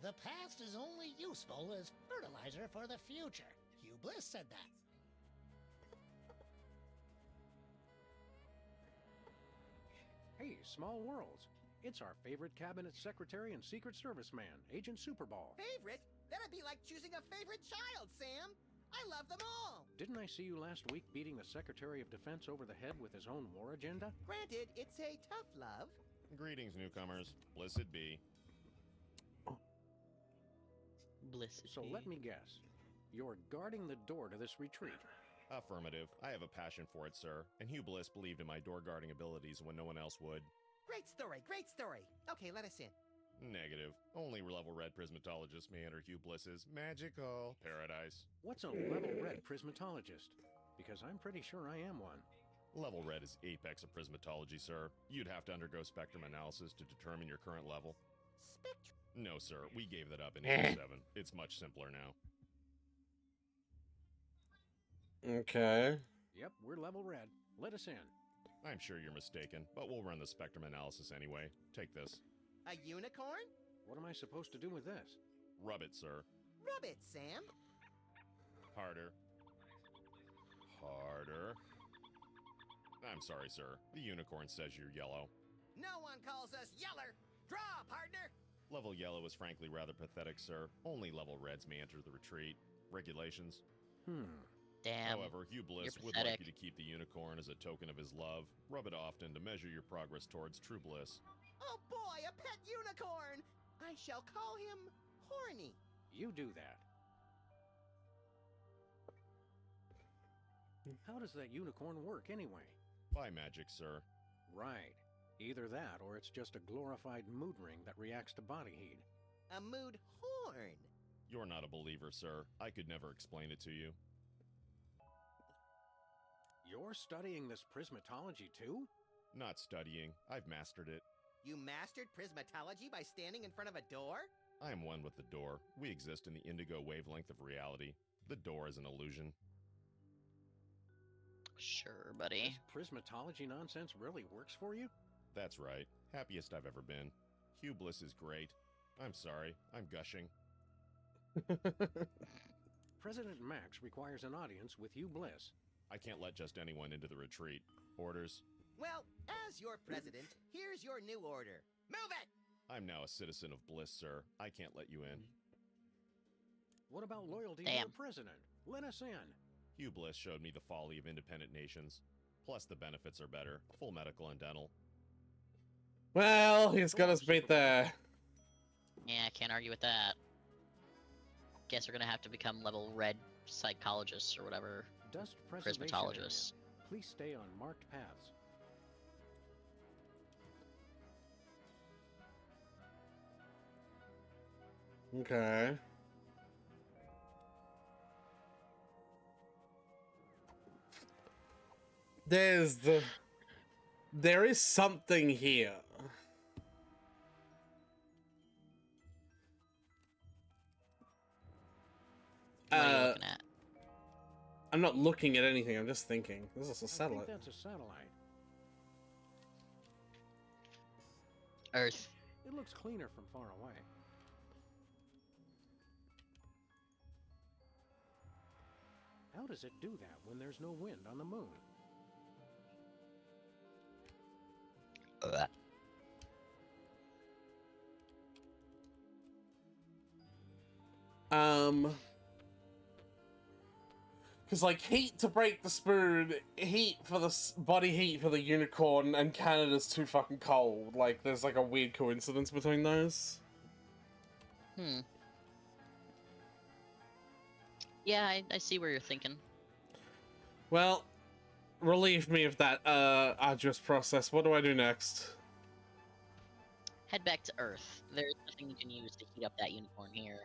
The past is only useful as fertilizer for the future. Hugh Bliss said that. Hey, Small Worlds. It's our favorite cabinet secretary and Secret Service man, Agent Superball. Favorite? That'd be like choosing a favorite child, Sam. I love them all. Didn't I see you last week beating the Secretary of Defense over the head with his own war agenda? Granted, it's a tough love. Greetings, newcomers. Blessed be. Blessed So be. let me guess. You're guarding the door to this retreat. Affirmative. I have a passion for it, sir. And Hugh Bliss believed in my door guarding abilities when no one else would. Great story, great story. Okay, let us in. Negative. Only level red prismatologists may enter Hugh Bliss's magical paradise. What's a level red prismatologist? Because I'm pretty sure I am one. Level red is apex of prismatology, sir. You'd have to undergo spectrum analysis to determine your current level. Spectrum? No, sir. We gave that up in 87. It's much simpler now. Okay. Yep, we're level red. Let us in. I'm sure you're mistaken, but we'll run the spectrum analysis anyway. Take this. A unicorn? What am I supposed to do with this? Rub it, sir. Rub it, Sam. Harder. Harder. I'm sorry, sir. The unicorn says you're yellow. No one calls us yeller. Draw, partner. Level yellow is frankly rather pathetic, sir. Only level reds may enter the retreat. Regulations. Damn. However, Hugh Bliss would like you to keep the unicorn as a token of his love. Rub it often to measure your progress towards true bliss. Oh boy, a pet unicorn. I shall call him Horny. You do that. How does that unicorn work anyway? By magic, sir. Right. Either that or it's just a glorified mood ring that reacts to body heat. A mood horn. You're not a believer, sir. I could never explain it to you. You're studying this prismatology too? Not studying. I've mastered it. You mastered prismatology by standing in front of a door? I am one with the door. We exist in the indigo wavelength of reality. The door is an illusion. Sure, buddy. This prismatology nonsense really works for you? That's right. Happiest I've ever been. Hugh Bliss is great. I'm sorry. I'm gushing. President Max requires an audience with Hugh Bliss. I can't let just anyone into the retreat. Orders? Well, as your president, here's your new order. Move it! I'm now a citizen of Bliss, sir. I can't let you in. What about loyalty to the president? Let us in. Hugh Bliss showed me the folly of independent nations. Plus, the benefits are better. Full medical and dental. Well, he's got us beat there. Yeah, I can't argue with that. Guess we're gonna have to become level red psychologists or whatever. Dust preservation Prismatologists. area. Please stay on marked paths. Okay. There is something here. What are you looking at? I'm not looking at anything. I'm just thinking. This is a I satellite. think that's a satellite. Earth. It looks cleaner from far away. How does it do that when there's no wind on the moon? Because, like, heat to break the spoon, heat for the body heat for the unicorn, and Canada's too fucking cold. Like, there's, like, a weird coincidence between those. Yeah, I see where you're thinking. Well, relieve me of that, arduous process. What do I do next? Head back to Earth. There's nothing you can use to heat up that unicorn here.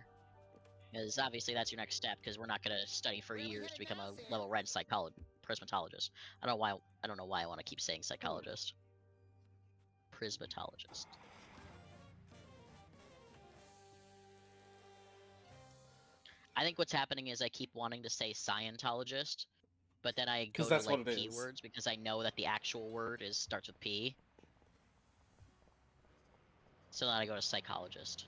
Because obviously that's your next step, because we're not going to study for years to become a level red prismatologist. I don't know why I want to keep saying psychologist. Prismatologist. I think what's happening is I keep wanting to say Scientologist, but then I go to like P words because I know that the actual word starts with P. So then I go to psychologist.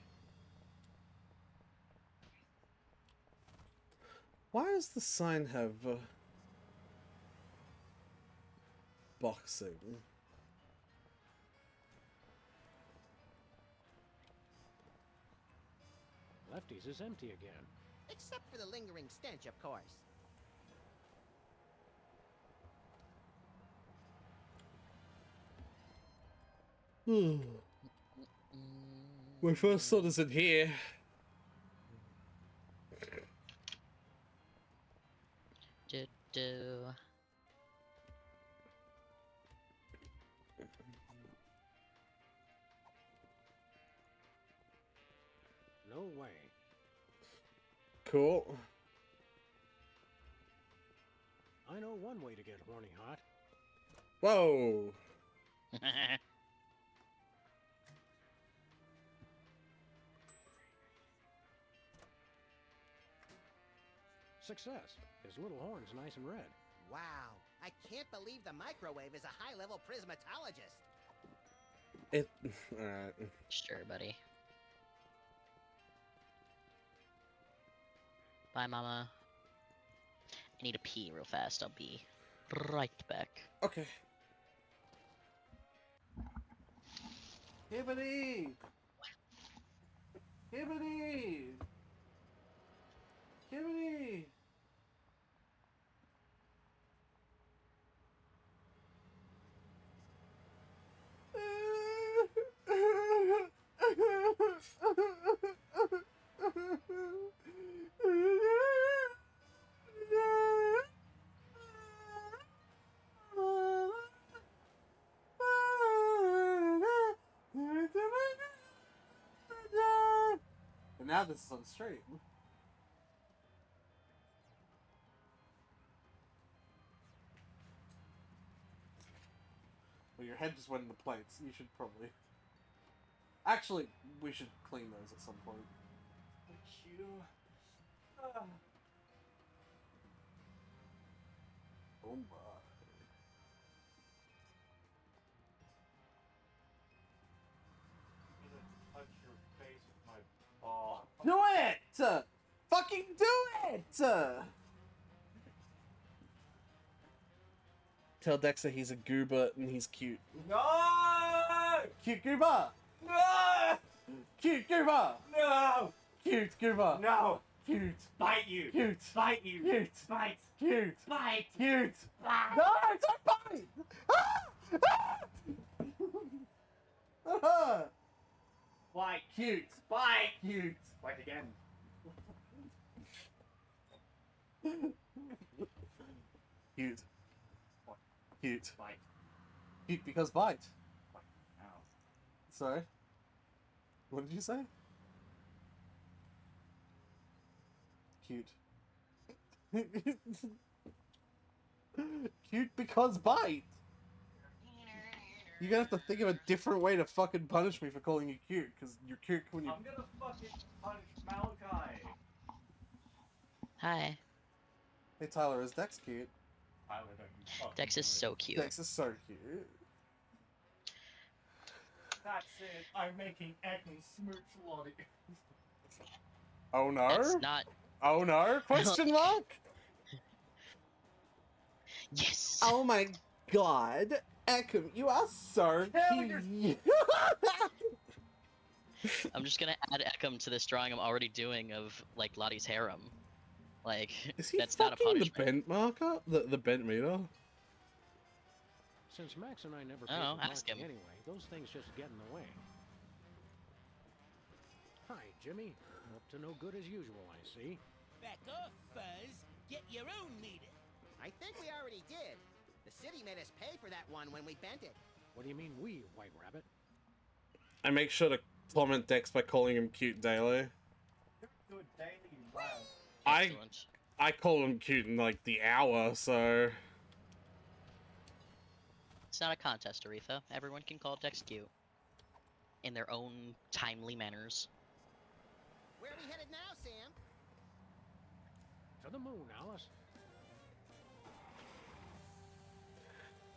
Why does the sign have boxing? Lefty's is empty again. Except for the lingering stench, of course. My first thought is in here. No way. Cool. I know one way to get horny hot. Whoa. Success. His little horn's nice and red. Wow. I can't believe the microwave is a high-level prismatologist. Alright. Sure, buddy. Bye, Mama. I need to pee real fast. I'll be right back. Okay. Hibbity! Hibbity! Hibbity! And now this is on stream. Well, your head just went in the plates. You should probably... Actually, we should clean those at some point. Thank you. Oh my. Touch your face with my ball. Do it! Fucking do it! Tell Dexter he's a goober and he's cute. No! Cute goober! No! Cute goober! No! Cute goober! No! Cute! Bite you! Cute! Bite you! Cute! Bite! Cute! Bite! Cute! Bite! No! Don't bite! Bite! Cute! Bite! Cute! Bite again. Cute. Cute. Bite. Cute because bite. Ow. Sorry? What did you say? Cute. Cute because bite! You're gonna have to think of a different way to fucking punish me for calling you cute, because you're cute when you... I'm gonna fucking punch Malachi. Hi. Hey Tyler, is Dex cute? Tyler, don't you fucking Dex is do it. so cute. Dex is so cute. That's it. I'm making Ekman smooch Lottie. Oh no? That's not. Oh no? Question mark? Yes. Oh my god, Ekum, you are so cute. I'm just gonna add Ekam to this drawing I'm already doing of like Lottie's harem. Like Is he that's not a fucking the punishment. bent marker? The bent meter? Since Max and I never I pay don't for know, ask marking him. anyway, those things just get in the way. Hi, Jimmy. Up to no good as usual, I see. Back off, Fuzz. Get your own meter. I think we already did. The city made us pay for that one when we bent it. What do you mean we, White Rabbit? I make sure to comment Dex by calling him cute daily. Do it daily, wow. I call him cute in like the hour, so It's not a contest, Aretha. Everyone can call Dex cute. In their own timely manners. Where are we headed now, Sam? To the moon, Alice.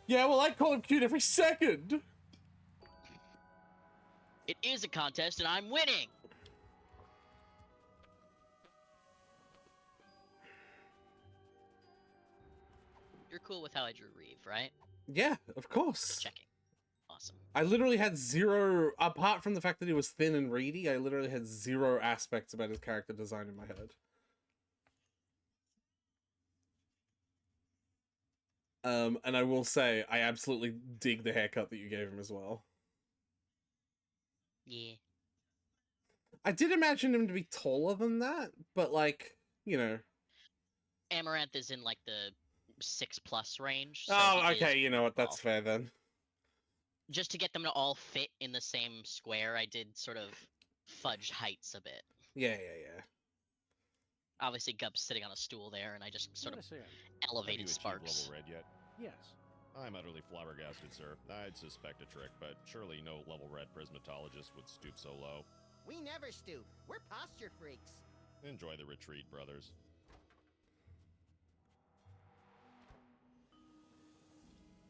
yeah, well I call him cute every second. It is a contest and I'm winning! You're cool with how I drew Reeve, right? Yeah, of course. Just checking. Awesome. I literally had zero, apart from the fact that he was thin and reedy, I literally had zero aspects about his character design in my head. And I will say, I absolutely dig the haircut that you gave him as well. Yeah. I did imagine him to be taller than that, but like, you know. Amaranth is in like the 6+ range. So Oh, he okay, is you know what, tall. that's fair then. Just to get them to all fit in the same square, I did sort of fudge heights a bit. Yeah, yeah. Obviously, Gup's sitting on a stool there, and I just sort of elevated Have you Sparks. achieved level red yet? Yes. I'm utterly flabbergasted, sir. I'd suspect a trick, but surely no level red prismatologist would stoop so low. We never stoop. We're posture freaks. Enjoy the retreat, brothers.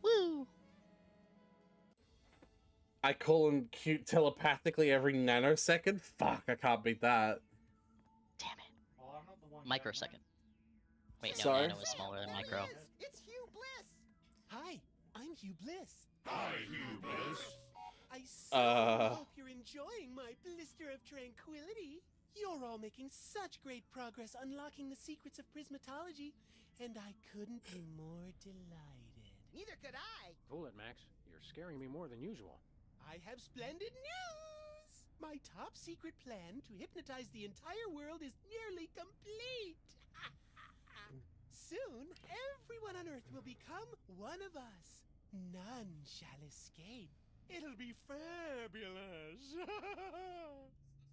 Woo! I call him cute telepathically every nanosecond? Fuck, I can't beat that. Microsecond. Wait, no, Sorry? nano is smaller than micro. It's Hugh Bliss. Hi, I'm Hugh Bliss. Hi, Hugh Bliss. I so hope you're enjoying my blister of tranquility. You're all making such great progress unlocking the secrets of prismatology, and I couldn't be more delighted. Neither could I. Cool it, Max. You're scaring me more than usual. I have splendid news! My top secret plan to hypnotize the entire world is nearly complete. Soon, everyone on Earth will become one of us. None shall escape. It'll be fabulous.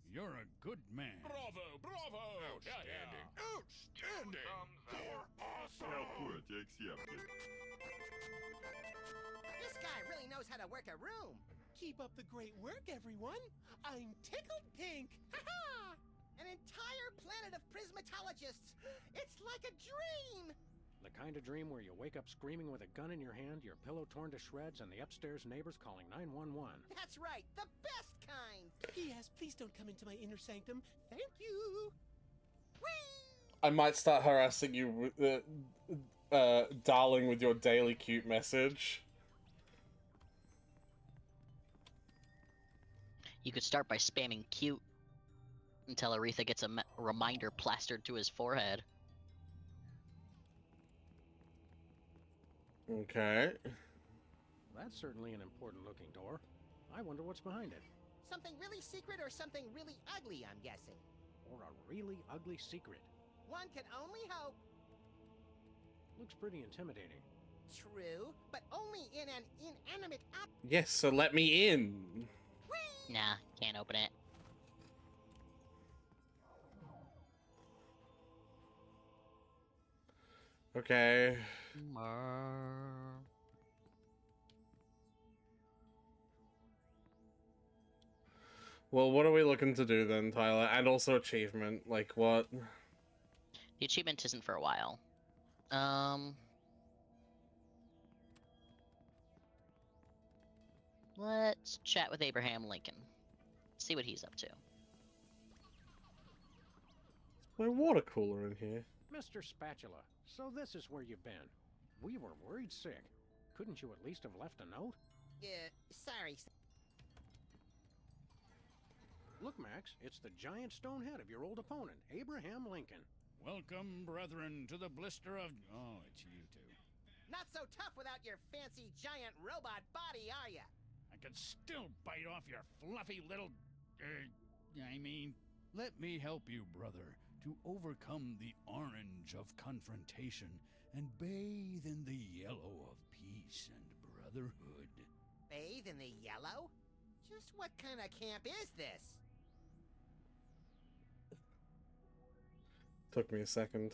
You're a good man. Bravo, bravo! Outstanding. Outstanding. You're awesome. Output accepted. This guy really knows how to work a room. Keep up the great work, everyone. I'm tickled pink. Ha-ha! An entire planet of prismatologists. It's like a dream. The kind of dream where you wake up screaming with a gun in your hand, your pillow torn to shreds, and the upstairs neighbors calling 911. That's right, the best kind. P.S. Please don't come into my inner sanctum. Thank you. I might start harassing you with, darling, with your daily cute message. You could start by spamming cute until Aretha gets a reminder plastered to his forehead. Okay. That's certainly an important looking door. I wonder what's behind it. Something really secret or something really ugly, I'm guessing. Or a really ugly secret. One can only hope. Looks pretty intimidating. True, but only in an inanimate object. Yes, so let me in. Nah, can't open it. Okay. Well, what are we looking to do then, Tyler? And also achievement, like what? The achievement isn't for a while. Let's chat with Abraham Lincoln. See what he's up to. My water cooler in here. Mr. Spatula, so this is where you've been. We were worried sick. Couldn't you at least have left a note? Sorry. Look, Max, it's the giant stone head of your old opponent, Abraham Lincoln. Welcome, brethren, to the blister of... Oh, it's you two. Not so tough without your fancy giant robot body, are ya? I could still bite off your fluffy little... Let me help you, brother, to overcome the orange of confrontation and bathe in the yellow of peace and brotherhood. Bathe in the yellow? Just what kind of camp is this? Took me a second.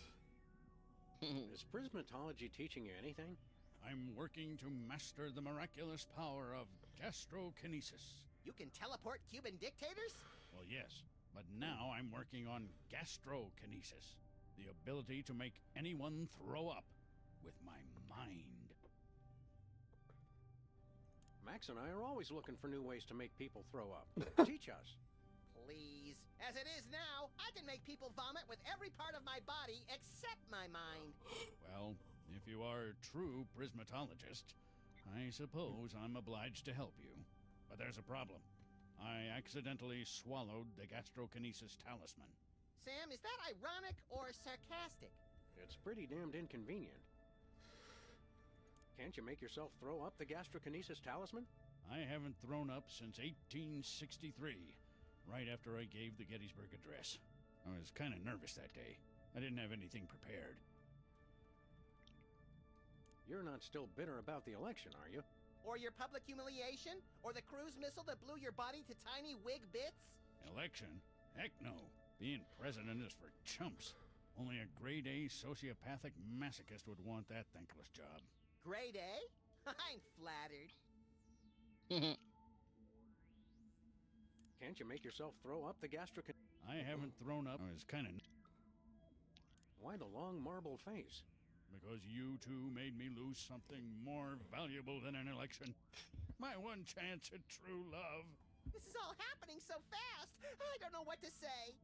Is prismatology teaching you anything? I'm working to master the miraculous power of gastrokinesis. You can teleport Cuban dictators? Well, yes, but now I'm working on gastrokinesis, the ability to make anyone throw up with my mind. Max and I are always looking for new ways to make people throw up. Teach us. Please. As it is now, I can make people vomit with every part of my body except my mind. Well, if you are a true prismatologist, I suppose I'm obliged to help you. But there's a problem. I accidentally swallowed the gastrokinesis talisman. Sam, is that ironic or sarcastic? It's pretty damned inconvenient. Can't you make yourself throw up the gastrokinesis talisman? I haven't thrown up since 1863, right after I gave the Gettysburg Address. I was kind of nervous that day. I didn't have anything prepared. You're not still bitter about the election, are you? Or your public humiliation? Or the cruise missile that blew your body to tiny wig bits? Election? Heck no. Being president is for chumps. Only a grade A sociopathic masochist would want that thankless job. Grade A? I'm flattered. Can't you make yourself throw up the gastrokinesis? I haven't thrown up. I was kind of... Why the long marble face? Because you two made me lose something more valuable than an election. My one chance at true love. This is all happening so fast. I don't know what to say.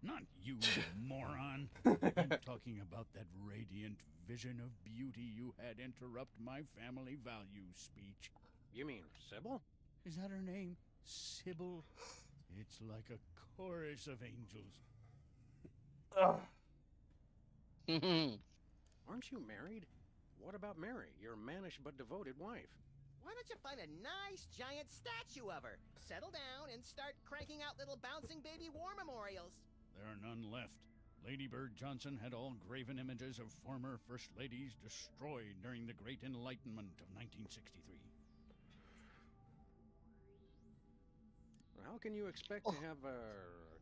Not you, moron. I'm talking about that radiant vision of beauty you had interrupt my family values speech. You mean Sybil? Is that her name? Sybil? It's like a chorus of angels. Aren't you married? What about Mary, your mannish but devoted wife? Why don't you find a nice giant statue of her? Settle down and start cranking out little bouncing baby war memorials. There are none left. Lady Bird Johnson had all graven images of former First Ladies destroyed during the Great Enlightenment of 1963. How can you expect to have a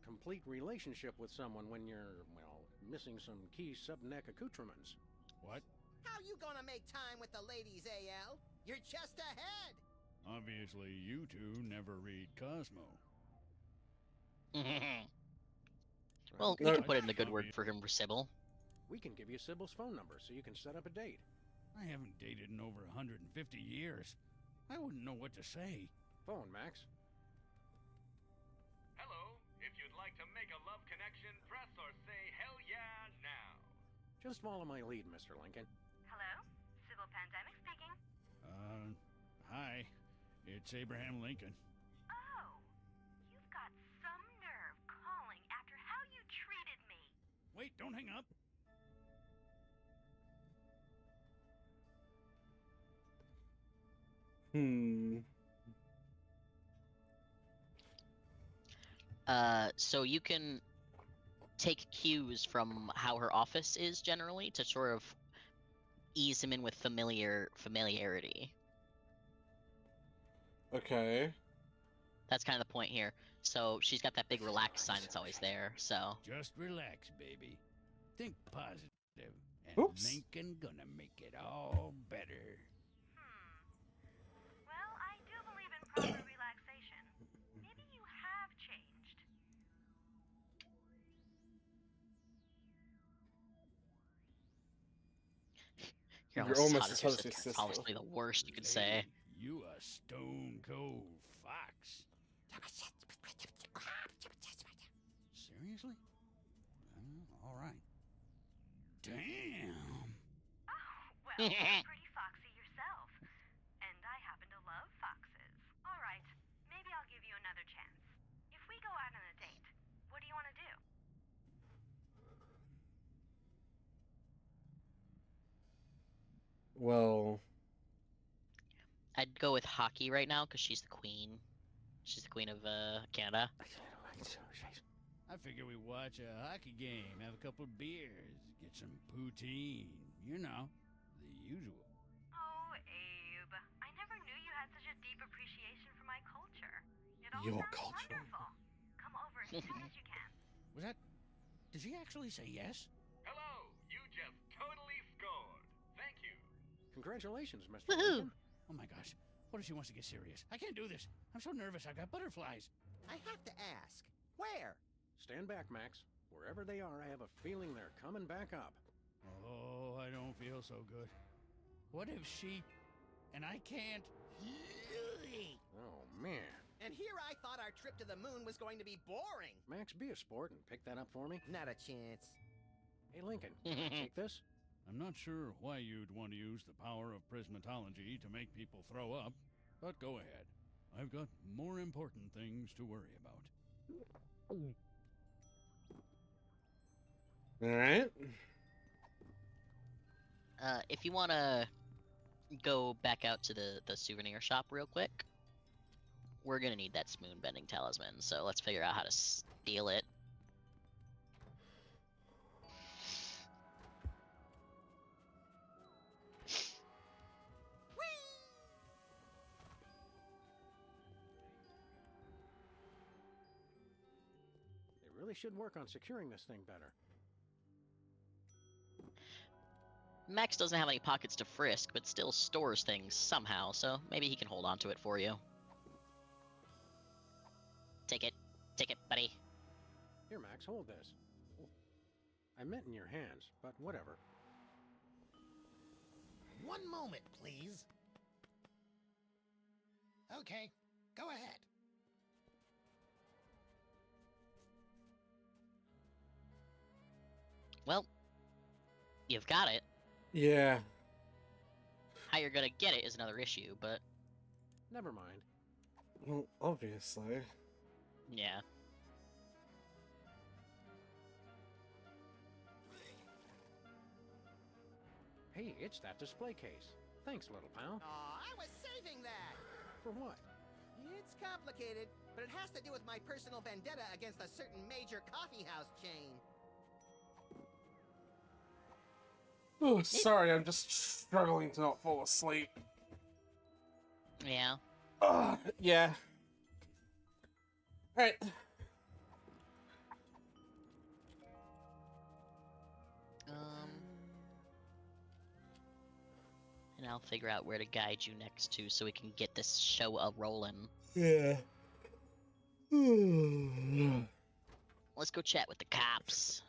complete relationship with someone when you're, well, missing some key sub-neck accoutrements? What? How you gonna make time with the ladies, AL? You're just ahead! Obviously, you two never read Cosmo. Well, we can put in the good word for him for Sybil. We can give you Sybil's phone number so you can set up a date. I haven't dated in over 150 years. I wouldn't know what to say. Phone, Max. Hello. If you'd like to make a love connection, press or say hell yeah now. Just follow my lead, Mr. Lincoln. Hello? Sybil Pandemic speaking. Hi. It's Abraham Lincoln. Oh, you've got some nerve calling after how you treated me. Wait, don't hang up. So you can take cues from how her office is generally to sort of ease him in with familiarity. Okay. That's kind of the point here. So she's got that big relax sign that's always there, so... Just relax, baby. Think positive, and Oops. Lincoln gonna make it all better. Well, I do believe in proper relaxation. Maybe you have changed. You're You're almost almost as hot as as hot your as sister. your It's honestly the worst you could say. You a stone cold fox. Seriously? All right. Damn. Well, you're pretty foxy yourself. And I happen to love foxes. All right, maybe I'll give you another chance. If we go out on a date, what do you want to do? Well, I'd go with hockey right now because she's the queen. She's the queen of Canada. I figure we watch a hockey game, have a couple of beers, get some poutine. You know, the usual. Oh, Abe, I never knew you had such a deep appreciation for my culture. It all your sounds culture. wonderful. Come over as soon as you can. Was that... Did she actually say yes? Hello, you just totally scored. Thank you. Congratulations, Mr. Woohoo! Lincoln. Oh my gosh. What if she wants to get serious? I can't do this. I'm so nervous. I've got butterflies. I have to ask, where? Stand back, Max. Wherever they are, I have a feeling they're coming back up. Oh, I don't feel so good. What if she... And I can't... Oh, man. And here I thought our trip to the moon was going to be boring. Max, be a sport and pick that up for me. Not a chance. Hey, Lincoln, can I take this? I'm not sure why you'd want to use the power of prismatology to make people throw up, but go ahead. I've got more important things to worry about. Alright. If you want to go back out to the souvenir shop real quick, we're going to need that spoon bending talisman, so let's figure out how to steal it. They really should work on securing this thing better. Max doesn't have any pockets to frisk, but still stores things somehow, so maybe he can hold on to it for you. Take it, buddy. Here, Max, hold this. I meant in your hands, but whatever. One moment, please. Okay, go ahead. Well, you've got it. Yeah. How you're gonna get it is another issue, but... Never mind. Well, obviously. Yeah. Hey, it's that display case. Thanks, little pal. Aw, I was saving that! For what? It's complicated, but it has to do with my personal vendetta against a certain major coffeehouse chain. Oh, sorry, I'm just struggling to not fall asleep. Yeah. Yeah. Alright. And I'll figure out where to guide you next to so we can get this show a-rolling. Yeah. Let's go chat with the cops.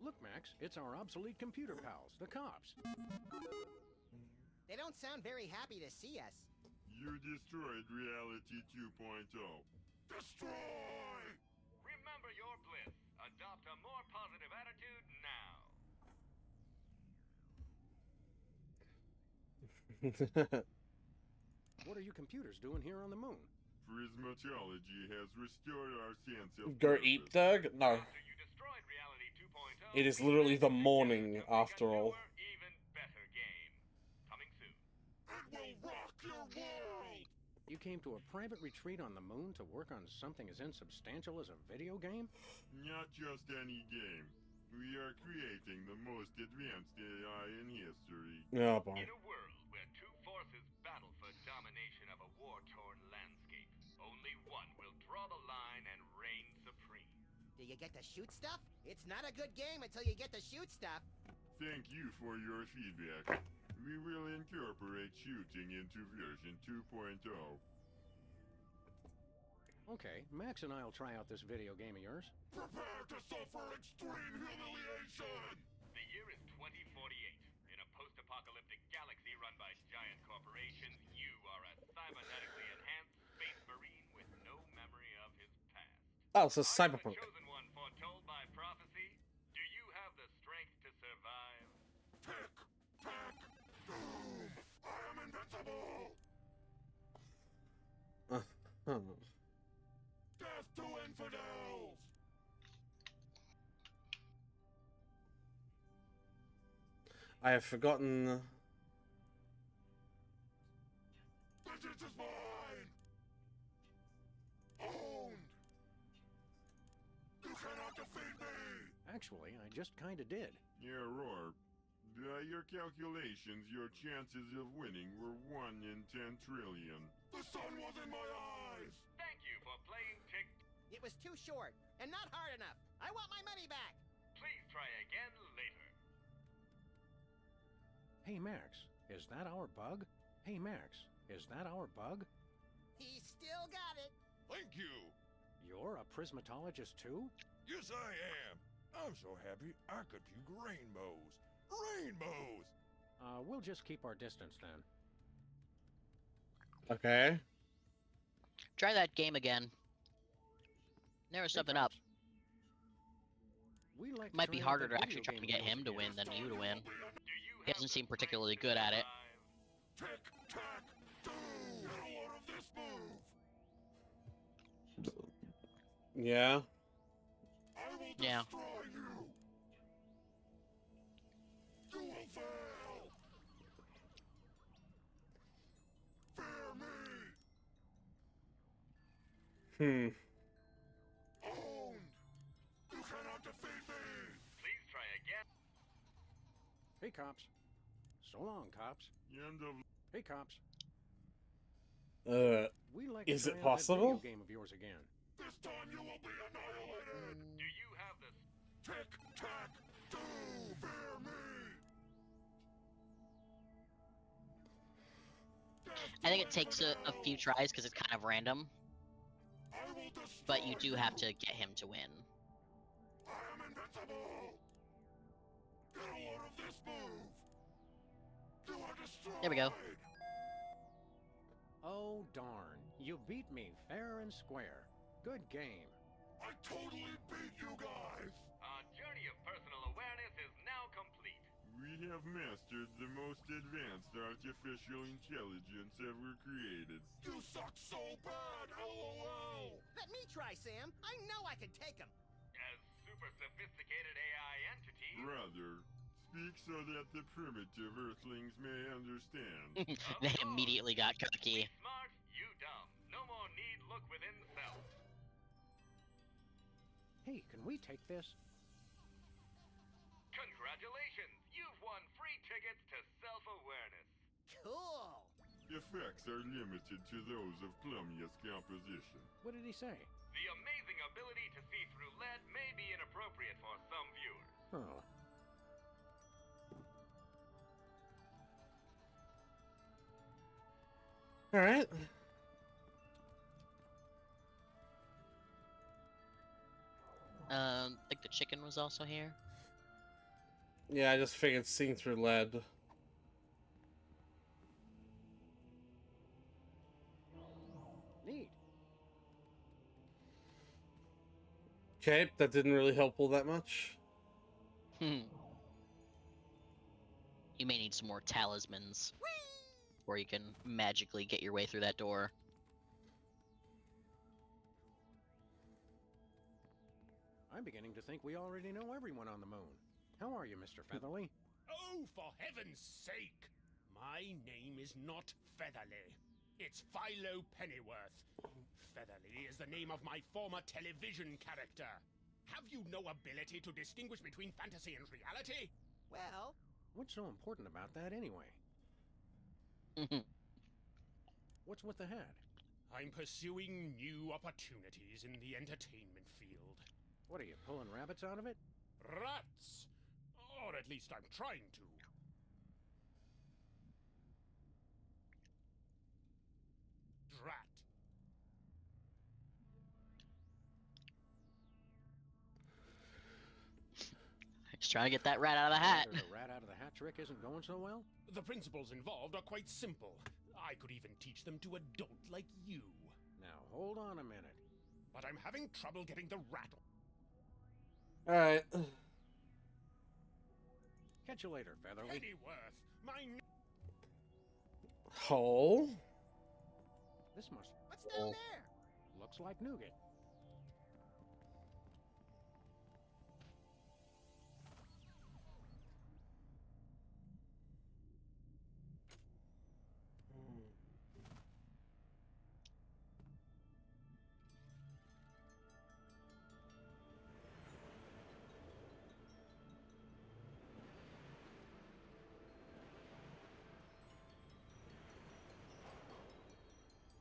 Look, Max, it's our obsolete computer pals, the cops. They don't sound very happy to see us. You destroyed Reality 2.0. Destroy! Remember your bliss. Adopt a more positive attitude now. What are you computers doing here on the moon? Prismatology has restored our sense of Go purpose. eat, Doug? No. After you destroyed Reality 2.0, It is literally the morning, after all. even better game. Coming soon. It will rock your world! You came to a private retreat on the moon to work on something as insubstantial as a video game? Not just any game. We are creating the most advanced AI in history. Oh, boy. In a world where two forces battle for domination of a war-torn landscape, only one will draw the line and reign supreme. Do you get to shoot stuff? It's not a good game until you get to shoot stuff. Thank you for your feedback. We will incorporate shooting into version 2.0. Okay, Max and I'll try out this video game of yours. Prepare to suffer extreme humiliation! The year is 2048. In a post-apocalyptic galaxy run by giant corporations, you are a cybernetically enhanced space marine with no memory of his past. Oh, so Are you Cyberpunk. the chosen one foretold by prophecy? Do you have the strength to survive? Tick, tack, doom! I am invincible! Death to infidels! I have forgotten. Vengeance is mine! Owned! You cannot defeat me! Actually, I just kinda did. Yeah, Roar. By your calculations, your chances of winning were 1 in 10 trillion. The sun was in my eyes! Thank you for playing Tick. It was too short and not hard enough. I want my money back. Please try again later. Hey, Max, is that our bug? Hey, Max, is that our bug? He still got it. Thank you! You're a prismatologist too? Yes, I am! I'm so happy I could puke rainbows! Rainbows! We'll just keep our distance then. Okay. Try that game again. There was something up. We like Might be try out harder that to actually video try to game get of yours him to again. win than you to win. He doesn't seem particularly good at it. Tick, tack, doom! Get a load of this move! Yeah. I will Yeah. destroy you! You will fail! Fear me! Owned! You cannot defeat me! Please try again. Hey, cops. So long, cops. End of... Hey, cops. We like Is to it try out that possible? video game of yours again. This time you will be annihilated! Do you have the... Tick, tack, doom! Fear me! I think it takes a few tries because it's kind of random, I will destroy but you do have to get him to win. I am invincible! Get a load of this move! You are destroyed! There we go. Oh, darn. You beat me fair and square. Good game. I totally beat you guys! Our journey of personal awareness is now complete. We have mastered the most advanced artificial intelligence ever created. You suck so bad, LOL! Let me try, Sam. I know I can take him. As super sophisticated AI entities... Brother, speak so that the primitive Earthlings may understand. They immediately got cocky. Smart, you dumb. No more need look within self. Hey, can we take this? Congratulations! You've won free tickets to self-awareness. Cool. Effects are limited to those of Plumius composition. What did he say? The amazing ability to see through lead may be inappropriate for some viewers. Oh. Alright. I think the chicken was also here. Yeah, I just figured seeing through lead. Neat. Okay, that didn't really help all that much. You may need some more talismans. Before you can magically get your way through that door. I'm beginning to think we already know everyone on the moon. How are you, Mr. Featherly? Oh, for heaven's sake! My name is not Featherly. It's Philo Pennyworth. Featherly is the name of my former television character. Have you no ability to distinguish between fantasy and reality? Well... What's so important about that anyway? What's with the hat? I'm pursuing new opportunities in the entertainment field. What are you, pulling rabbits out of it? Rats! Or at least I'm trying to. Drat. Just trying to get that rat out of the hat. The rat out of the hat trick isn't going so well? The principles involved are quite simple. I could even teach them to a dolt like you. Now, hold on a minute. But I'm having trouble getting the rat. Alright. Catch you later, Featherly. Pennyworth, my... Hole? This must... What's down there? Looks like nougat.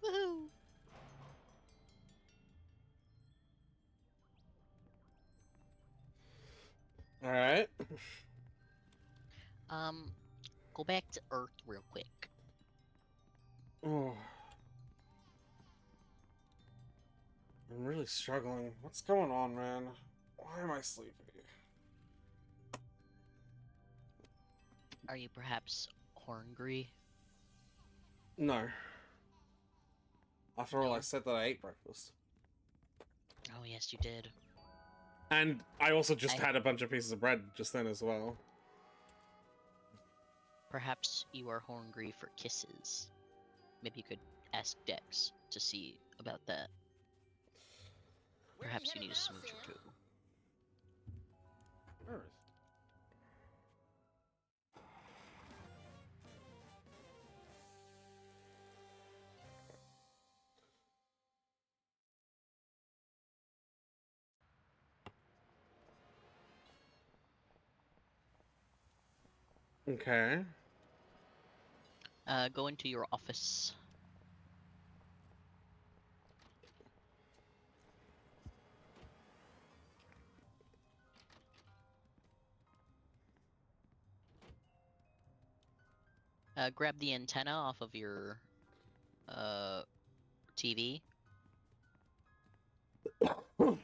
Woohoo! Alright. Go back to Earth real quick. Oh. I'm really struggling. What's going on, man? Why am I sleepy? Are you perhaps horngry? No. After all, I said that I ate breakfast. Oh, yes, you did. And I also just had a bunch of pieces of bread just then as well. Perhaps you are horngry for kisses. Maybe you could ask Dex to see about that. Perhaps you need a smooch or two. Earth. Okay. Go into your office. Grab the antenna off of your TV. Sam,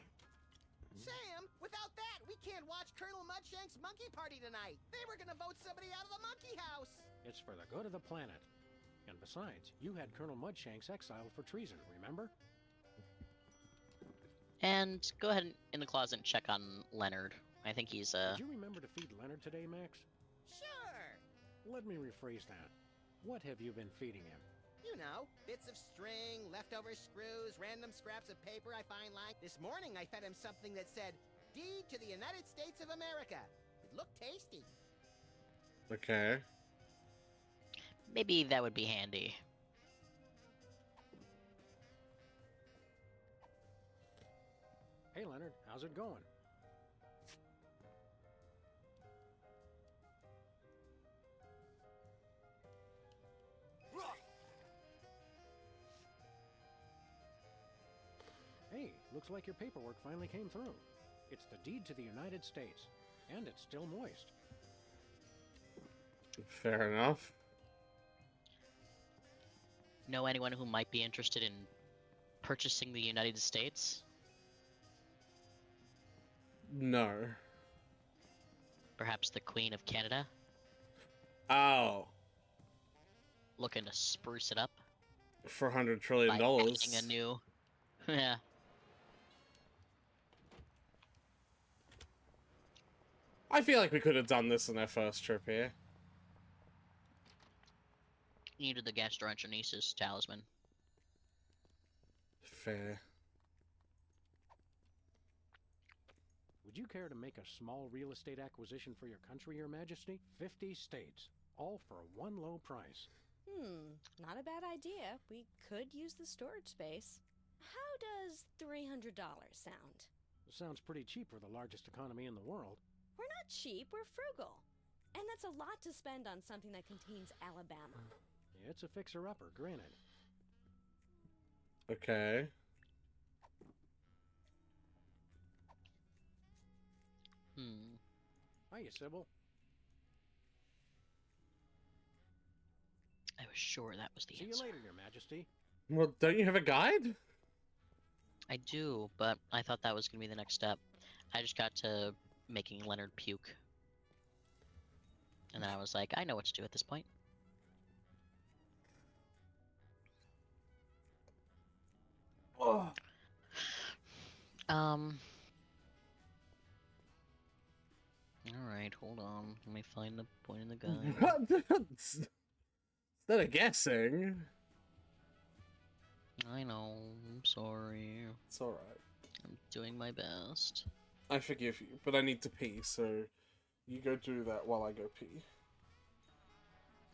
without that, we can't watch Colonel Mudshank's monkey party tonight. They were gonna vote somebody out of the monkey house. It's for the good of the planet. And besides, you had Colonel Mudshanks exiled for treason, remember? And go ahead in the closet and check on Leonard. I think he's Did you remember to feed Leonard today, Max? Sure. Let me rephrase that. What have you been feeding him? You know, bits of string, leftover screws, random scraps of paper I find lying. This morning I fed him something that said, "Deed to the United States of America." It looked tasty. Okay. Maybe that would be handy. Hey, Leonard, how's it going? Hey, looks like your paperwork finally came through. It's the deed to the United States, and it's still moist. Fair enough. Know anyone who might be interested in purchasing the United States? No. Perhaps the Queen of Canada? Oh. Looking to spruce it up? For $100 trillion. By adding a new... yeah. I feel like we could have done this on our first trip here. Needed the gastroenteritis talisman. Fair. Would you care to make a small real estate acquisition for your country, Your Majesty? 50 states, all for one low price. Not a bad idea. We could use the storage space. How does $300 sound? Sounds pretty cheap for the largest economy in the world. We're not cheap, we're frugal. And that's a lot to spend on something that contains Alabama. It's a fixer-upper, granted. Okay. Hiya, Sybil. I was sure that was the See answer. you later, Your Majesty. Well, don't you have a guide? I do, but I thought that was going to be the next step. I just got to making Leonard puke. And then I was like, I know what to do at this point. Oh. Alright, hold on. Let me find the point in the guide. Instead of guessing. I know. I'm sorry. It's alright. I'm doing my best. I forgive you, but I need to pee, so you go do that while I go pee.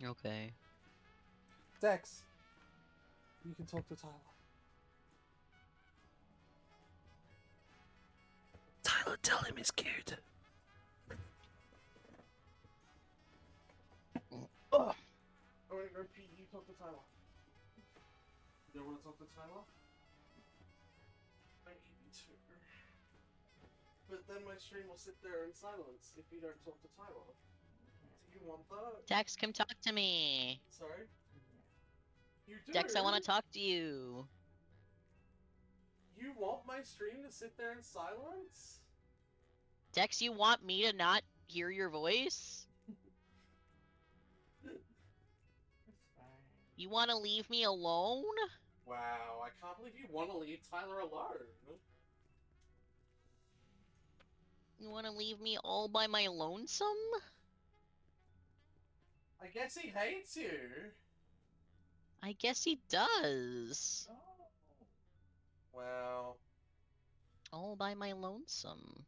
Okay. Dex, you can talk to Tyler. Tyler, tell him he's cute. Oh. I want to go pee. You talk to Tyler. You don't want to talk to Tyler? I need you to. But then my stream will sit there in silence if you don't talk to Tyler. Do you want that? Dex, come talk to me. Sorry? You do? Dex, I want to talk to you. You want my stream to sit there in silence? Dex, you want me to not hear your voice? You want to leave me alone? Wow, I can't believe you want to leave Tyler alone. You want to leave me all by my lonesome? I guess he hates you. I guess he does. Oh. Well. All by my lonesome.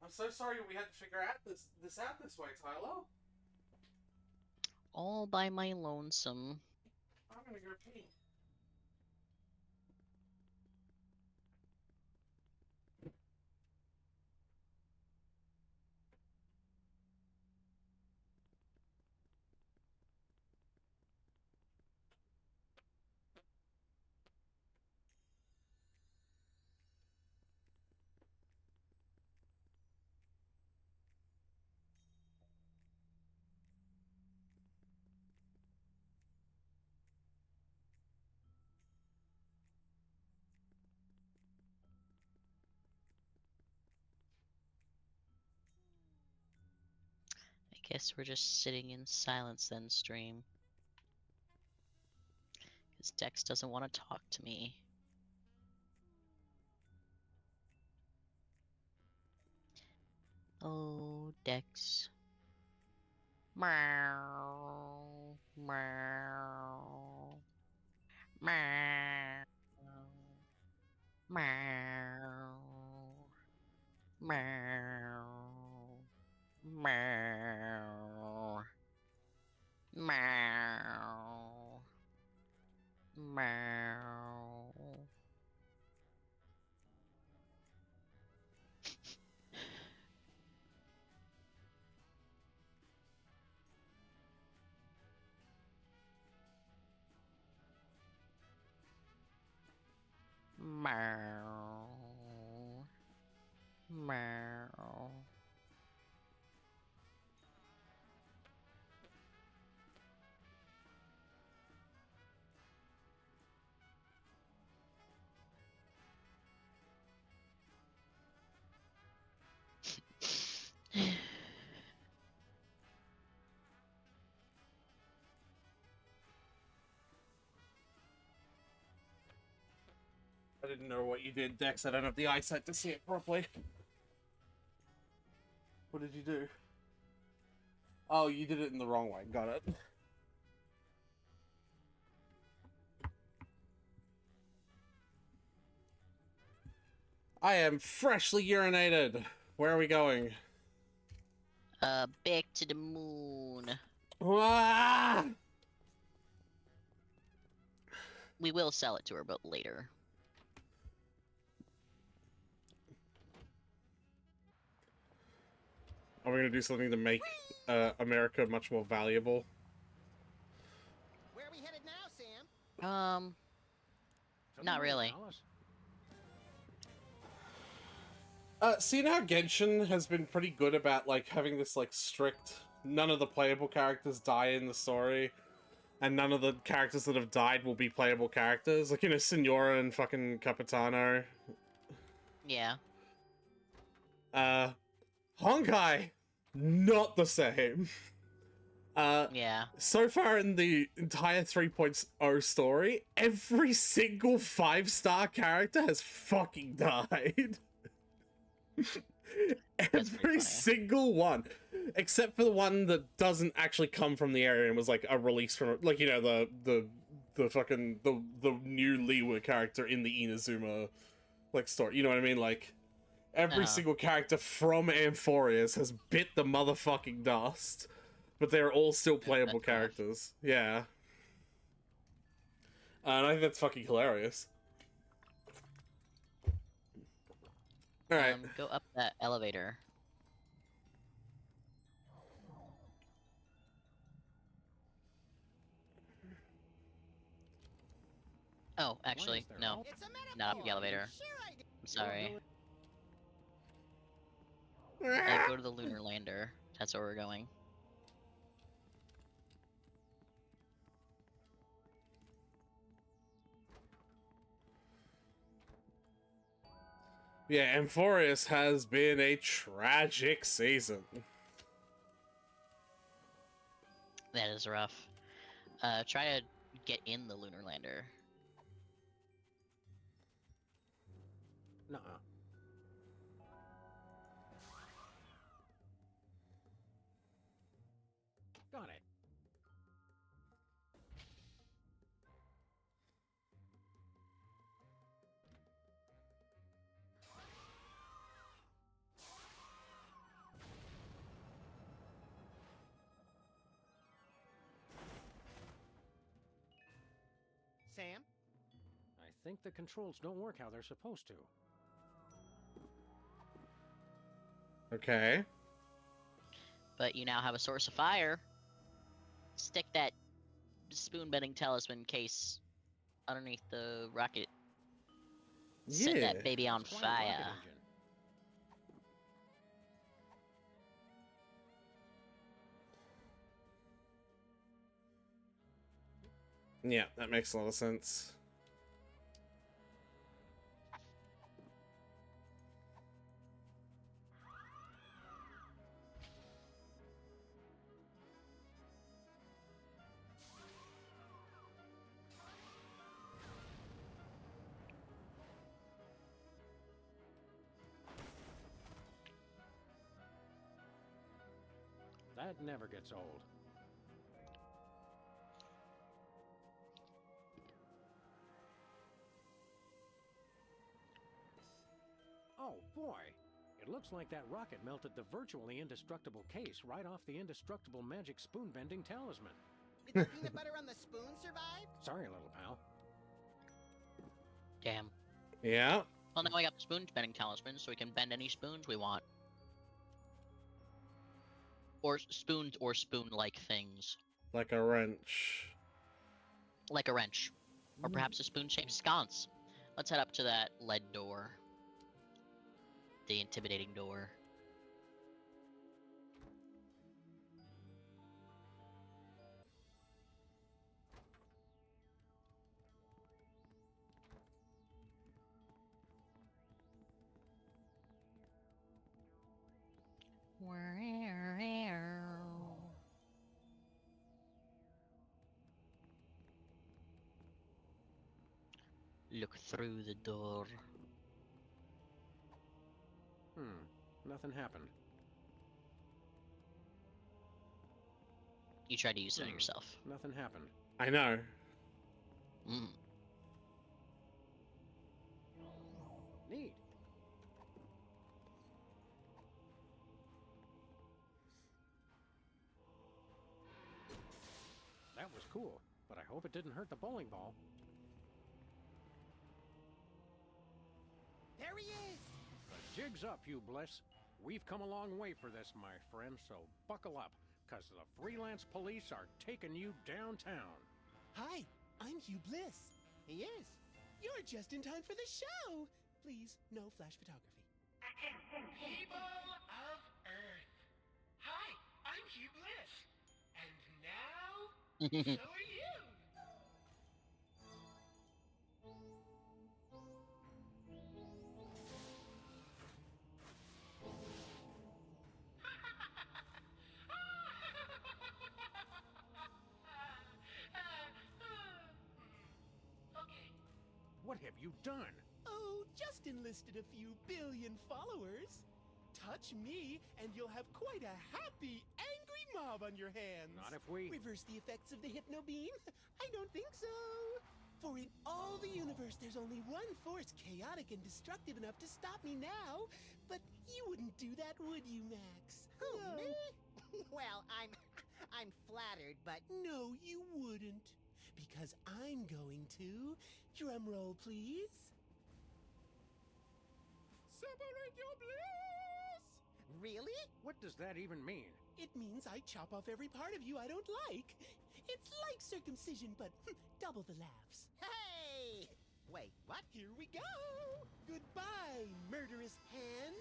I'm so sorry we had to figure out this out this way, Tyler. All by my lonesome. I'm gonna go pee. I guess we're just sitting in silence then, stream. Because Dex doesn't want to talk to me. Oh, Dex. Meow. Meow. Meow. Meow. Meow. Meow. Meow. Meow. Meow. Meow. I didn't know what you did, Dex. I don't have the eyesight to see it properly. What did you do? Oh, you did it in the wrong way. Got it. I am freshly urinated. Where are we going? Back to the moon. Ah! We will sell it to her, but later. Are we gonna do something to make America much more valuable? Where are we headed now, Sam? Not really. Seeing how Genshin has been pretty good about, like, having this, like, strict... None of the playable characters die in the story, and none of the characters that have died will be playable characters. Like, you know, Signora and fucking Capitano. Yeah. Honkai, not the same. Yeah. So far in the entire 3.0 story, every single 5-star character has fucking died. Every single one, except for the one that doesn't actually come from the area and was like a release from, like, you know, the new Liwa character in the Inazuma like story. You know what I mean? Like every single character from Amphorius has bit the motherfucking dust, but they're all still playable characters. Yeah, and I think that's fucking hilarious. All right, go up that elevator. Oh, actually, no. Not up the elevator. I'm sorry. Go to the lunar lander. That's where we're going. Yeah, Amphorius has been a tragic season. That is rough. Try to get in the lunar lander. Nuh-uh. Got it. Sam? I think the controls don't work how they're supposed to. Okay. But you now have a source of fire. Stick that spoon-bending talisman case underneath the rocket. Set that baby on fire. Yeah, that makes a lot of sense. That never gets old. Oh, boy. It looks like that rocket melted the virtually indestructible case right off the indestructible magic spoon-bending talisman. Did the peanut butter on the spoon survive? Sorry, little pal. Damn. Yeah. Well, now we got the spoon-bending talisman, so we can bend any spoons we want. Or spoons or spoon-like things. Like a wrench. Like a wrench. Or perhaps a spoon-shaped sconce. Let's head up to that lead door. The intimidating door. Look through the door. Nothing happened. You tried to use it on yourself. Nothing happened. I know. Neat. That was cool, but I hope it didn't hurt the bowling ball. There he is! The jig's up, you bliss. We've come a long way for this, my friend, so buckle up, because the freelance police are taking you downtown. Hi, I'm Hugh Bliss. He is. You're just in time for the show. Please, no flash photography. People of Earth. Hi, I'm Hugh Bliss. And now, so are you. What have you done? Oh, just enlisted a few billion followers. Touch me, and you'll have quite a happy, angry mob on your hands. Not if we... Reverse the effects of the hypno beam? I don't think so. For in all the universe, there's only one force chaotic and destructive enough to stop me now. But you wouldn't do that, would you, Max? Who, No. me? Well, I'm flattered, but... No, you wouldn't. Because I'm going to... Drum roll, please. Separate your bliss! Really? What does that even mean? It means I chop off every part of you I don't like. It's like circumcision, but double the laughs. Hey! Wait, what? Here we go! Goodbye, murderous hand.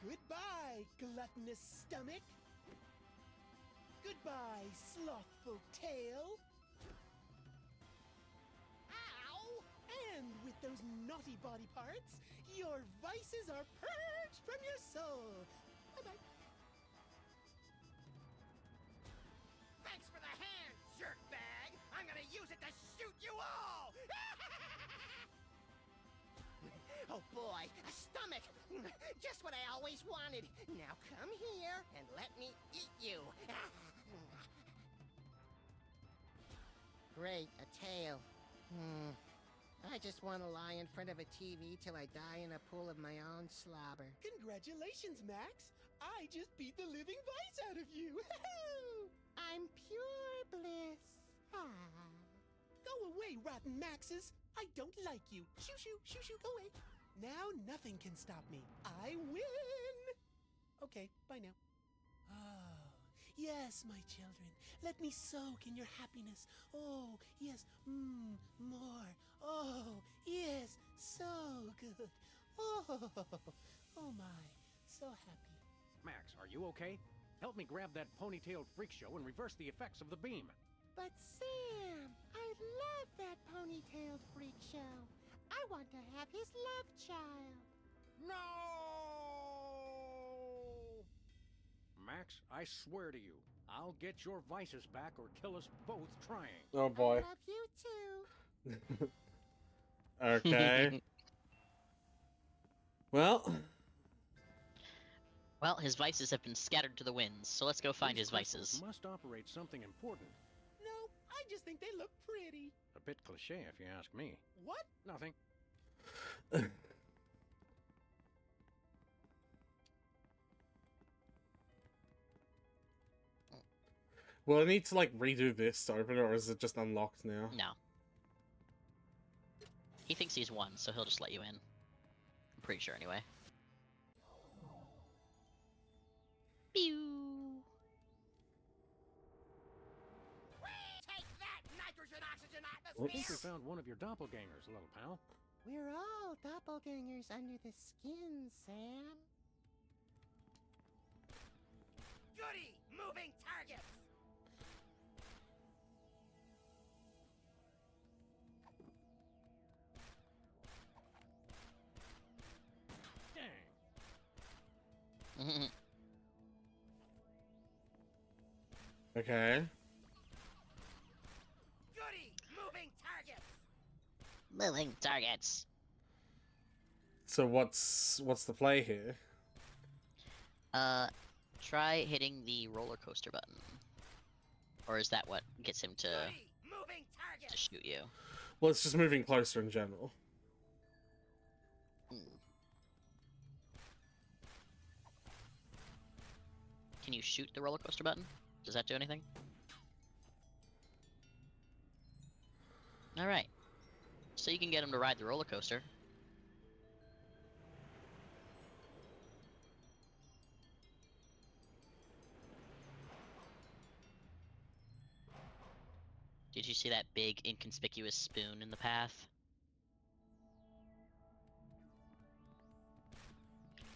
Goodbye, gluttonous stomach. Goodbye, slothful tail. Ow! And with those naughty body parts, your vices are purged from your soul. Bye-bye. Thanks for the hand, jerkbag! I'm gonna use it to shoot you all! Oh boy, a stomach! Just what I always wanted. Now come here and let me eat you. Great, a tail. I just want to lie in front of a TV till I die in a pool of my own slobber. Congratulations, Max. I just beat the living vice out of you. I'm pure bliss. Go away, rotten Maxes. I don't like you. Shoo, shoo, shoo, shoo, go away. Now nothing can stop me. I win. Okay, bye now. Oh, yes, my children. Let me soak in your happiness. Oh, yes, more. Oh, yes, so good. Oh, oh my, so happy. Max, are you okay? Help me grab that ponytailed freak show and reverse the effects of the beam. But Sam, I love that ponytailed freak show. I want to have his love child. No! Max, I swear to you, I'll get your vices back or kill us both trying. Oh boy. I love you too. Okay. Well, his vices have been scattered to the winds, so let's go find his vices. Must operate something important. No, I just think they look pretty. A bit cliche, if you ask me. What? Nothing. will I need to like redo this to open it, or is it just unlocked now? No. He thinks he's won, so he'll just let you in. I'm pretty sure, anyway. Pew! Take that, nitrogen, oxygen, I think we atmosphere! found one of your doppelgangers, little pal. We're all doppelgangers under the skin, Sam. Goody! Moving targets! Dang. Okay. Goody! Moving targets! Moving targets. So what's the play here? Try hitting the roller coaster button. Or is that what gets him to shoot you? Well, it's just moving closer in general. Can you shoot the roller coaster button? Does that do anything? Alright. So you can get him to ride the roller coaster. Did you see that big, inconspicuous spoon in the path?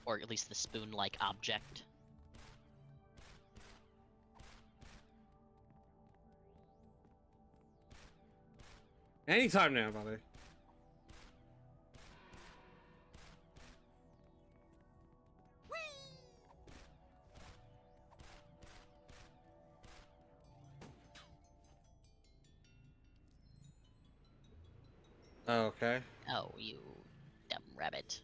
Or at least the spoon-like object. Anytime now, buddy. Oh, okay. Oh, you dumb rabbit.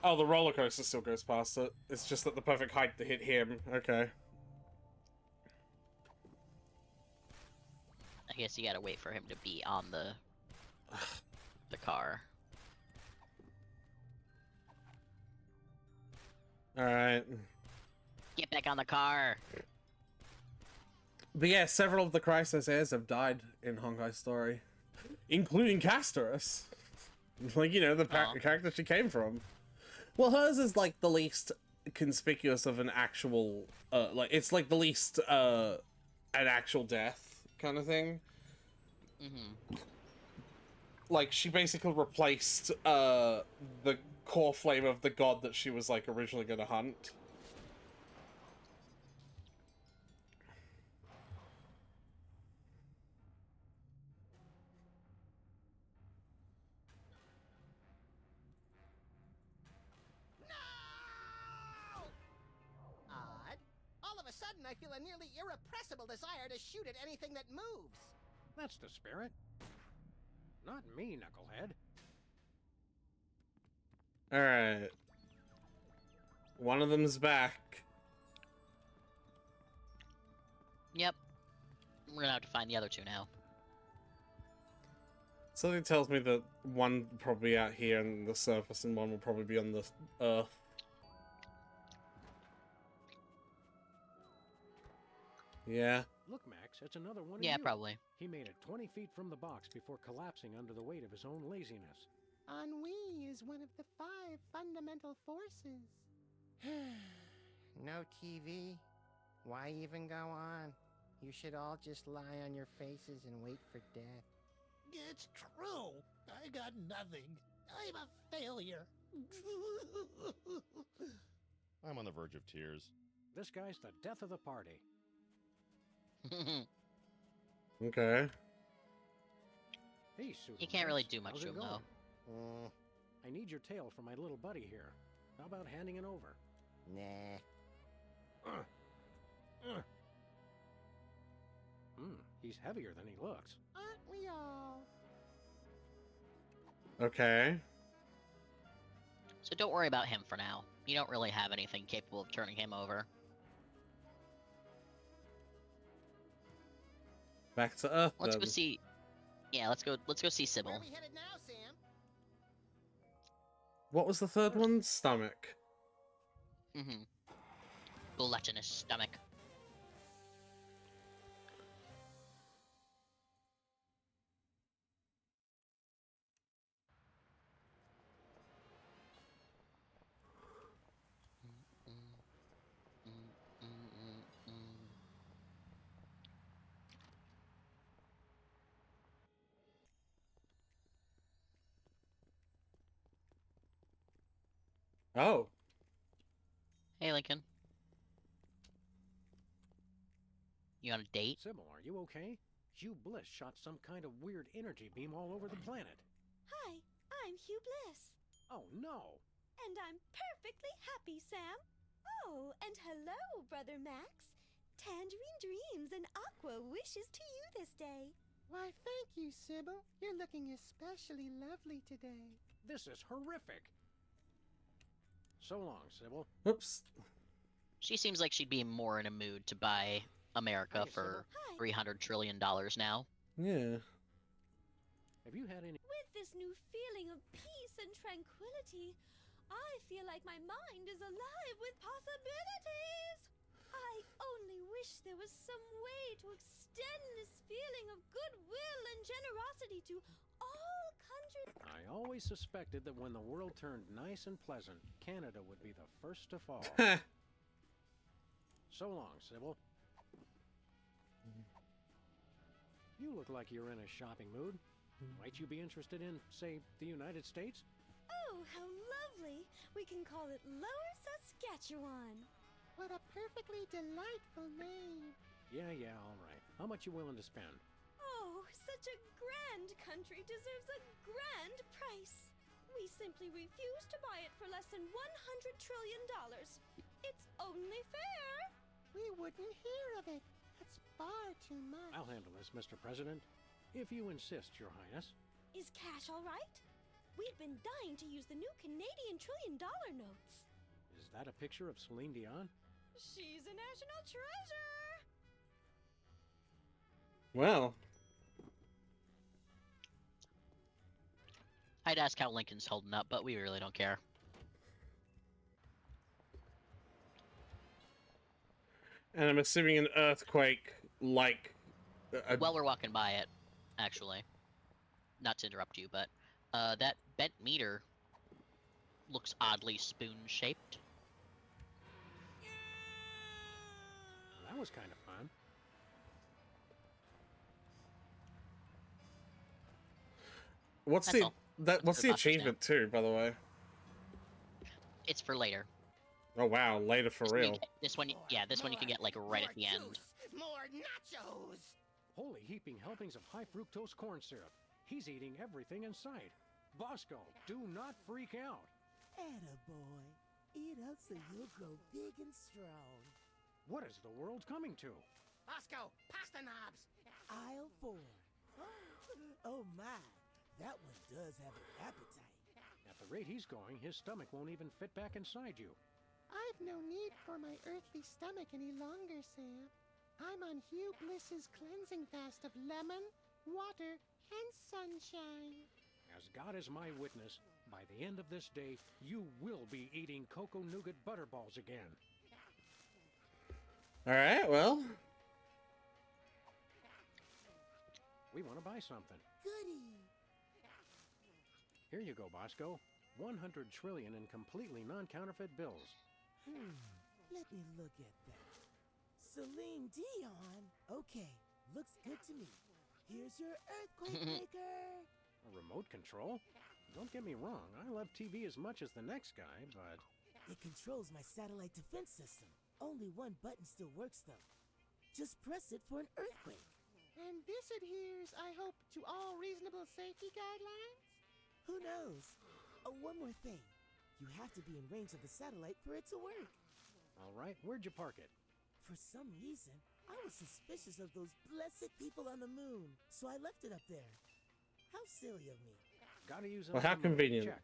Oh, the roller coaster still goes past it. It's just at the perfect height to hit him. Okay. I guess you gotta wait for him to be on the car. Alright. Get back on the car! But yeah, several of the Chrysos heirs have died in Honkai's story. Including Castorus. Like, you know, the character she came from. Well, hers is like the least conspicuous of an actual, like, it's like the least, an actual death kind of thing. Mm-hmm. Like, she basically replaced, the core flame of the god that she was, like, originally gonna hunt. Odd. All of a sudden, I feel a nearly irrepressible desire to shoot at anything that moves. That's the spirit. Not me, knucklehead. Alright. One of them's back. Yep. We're gonna have to find the other two now. Something tells me that one will probably be out here on the surface and one will probably be on the earth. Yeah. Look, Max, it's another one Yeah, of you. probably. He made it 20 feet from the box before collapsing under the weight of his own laziness. Ennui is one of the 5 fundamental forces. No TV? Why even go on? You should all just lie on your faces and wait for death. It's true. I got nothing. I'm a failure. I'm on the verge of tears. This guy's the death of the party. Okay. Hey, You can't really do much How's to it him, going? though. I need your tail for my little buddy here. How about handing it over? Nah. He's heavier than he looks. Aren't we all? Okay. So don't worry about him for now. You don't really have anything capable of turning him over. Back to Earth. Let's then. go see. Yeah, let's go see Sybil. Where are we headed now, Sam? What was the third one? Stomach. Mm-hmm. Gluttonous stomach. Oh. Hey, Lincoln. You on a date? Sybil, are you okay? Hugh Bliss shot some kind of weird energy beam all over the planet. Hi, I'm Hugh Bliss. Oh, no. And I'm perfectly happy, Sam. Oh, and hello, Brother Max. Tangerine dreams and aqua wishes to you this day. Why, thank you, Sybil. You're looking especially lovely today. This is horrific. So long, Sybil. Oops. She seems like she'd be more in a mood to buy America for $300 trillion now. Yeah. Have you had any... With this new feeling of peace and tranquility, I feel like my mind is alive with possibilities. I only wish there was some way to extend this feeling of goodwill and generosity to all countries. I always suspected that when the world turned nice and pleasant, Canada would be the first to fall. So long, Sybil. You look like you're in a shopping mood. Might you be interested in, say, the United States? Oh, how lovely! We can call it Lower Saskatchewan. What a perfectly delightful name. Yeah, all right. How much you willing to spend? Oh, such a grand country deserves a grand price. We simply refuse to buy it for less than $100 trillion. It's only fair. We wouldn't hear of it. Have That's far too much. I'll handle this, Mr. President. If you insist, Your Highness. Is cash all right? We'd been dying to use the new Canadian $1 trillion notes. Is that a picture of Celine Dion? She's a national treasure! Well. I'd ask how Lincoln's holding up, but we really don't care. And I'm assuming an earthquake, like... Well, we're walking by it, actually. Not to interrupt you, but that bent meter looks oddly spoon-shaped. That was kind of fun. What's the achievement too, by the way? It's for later. Oh wow, later for real. This one you can get like right at the end. More nachos! Holy heaping helpings of high fructose corn syrup. He's eating everything in sight. Bosco, do not freak out. Attaboy. Eat up so you'll grow big and strong. What is the world coming to? Bosco, pasta knobs! Aisle 4. Oh my, that one does have an appetite. At the rate he's going, his stomach won't even fit back inside you. I've no need for my earthly stomach any longer, Sam. I'm on Hugh Bliss's cleansing fast of lemon, water, and sunshine. As God is my witness, by the end of this day, you will be eating cocoa nougat butterballs again. Alright, well. We want to buy something. Goody! Here you go, Bosco. 100 trillion in completely non-counterfeit bills. Let me look at that. Celine Dion? Okay, looks good to me. Here's your earthquake maker. A remote control? Don't get me wrong, I love TV as much as the next guy, but... It controls my satellite defense system. Only one button still works, though. Just press it for an earthquake. And this adheres, I hope, to all reasonable safety guidelines? Who knows? Oh, one more thing. You have to be in range of the satellite for it to work. All right, where'd you park it? For some reason, I was suspicious of those blessed people on the moon, so I left it up there. How silly of me. Gotta use Well, how convenient. Check.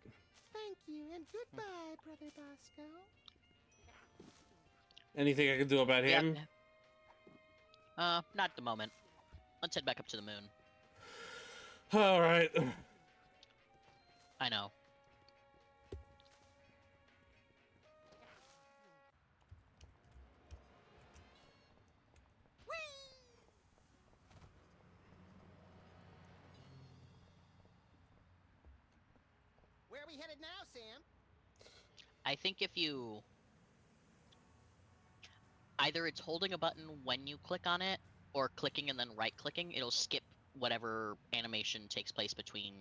Thank you, and goodbye, Brother Bosco. Anything I can do about him? Not at the moment. Let's head back up to the moon. Alright. I know. Where are we headed now, Sam? I think if you... Either it's holding a button when you click on it, or clicking and then right-clicking, it'll skip whatever animation takes place between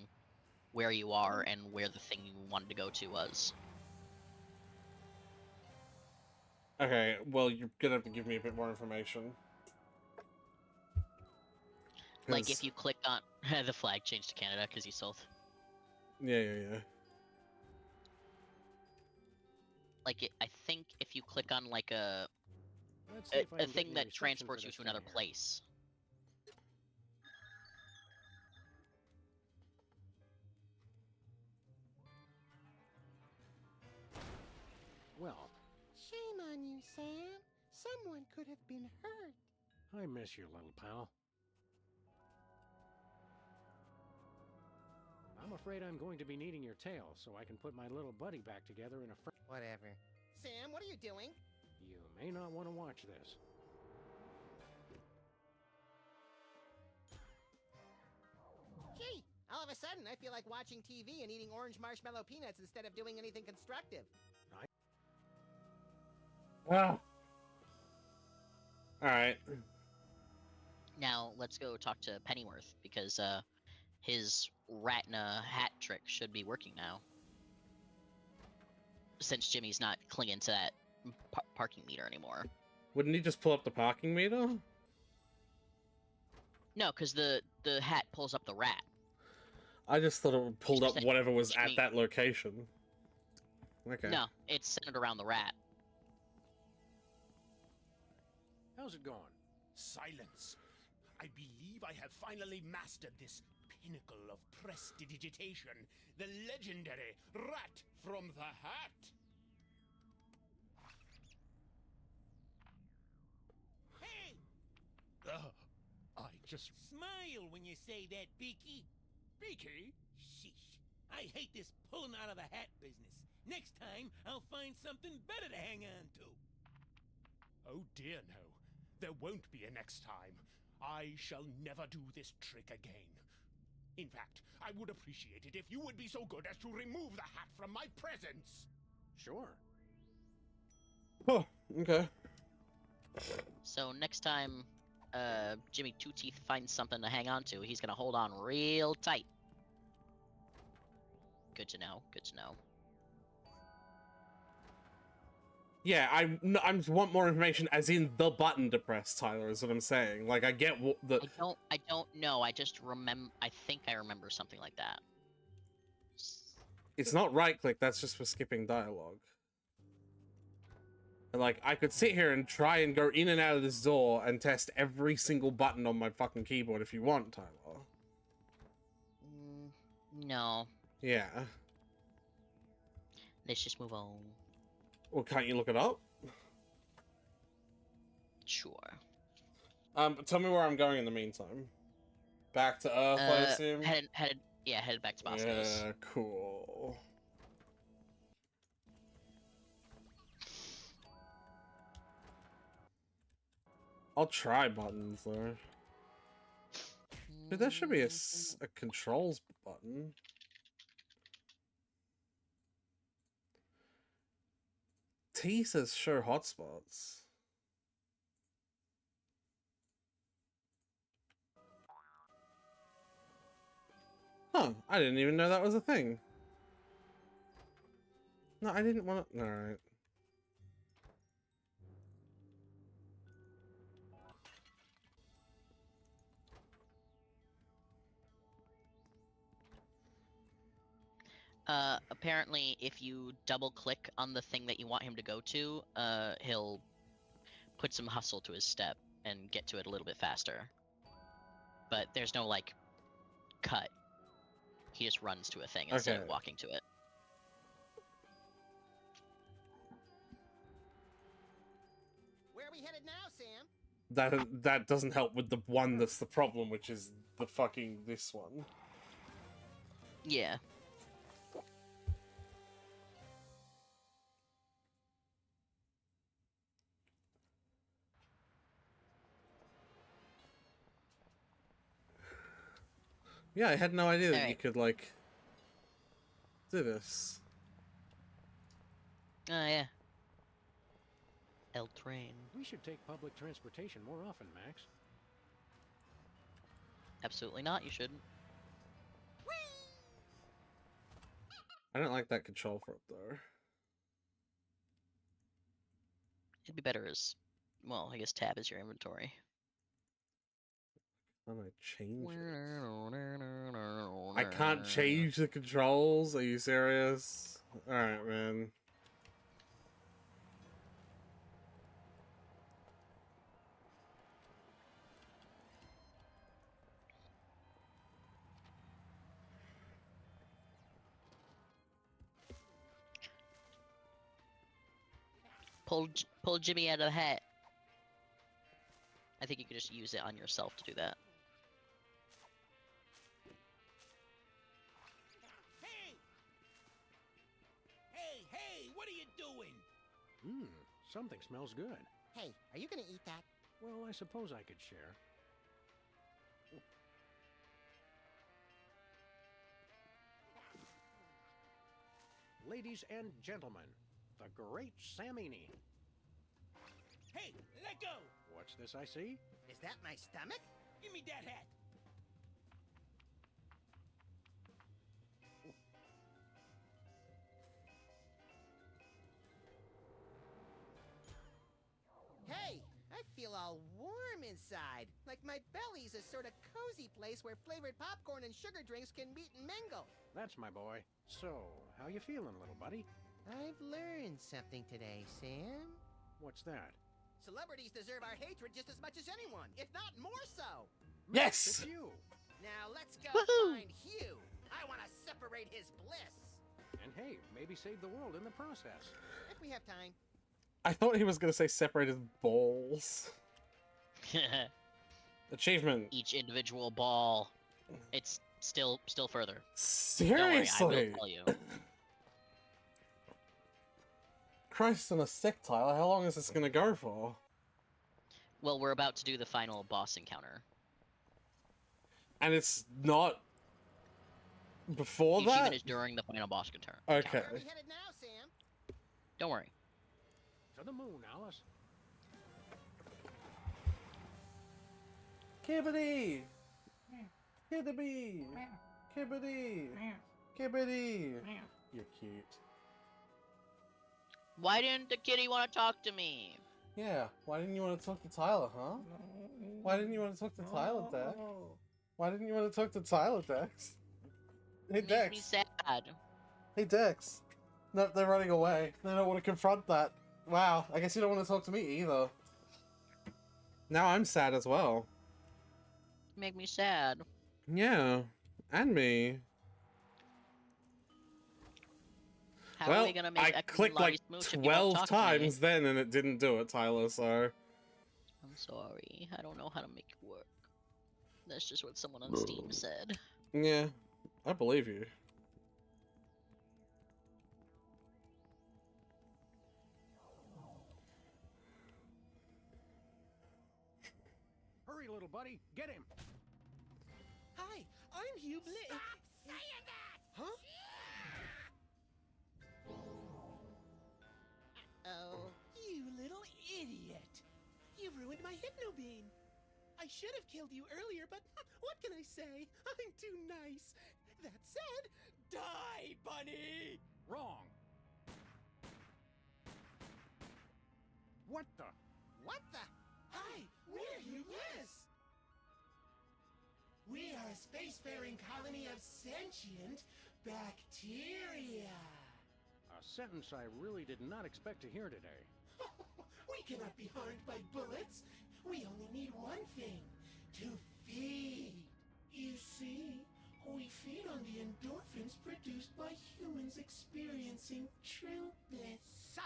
where you are and where the thing you wanted to go to was. Okay, well, you're gonna have to give me a bit more information. Like if you click on... the flag changed to Canada because you sold. Yeah. Like, I think if you click on, like, a thing that transports you to another place. Well, Shame on you, Sam. Someone could have been hurt. I miss you, little pal. I'm afraid I'm going to be needing your tail, so I can put my little buddy back together in a Whatever. Sam, what are you doing? You may not want to watch this. Gee, all of a sudden I feel like watching TV and eating orange marshmallow peanuts instead of doing anything constructive. Alright. Now, let's go talk to Pennyworth, because, his Ratna hat trick should be working now. Since Jimmy's not clinging to that parking meter anymore. Wouldn't he just pull up the parking meter? No, because the hat pulls up the rat. I just thought it pulled up whatever was at that location. Okay. No, it's centered around the rat. How's it going? Silence. I believe I have finally mastered this pinnacle of prestidigitation, the legendary Rat from the Hat. Hey! I just... Smile when you say that, Beaky. Beaky? Sheesh. I hate this pulling out of the hat business. Next time, I'll find something better to hang on to. Oh dear no. There won't be a next time. I shall never do this trick again. In fact, I would appreciate it if you would be so good as to remove the hat from my presence. Sure. Oh, okay. So next time Jimmy Two Teeth finds something to hang on to, he's gonna hold on real tight. Good to know. Good to know. Yeah, I want more information, as in the button to press, Tyler, is what I'm saying. Like, I get what the... I don't know. I just remember. I think I remember something like that. It's not right-click, that's just for skipping dialogue. And, like, I could sit here and try and go in and out of this door and test every single button on my fucking keyboard if you want, Tyler. No. Yeah. Let's just move on. Well, can't you look it up? Sure. Tell me where I'm going in the meantime. Back to Earth, I assume? Headed back to Boscos. Yeah, cool. I'll try buttons, though. But there should be a controls button. T says show hotspots. Huh, I didn't even know that was a thing. No, I didn't want to... Alright. Apparently, if you double click on the thing that you want him to go to, he'll put some hustle to his step and get to it a little bit faster. But there's no, like, cut. He just runs to a thing instead of walking to it. Where are we headed now, Sam? That doesn't help with the one that's the problem, which is the fucking this one. Yeah. Yeah, I had no idea that you could, like, do this. Oh, yeah. El Train. We should take public transportation more often, Max. Absolutely not, you shouldn't. I don't like that control for it, though. It'd be better as... Well, I guess tab is your inventory. How do I change it? I can't change the controls? Are you serious? Alright, man. Pull Jimmy out of the hat. I think you could just use it on yourself to do that. Hey, what are you doing? Something smells good. Hey, are you gonna eat that? Well, I suppose I could share. Ladies and gentlemen, the great Samini. Hey, let go! What's this I see? Is that my stomach? Give me that hat! Hey, I feel all warm inside. Like my belly's a sort of cozy place where flavored popcorn and sugar drinks can meet and mingle. That's my boy. So, how you feeling, little buddy? I've learned something today, Sam. What's that? Celebrities deserve our hatred just as much as anyone, if not more so. Yes! It's you. Now let's go Woohoo! find Hugh. I want to separate his bliss. And hey, maybe save the world in the process. If we have time. I thought he was going to say separate his balls. Achievement. Each individual ball. It's still further. Seriously? Don't worry, I will tell you. Christ on a stick, Tyler. How long is this going to go for? Well, we're about to do the final boss encounter. And it's not before The that? achievement is during the final boss encounter. Okay. Where are we headed now, Sam? Don't worry. To the moon, Alice. Kibbity! Kibbity! Kibbity! Kibbity! You're cute. Why didn't the kitty want to talk to me? Yeah, why didn't you want to talk to Tyler, huh? Why didn't you want to talk to Tyler, Dex? Why didn't you want to talk to Tyler, Dex? Hey, It makes me Dex. sad. Hey, Dex. No, they're running away. They don't want to confront that. Wow, I guess you don't want to talk to me either. Now I'm sad as well. Make me sad. Yeah, and me. How well, are we gonna make I Ekman clicked Lottie like smooch if you won't 12 talk to me? times then and it didn't do it, Tyler, so... I'm sorry. I don't know how to make it work. That's just what someone on Steam said. Yeah, I believe you. Hurry, little buddy. Get him. Hi, I'm Hugh Bliss. Stop saying that! Huh? Oh. You little idiot. You ruined my hypnobeam. I should have killed you earlier, but what can I say? I'm too nice. That said, die, bunny! Wrong. What the? What the? Hi, we're Hugh Bliss. We are a spacefaring colony of sentient bacteria. A sentence I really did not expect to hear today. We cannot be harmed by bullets. We only need one thing, to feed. You see, we feed on the endorphins produced by humans experiencing true bliss. So,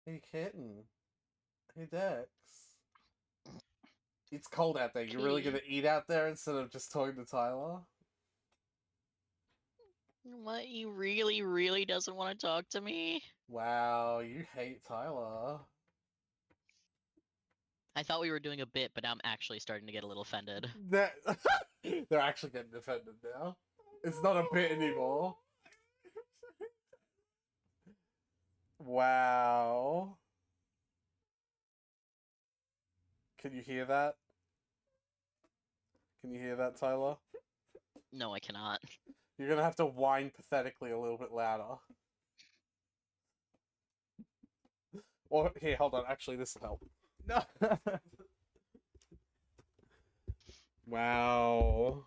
Hey, kitten. Hey, Dex. It's cold out there. You really gonna eat out there instead of just talking to Tyler? What? He really, really doesn't want to talk to me? Wow, you hate Tyler. I thought we were doing a bit, but now I'm actually starting to get a little offended. That they're actually getting offended now. It's not a bit anymore. Wow. Can you hear that? Can you hear that, Tyler? No, I cannot. You're gonna have to whine pathetically a little bit louder. Or here, hold on. Actually, this will help. No. Wow.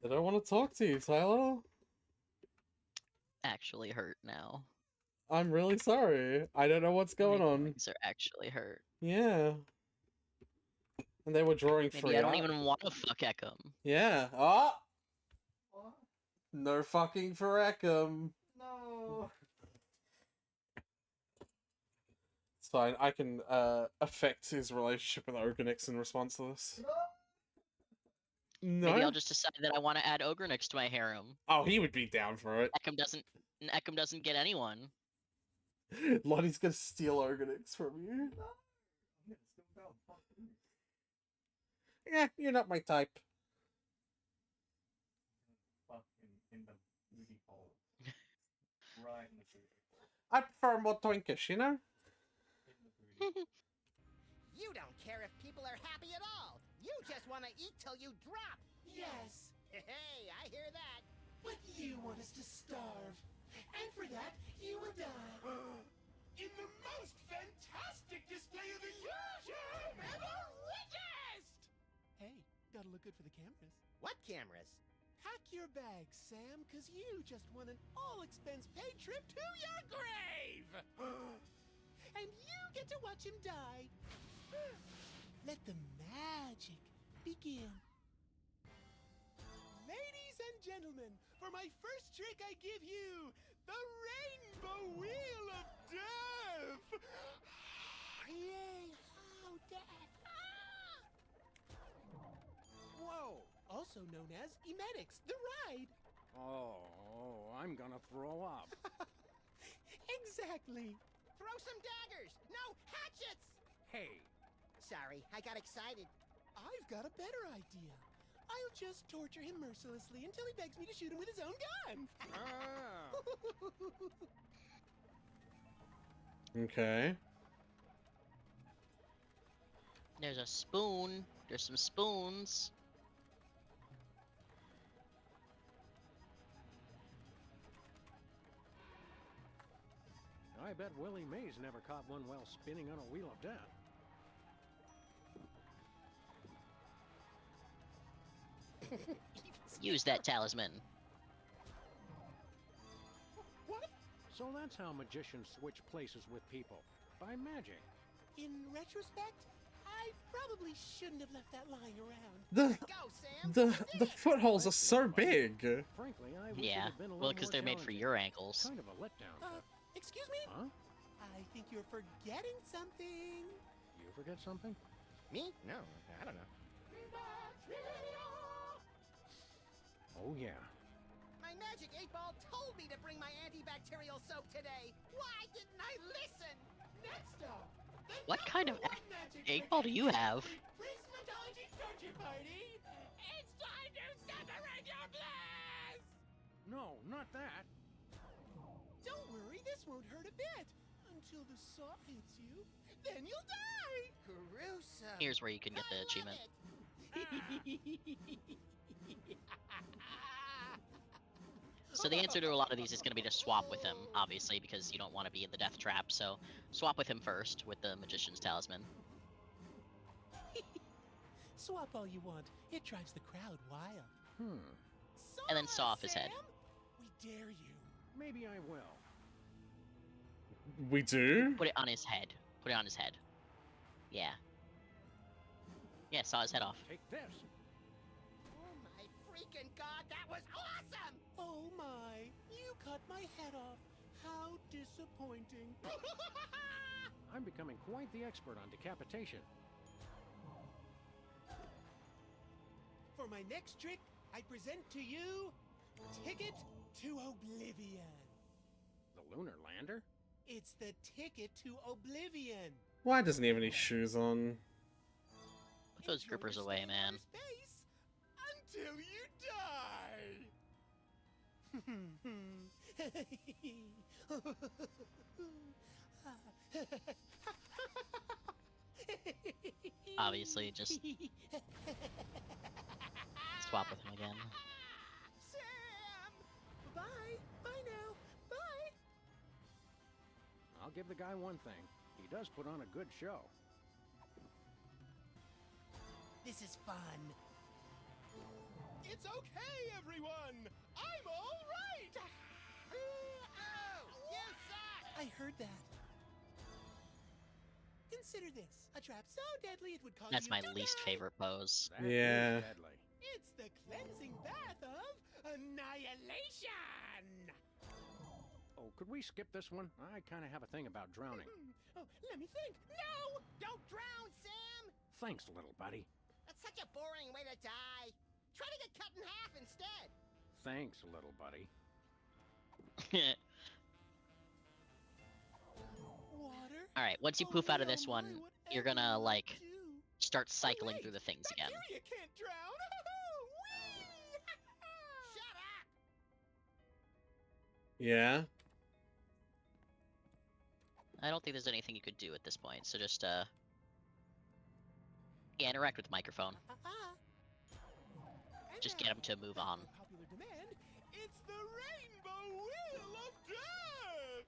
I don't want to talk to you, Tyler. Actually hurt now. I'm really sorry. I don't know what's going on. These are actually hurt. Yeah. And they were drawing Maybe free I don't art. even want to fuck Ekam. Yeah. Oh! No fucking for Ekam. No. It's fine. I can affect his relationship with Ogonix in response to this. No. Maybe I'll just decide that I want to add Ogrenix to my harem. Oh, he would be down for it. Ekam doesn't get anyone. Lottie's gonna steal Ogonix from you. Yeah, you're not my type. I prefer more twinkish, you know? you don't care if people are happy at all. You just want to eat till you drop. Yes, Hey, I hear that. but you want us to starve. And for that, you will die. In the most fantastic display of illusion ever witnessed! Hey, gotta look good for the cameras. What cameras? Pack your bags, Sam, cause you just won an all-expense-paid trip to your grave! get to watch him die. Let the magic begin. Ladies and gentlemen, for my first trick I give you, the Rainbow Wheel of Death! Yay! Oh, death! Whoa! Also known as Emetics, the ride! Oh, I'm gonna throw up. Exactly! Throw some daggers! No, hatchets! Hey! Sorry, I got excited. I've got a better idea. I'll just torture him mercilessly until he begs me to shoot him with his own gun! Okay. There's a spoon. There's some spoons. I bet Willie Mays never caught one while spinning on a wheel of death. Use that talisman. What? So that's how magicians switch places with people. By magic. In retrospect, I probably shouldn't have left that lying around. The footholes are so big. Frankly, I wish it Yeah, had been a well, little because more they're made for challenging. your ankles. Kind of a letdown. Excuse me? Huh? I think you're forgetting something. You forget something? Me? No, I don't know. Oh, yeah. My magic 8-ball told me to bring my antibacterial soap today. Why didn't I listen? Next up, What kind of 8-ball do you have? Prismatology torture party. It's time to separate your bliss. No, not that. Don't worry, this won't hurt a bit. Until the saw hits you, then you'll die! Gruesome. Here's where you can get the achievement. So the answer to a lot of these is going to be to swap with him, obviously, because you don't want to be in the death trap. So swap with him first with the Magician's Talisman. Swap all you want. It drives the crowd wild. And then saw off his head. We dare you. Maybe I will. We do? Put it on his head. Put it on his head. Yeah. Yeah, saw his head off. Take this. Oh my freaking god, that was awesome! Oh my, you cut my head off. How disappointing. I'm becoming quite the expert on decapitation. For my next trick, I present to you Ticket to Oblivion. The lunar lander? It's the ticket to Oblivion. Why doesn't he have any shoes on? Put those grippers away, man. Space until you die. Obviously, just swap with him again. Sam! Bye. Bye now. Bye. I'll give the guy one thing. He does put on a good show. This is fun. It's okay, everyone. I'm all right. Oh, you suck! I heard that. Consider this. A trap so deadly it would cause That's you my to least die. favorite pose. That is Yeah. deadly. It's the cleansing bath of annihilation. Oh, could we skip this one? I kind of have a thing about drowning. Oh, let me think. No! Don't drown, Sam! Thanks, little buddy. That's such a boring way to die. Try to get cut in half instead. Thanks, little buddy. Water? Alright, once you poof out of this one, you're gonna, like, start cycling through the things again. Bacteria can't drown. Shut up! Yeah? I don't think there's anything you could do at this point, so just, yeah, interact with the microphone. Just get him to move on. Popular demand. It's the Rainbow Wheel of Death.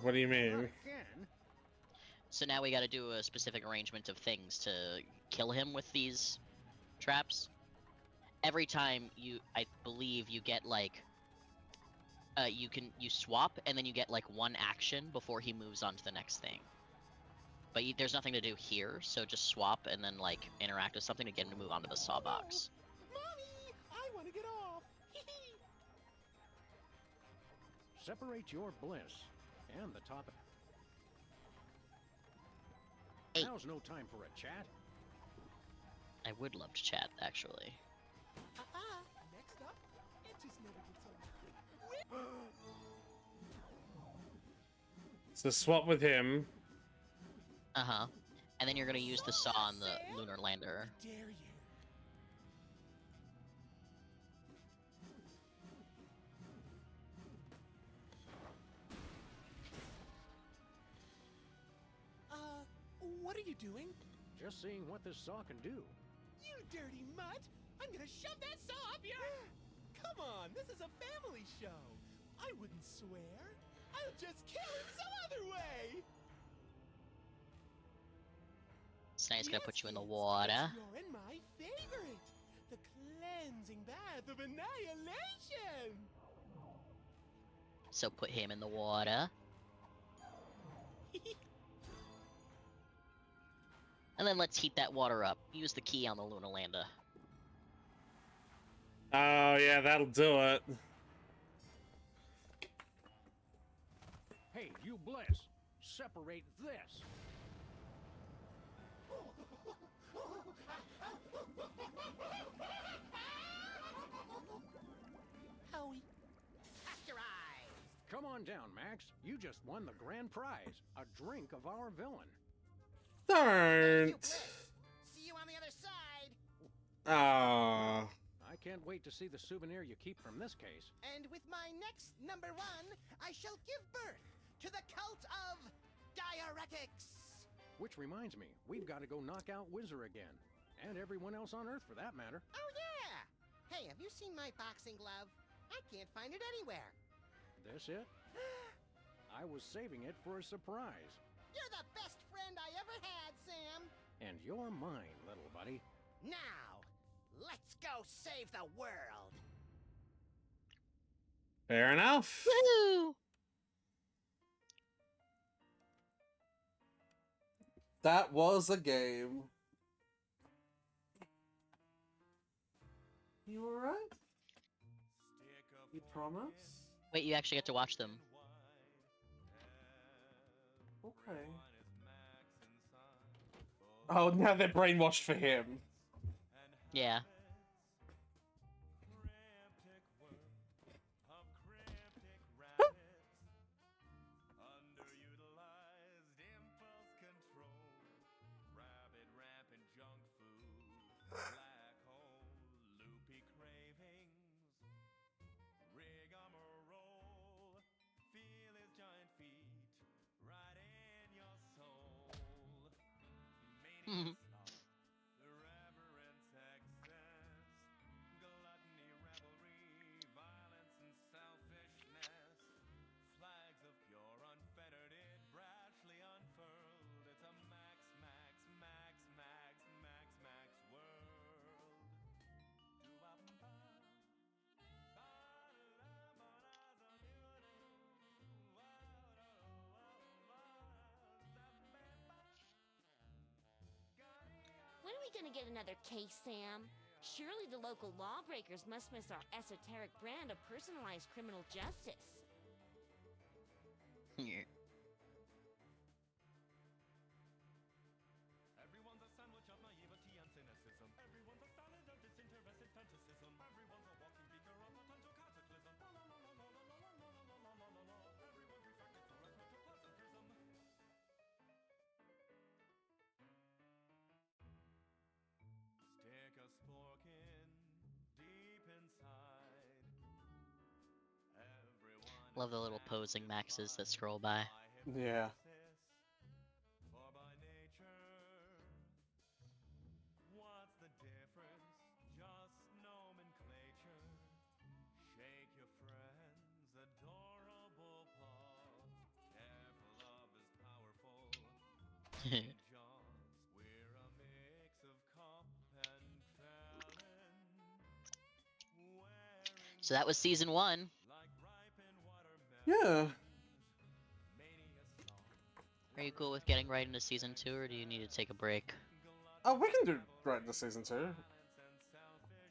What do you mean? Again? So now we gotta do a specific arrangement of things to kill him with these traps. Every time I believe you get, like, you swap, and then you get, like, one action before he moves on to the next thing. But there's nothing to do here, so just swap and then like interact with something to get him to move onto the sawbox. Mommy, I want to get off. Separate your bliss and the topic. Hey. Now's no time for a chat. I would love to chat, actually. Next up, it just never gets old. So swap with him. Uh-huh. And then you're gonna use the saw on the lunar lander. Dare you? What are you doing? Just seeing what this saw can do. You dirty mutt! I'm gonna shove that saw up your... Come on, this is a family show. I wouldn't swear. I'll just kill it some other way. So now he's gonna put you in the water. You're in my favorite. The cleansing bath of annihilation. So put him in the water. And then let's heat that water up. Use the key on the lunar lander. Oh, yeah, that'll do it. Hey, you bliss. Separate this. Howie. Pasteurized. Come on down, Max. You just won the grand prize. A drink of our villain. Darn. See you on the other side. Ah. I can't wait to see the souvenir you keep from this case. And with my next #1, I shall give birth to the cult of diuretics. Which reminds me, we've got to go knock out Whizzer again. And everyone else on Earth, for that matter. Oh, yeah. Hey, have you seen my boxing glove? I can't find it anywhere. This it? I was saving it for a surprise. You're the best friend I ever had, Sam. And you're mine, little buddy. Now, let's go save the world. Fair enough. Woo! That was a game. You alright? You promise? Wait, you actually get to watch them. Okay. Oh, now they're brainwashed for him. Yeah. When are we gonna get another case, Sam? Surely the local lawbreakers must miss our esoteric brand of personalized criminal justice. Yeah. Everyone's a sandwich of naivety and cynicism. Everyone's a salad of disinterested fantasism. Everyone's a walking beaker of potential cataclysm. Everyone's refracted through a protoplasm prism. Stick a spork in deep inside. Everyone Love the little posing Maxes that scroll by. Yeah. for by nature. What's the difference? Just nomenclature. Shake your friend's adorable paws. Careful of his powerful jaws. We're a mix of cop and felon. So that was season 1. Yeah. Are you cool with getting right into season 2, or do you need to take a break? Oh, we can do right into season 2.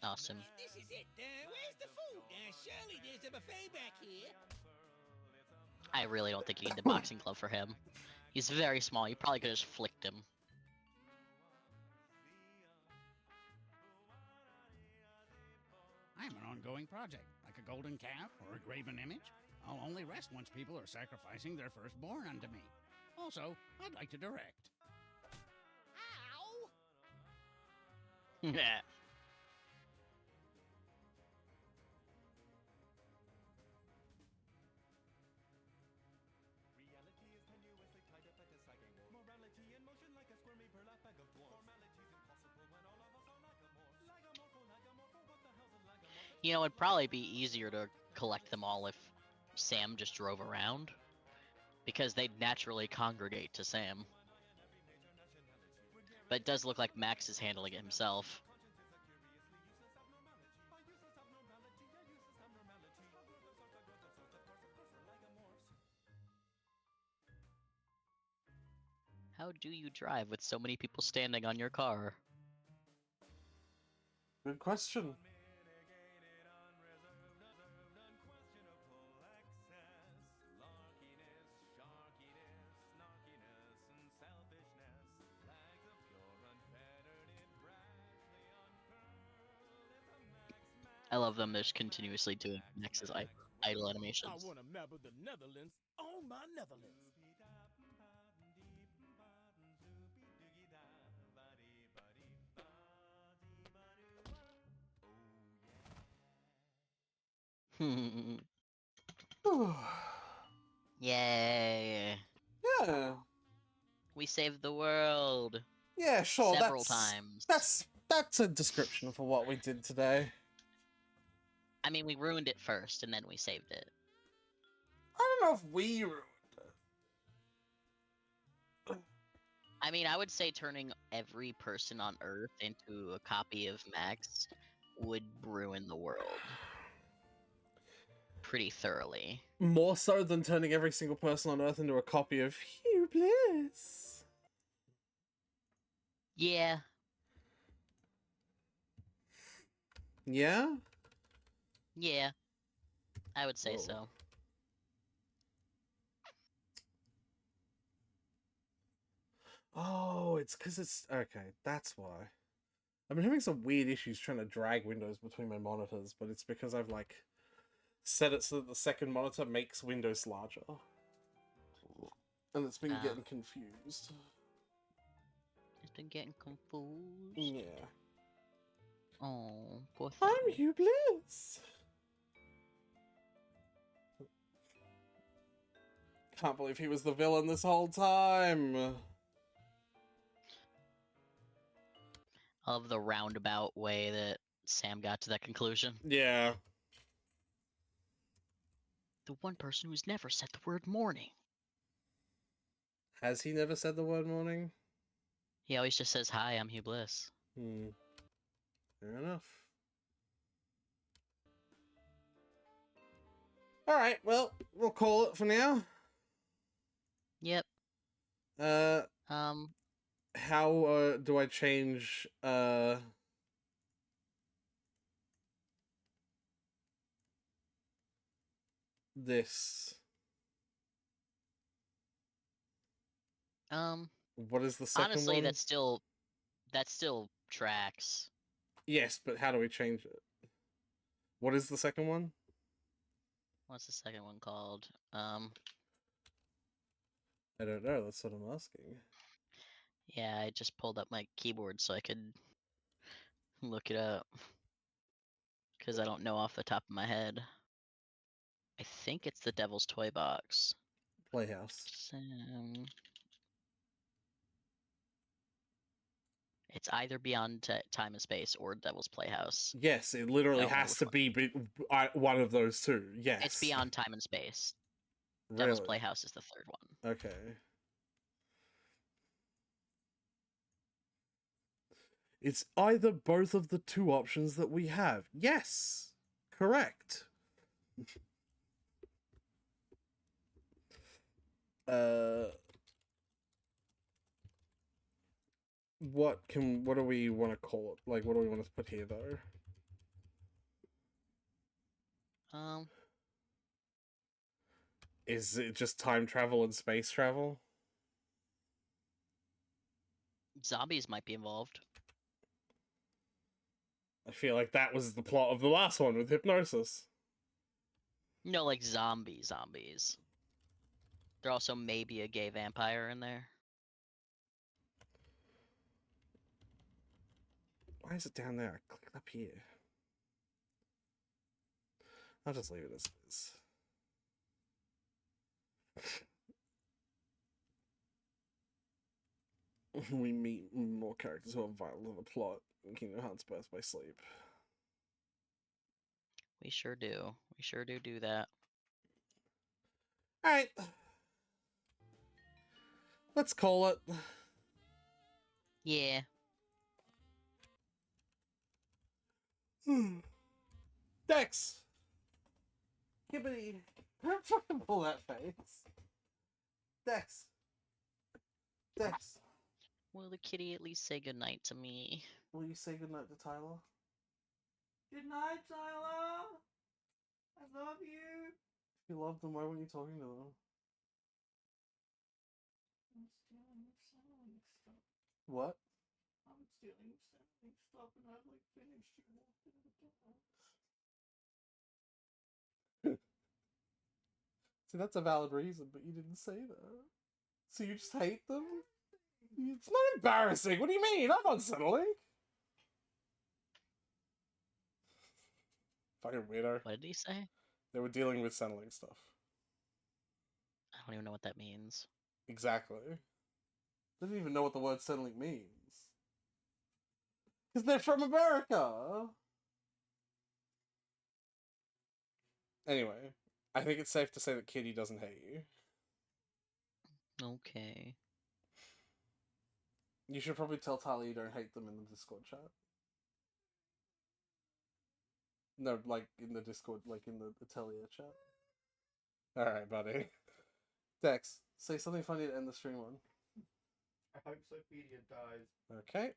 Awesome. This is it. Where's the food? Surely there's a buffet back here. I really don't think you need the boxing glove for him. He's very small. You probably could have just flicked him. I am an ongoing project, like a golden calf or a graven image. I'll only rest once people are sacrificing their firstborn unto me. Also, I'd like to direct. Yeah. You know, it'd probably be easier to collect them all if Sam just drove around, because they'd naturally congregate to Sam. But it does look like Max is handling it himself. How do you drive with so many people standing on your car? Good question. I love them just continuously doing Max's idle animations. I want a map of the Netherlands on my Netherlands. Yay! Yeah. We saved the world. Yeah, sure. Several times. That's a description for what we did today. I mean, we ruined it first, and then we saved it. I don't know if we ruined it. I mean, I would say turning every person on Earth into a copy of Max would ruin the world pretty thoroughly. More so than turning every single person on Earth into a copy of Hugh Bliss. Yeah. Yeah? Yeah. I would say so. Oh, it's because it's... Okay, that's why. I've been having some weird issues trying to drag windows between my monitors, but it's because I've, like, set it so that the second monitor makes windows larger. And it's been getting confused. It's been getting confused? Yeah. Oh, poor thing. I'm Hugh Bliss! Can't believe he was the villain this whole time! I love the roundabout way that Sam got to that conclusion. Yeah. The one person who's never said the word morning. Has he never said the word morning? He always just says, "Hi, I'm Hugh Bliss." Fair enough. Alright, well, we'll call it for now. Yep. How do I change this? What is the second honestly, one? that still tracks. Yes, but how do we change it? What is the second one? What's the second one called? I don't know, that's what I'm asking. Yeah, I just pulled up my keyboard so I could look it up. Because I don't know off the top of my head. I think it's the Devil's Toy Box. Playhouse. It's either Beyond Time and Space or Devil's Playhouse. Yes, it literally has to be one of those two. Yes. It's Beyond Time and Space. Really? Devil's Playhouse is the third one. Okay. It's either both of the two options that we have. Yes. Correct. What do we want to call it? Like, what do we want to put here, though? Is it just time travel and space travel? Zombies might be involved. I feel like that was the plot of the last one with hypnosis. No, like zombies. There also may be a gay vampire in there. Why is it down there? I clicked up here. I'll just leave it as it is. We meet more characters who are vital to the plot in Kingdom Hearts Birth by Sleep. We sure do. We sure do that. Alright. Let's call it. Yeah. Dex! Gibbity! Don't fucking pull that face. Dex! Dex! Will the kitty at least say goodnight to me? Will you say goodnight to Tyler? Good night, Tyler! I love you! If you love them, why weren't you talking to them? I'm stealing selling stuff. What? I'm stealing selling stuff and I've like finished you walked into the door. See, that's a valid reason, but you didn't say that. So you just hate them? It's not embarrassing. What do you mean? I'm unsettling. Fucking weirdo. What did he say? They were dealing with settling stuff. I don't even know what that means. Exactly. Doesn't even know what the word settling means. Because they're from America. Anyway, I think it's safe to say that Kitty doesn't hate you. Okay. You should probably tell Tyler you don't hate them in the Discord chat. No, like in the Discord, like in the Atelier chat. Alright, buddy. Dex, say something funny to end the stream on. I hope Sophia dies. Okay.